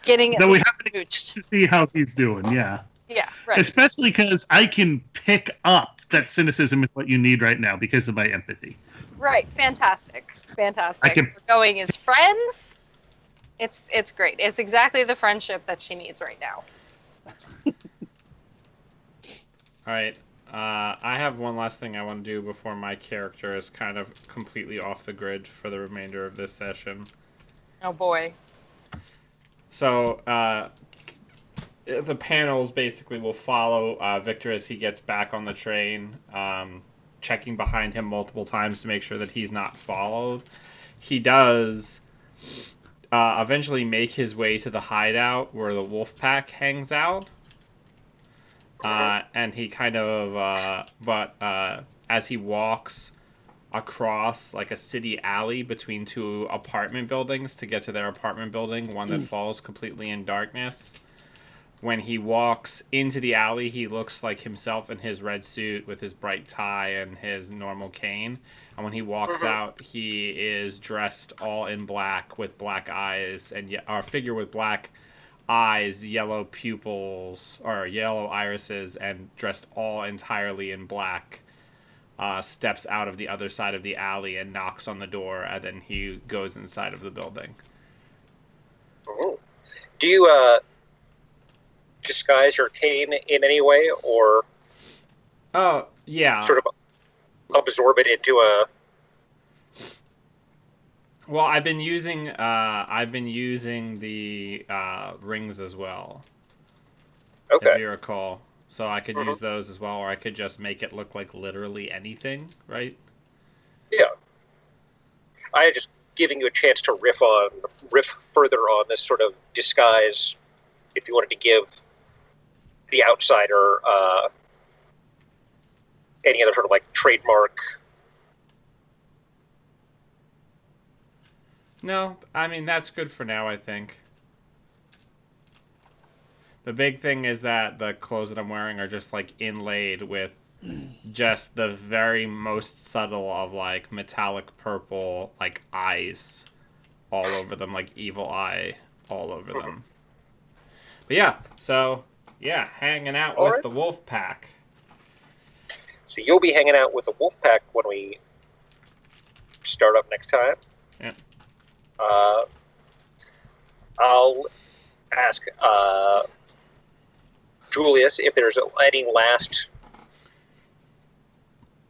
getting Then we least have smooched. to see how he's doing, yeah. Yeah, right. Especially because I can pick up that cynicism is what you need right now because of my empathy. Right, fantastic. I can- We're going as friends. It's great. It's exactly the friendship that she needs right now. All right. I have one last thing I want to do before my character is kind of completely off the grid for the remainder of this session. Oh boy. So, the panels basically will follow Victor as he gets back on the train, checking behind him multiple times to make sure that he's not followed. He does eventually make his way to the hideout where the wolf pack hangs out. And he kind of, as he walks across like a city alley between 2 apartment buildings to get to their apartment building, one that falls completely in darkness, when he walks into the alley, he looks like himself in his red suit with his bright tie and his normal cane. And when he walks out, he is dressed all in black with black eyes and a figure with black eyes, yellow pupils, or yellow irises, and dressed all entirely in black. Steps out of the other side of the alley and knocks on the door, and then he goes inside of the building. Oh. Do you disguise your cane in any way, or Oh, yeah. sort of absorb it into a? Well, I've been using the rings as well. Okay. If you recall. So I could use those as well, or I could just make it look like literally anything, right? Yeah. I just giving you a chance to riff further on this sort of disguise, if you wanted to give the outsider any other sort of like trademark. No, I mean, that's good for now, I think. The big thing is that the clothes that I'm wearing are just, like, inlaid with just the very most subtle of, like, metallic purple, like, eyes all over them, like, evil eye all over them. But yeah, so, yeah, hanging out with the wolf pack. So you'll be hanging out with the wolf pack when we start up next time. Yeah. I'll ask Julius if there's any last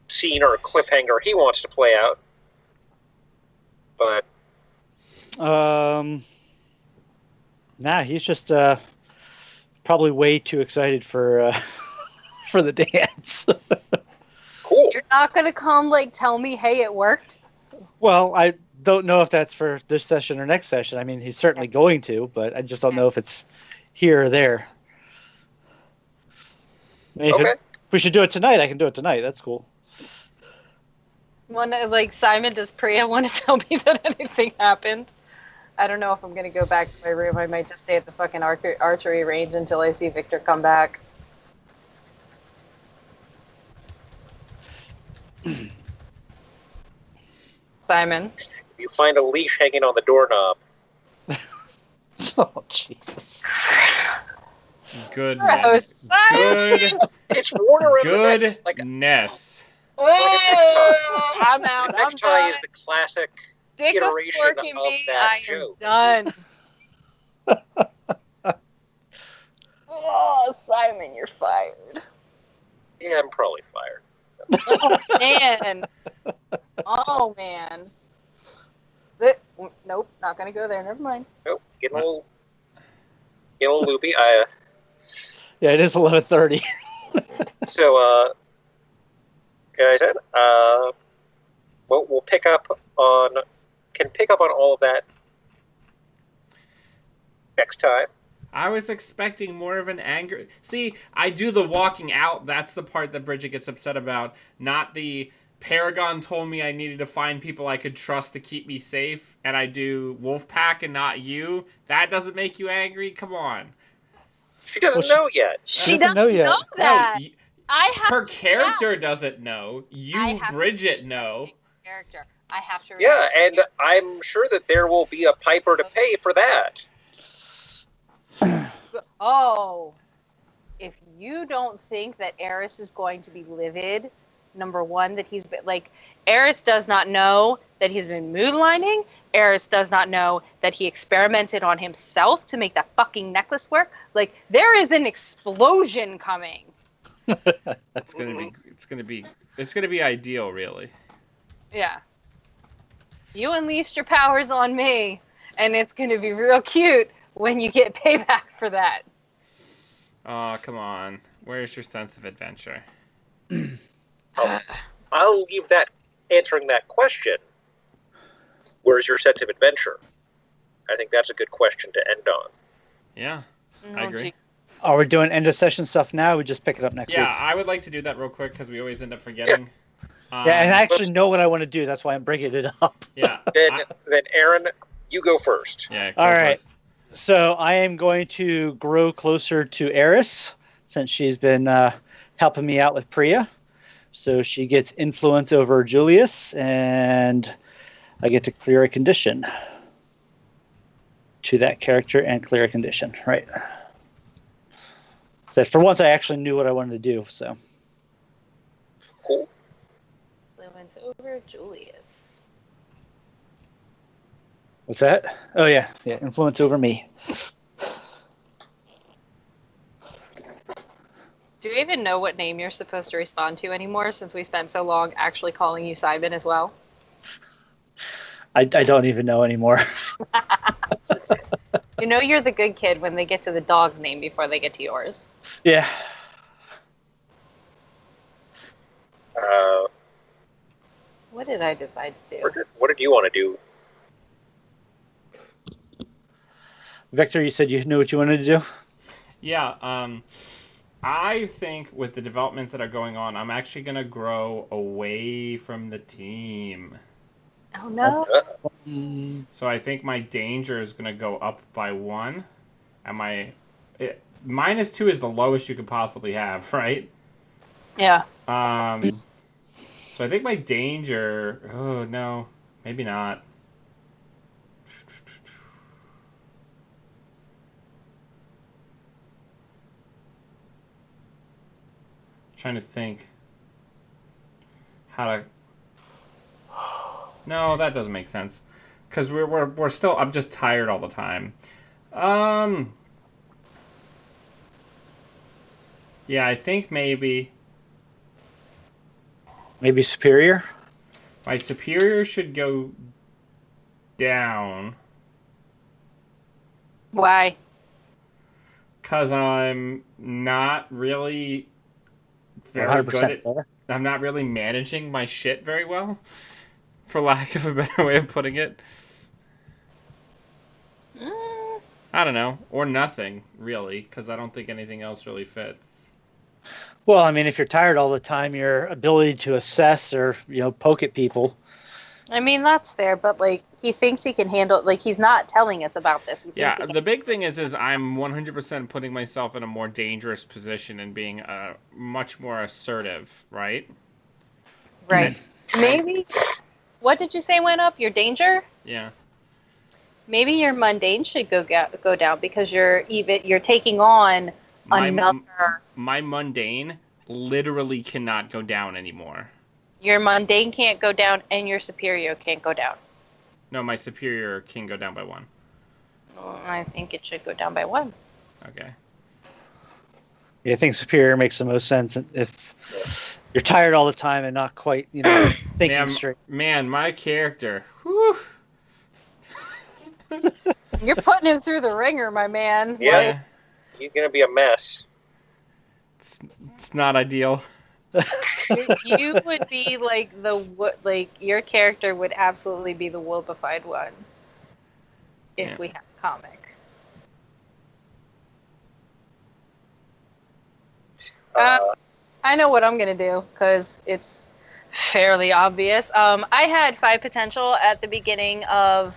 scene or cliffhanger he wants to play out. But nah, he's just probably way too excited for for the dance. cool. You're not gonna come like tell me, hey, it worked. Well, I don't know if that's for this session or next session. I mean, he's certainly going to, but I just don't know if it's here or there. If we should do it tonight, I can do it tonight. That's cool. Like Simon, does Priya want to tell me that anything happened? I don't know if I'm gonna go back to my room. I might just stay at the fucking archery range until I see Victor come back. Simon. If you find a leash hanging on the doorknob. Oh, Jesus. Goodness. Good. It's worn around the neck. Goodness. Oh, I'm out. The I'm necktie done. is the classic Stick a iteration fork of in me. that I joke. am done. Oh, Simon, you're fired. Yeah, I'm probably fired. Oh, man. Oh, man. Nope, not going to go there. Never mind. Nope, getting a little loopy. Yeah, it is 11:30. So, guys, we'll pick up on all of that next time. I was expecting more of an anger. See, I do the walking out. That's the part that Bridget gets upset about. Not the Paragon told me I needed to find people I could trust to keep me safe, and I do Wolfpack and not you. That doesn't make you angry? Come on. She doesn't know yet. She doesn't know that. No, I have her character doesn't know. You, Bridget, know. Character. I have to. Yeah, and I'm sure that there will be a piper to pay for that. Oh, if you don't think that Eris is going to be livid, number one, that he's been like, Eris does not know that he's been moonlighting. Eris does not know that he experimented on himself to make that fucking necklace work. Like, there is an explosion coming. It's gonna be ideal, really. Yeah. You unleashed your powers on me, and it's gonna be real cute when you get payback for that. Oh, come on. Where's your sense of adventure? I'll leave that answering that question. Where's your sense of adventure? I think that's a good question to end on. Yeah, I agree. Geez. Are we doing end of session stuff now? Or we just pick it up next week. Yeah, I would like to do that real quick because we always end up forgetting. Yeah, and I actually know what I want to do. That's why I'm bringing it up. Yeah. Then Aaron, you go first. Yeah. All right. First. So I am going to grow closer to Eris since she's been helping me out with Priya. So she gets influence over Julius, and I get to clear a condition to that character and clear a condition. Right. So for once, I actually knew what I wanted to do. So Cool. Influence over Julius. what's that? Oh yeah, influence over me. Do you even know what name you're supposed to respond to anymore since we spent so long actually calling you Simon as well? I don't even know anymore. You know you're the good kid when they get to the dog's name before they get to yours. Yeah. What did I decide to do? What did you want to do? Victor, you said you knew what you wanted to do? Yeah, I think with the developments that are going on, I'm actually going to grow away from the team. Oh no. So I think my danger is going to go up by 1. And -2 is the lowest you could possibly have, right? Yeah. So I think my danger... Oh, no. Maybe not. Trying to think how to. No, that doesn't make sense. Because we're still. I'm just tired all the time. Yeah, I think maybe superior. my superior should go down. Why? Because I'm not really very good at. Better. I'm not really managing my shit very well, for lack of a better way of putting it. I don't know, or nothing really, because I don't think anything else really fits. Well, I mean, if you're tired all the time, your ability to assess or poke at people. I mean, that's fair, but like he thinks he can handle. Like he's not telling us about this. Yeah, the big thing is I'm 100% putting myself in a more dangerous position and being much more assertive, right? Right. Maybe. What did you say went up? Your danger? Yeah. Maybe your mundane should go down because you're taking on another. My mundane literally cannot go down anymore. Your mundane can't go down, and your superior can't go down. No, my superior can go down by 1. Well, I think it should go down by 1. Okay. Yeah, I think superior makes the most sense if you're tired all the time and not quite, thinking straight. Man, my character. Whew. You're putting him through the ringer, my man. Yeah. He's gonna be a mess. It's not ideal. You would be your character would absolutely be the wolfified one if we had a comic. I know what I'm gonna do because it's fairly obvious. I had 5 potential at the beginning of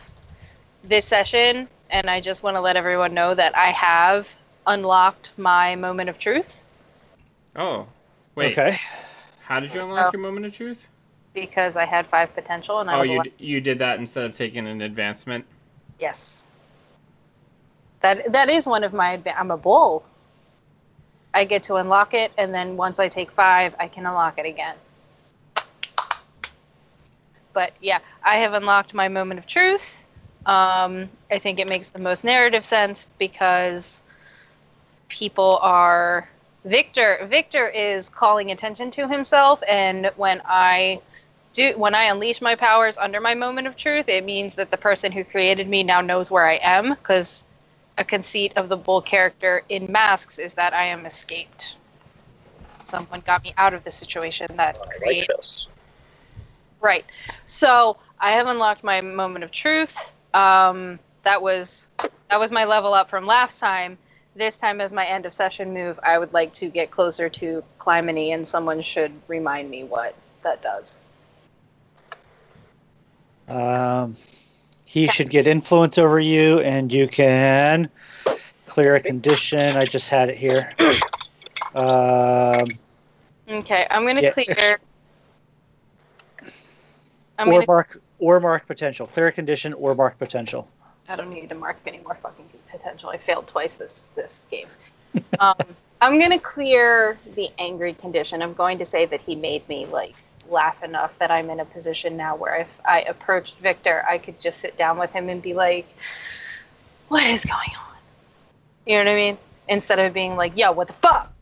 this session, and I just want to let everyone know that I have unlocked my moment of truth. Oh, wait. Okay. How did you unlock your moment of truth? Because I had 5 potential, and I was you did that instead of taking an advancement? Yes. That is one of my. I'm a bull. I get to unlock it, and then once I take 5, I can unlock it again. But yeah, I have unlocked my moment of truth. I think it makes the most narrative sense because people are. Victor is calling attention to himself, and when I unleash my powers under my moment of truth, it means that the person who created me now knows where I am, because a conceit of the bull character in Masks is that I am escaped. Someone got me out of the situation that created us. Right. So I have unlocked my moment of truth. That was my level up from last time. This time, as my end of session move, I would like to get closer to Clymene, and someone should remind me what that does. he should get influence over you, and you can clear a condition. I just had it here. Okay, I'm gonna Yeah, clear. Or mark potential. Clear a condition or mark potential. I don't need to mark any more fucking potential. I failed twice this game. I'm gonna clear the angry condition. I'm going to say that he made me laugh enough that I'm in a position now where if I approached Victor, I could just sit down with him and be like, "What is going on?" You know what I mean? Instead of being like, "Yo, what the fuck?"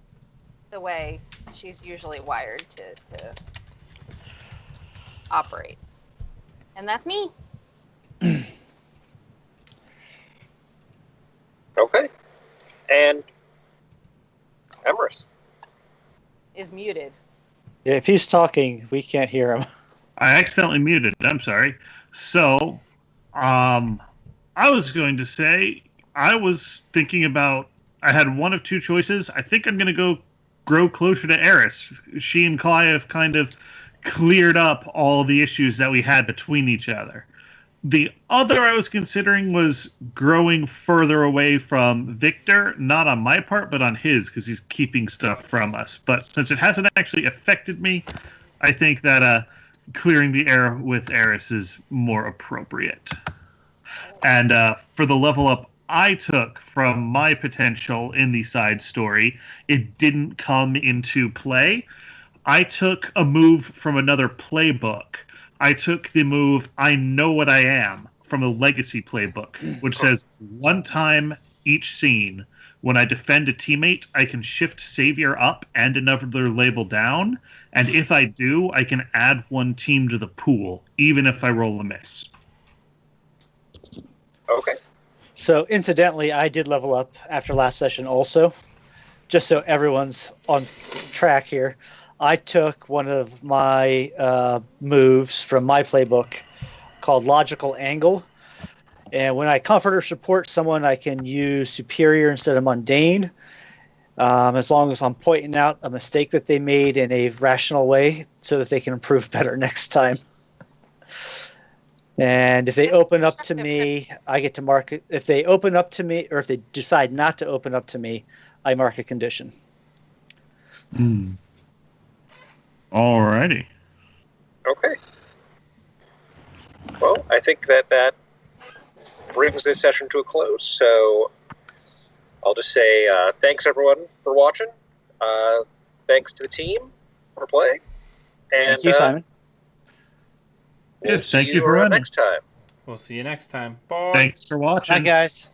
The way she's usually wired to operate. And that's me. Okay. And Emerus is muted. Yeah, if he's talking, we can't hear him. I accidentally muted. I'm sorry. So, I was going to say, I was thinking about, I had one of two choices. I think I'm going to go grow closer to Eris. She and Clive have kind of cleared up all the issues that we had between each other. The other I was considering was growing further away from Victor, not on my part, but on his, because he's keeping stuff from us. But since it hasn't actually affected me, I think that clearing the air with Eris is more appropriate. And for the level up I took from my potential in the side story, it didn't come into play. I took a move from another playbook. I took the move I Know What I Am from a Legacy playbook, which says one time each scene, when I defend a teammate, I can shift Savior up and another label down. And if I do, I can add one team to the pool, even if I roll a miss. Okay. So, incidentally, I did level up after last session also, just so everyone's on track here. I took one of my moves from my playbook called Logical Angle. And when I comfort or support someone, I can use Superior instead of Mundane, as long as I'm pointing out a mistake that they made in a rational way so that they can improve better next time. And if they open up to me, I get to mark it. If they open up to me, or if they decide not to open up to me, I mark a condition. Alrighty. Okay. Well, I think that brings this session to a close. So I'll just say thanks, everyone, for watching. Thanks to the team for playing. And, thank you, Simon. We'll see you for running next time. We'll see you next time. Bye. Thanks for watching. Bye, guys.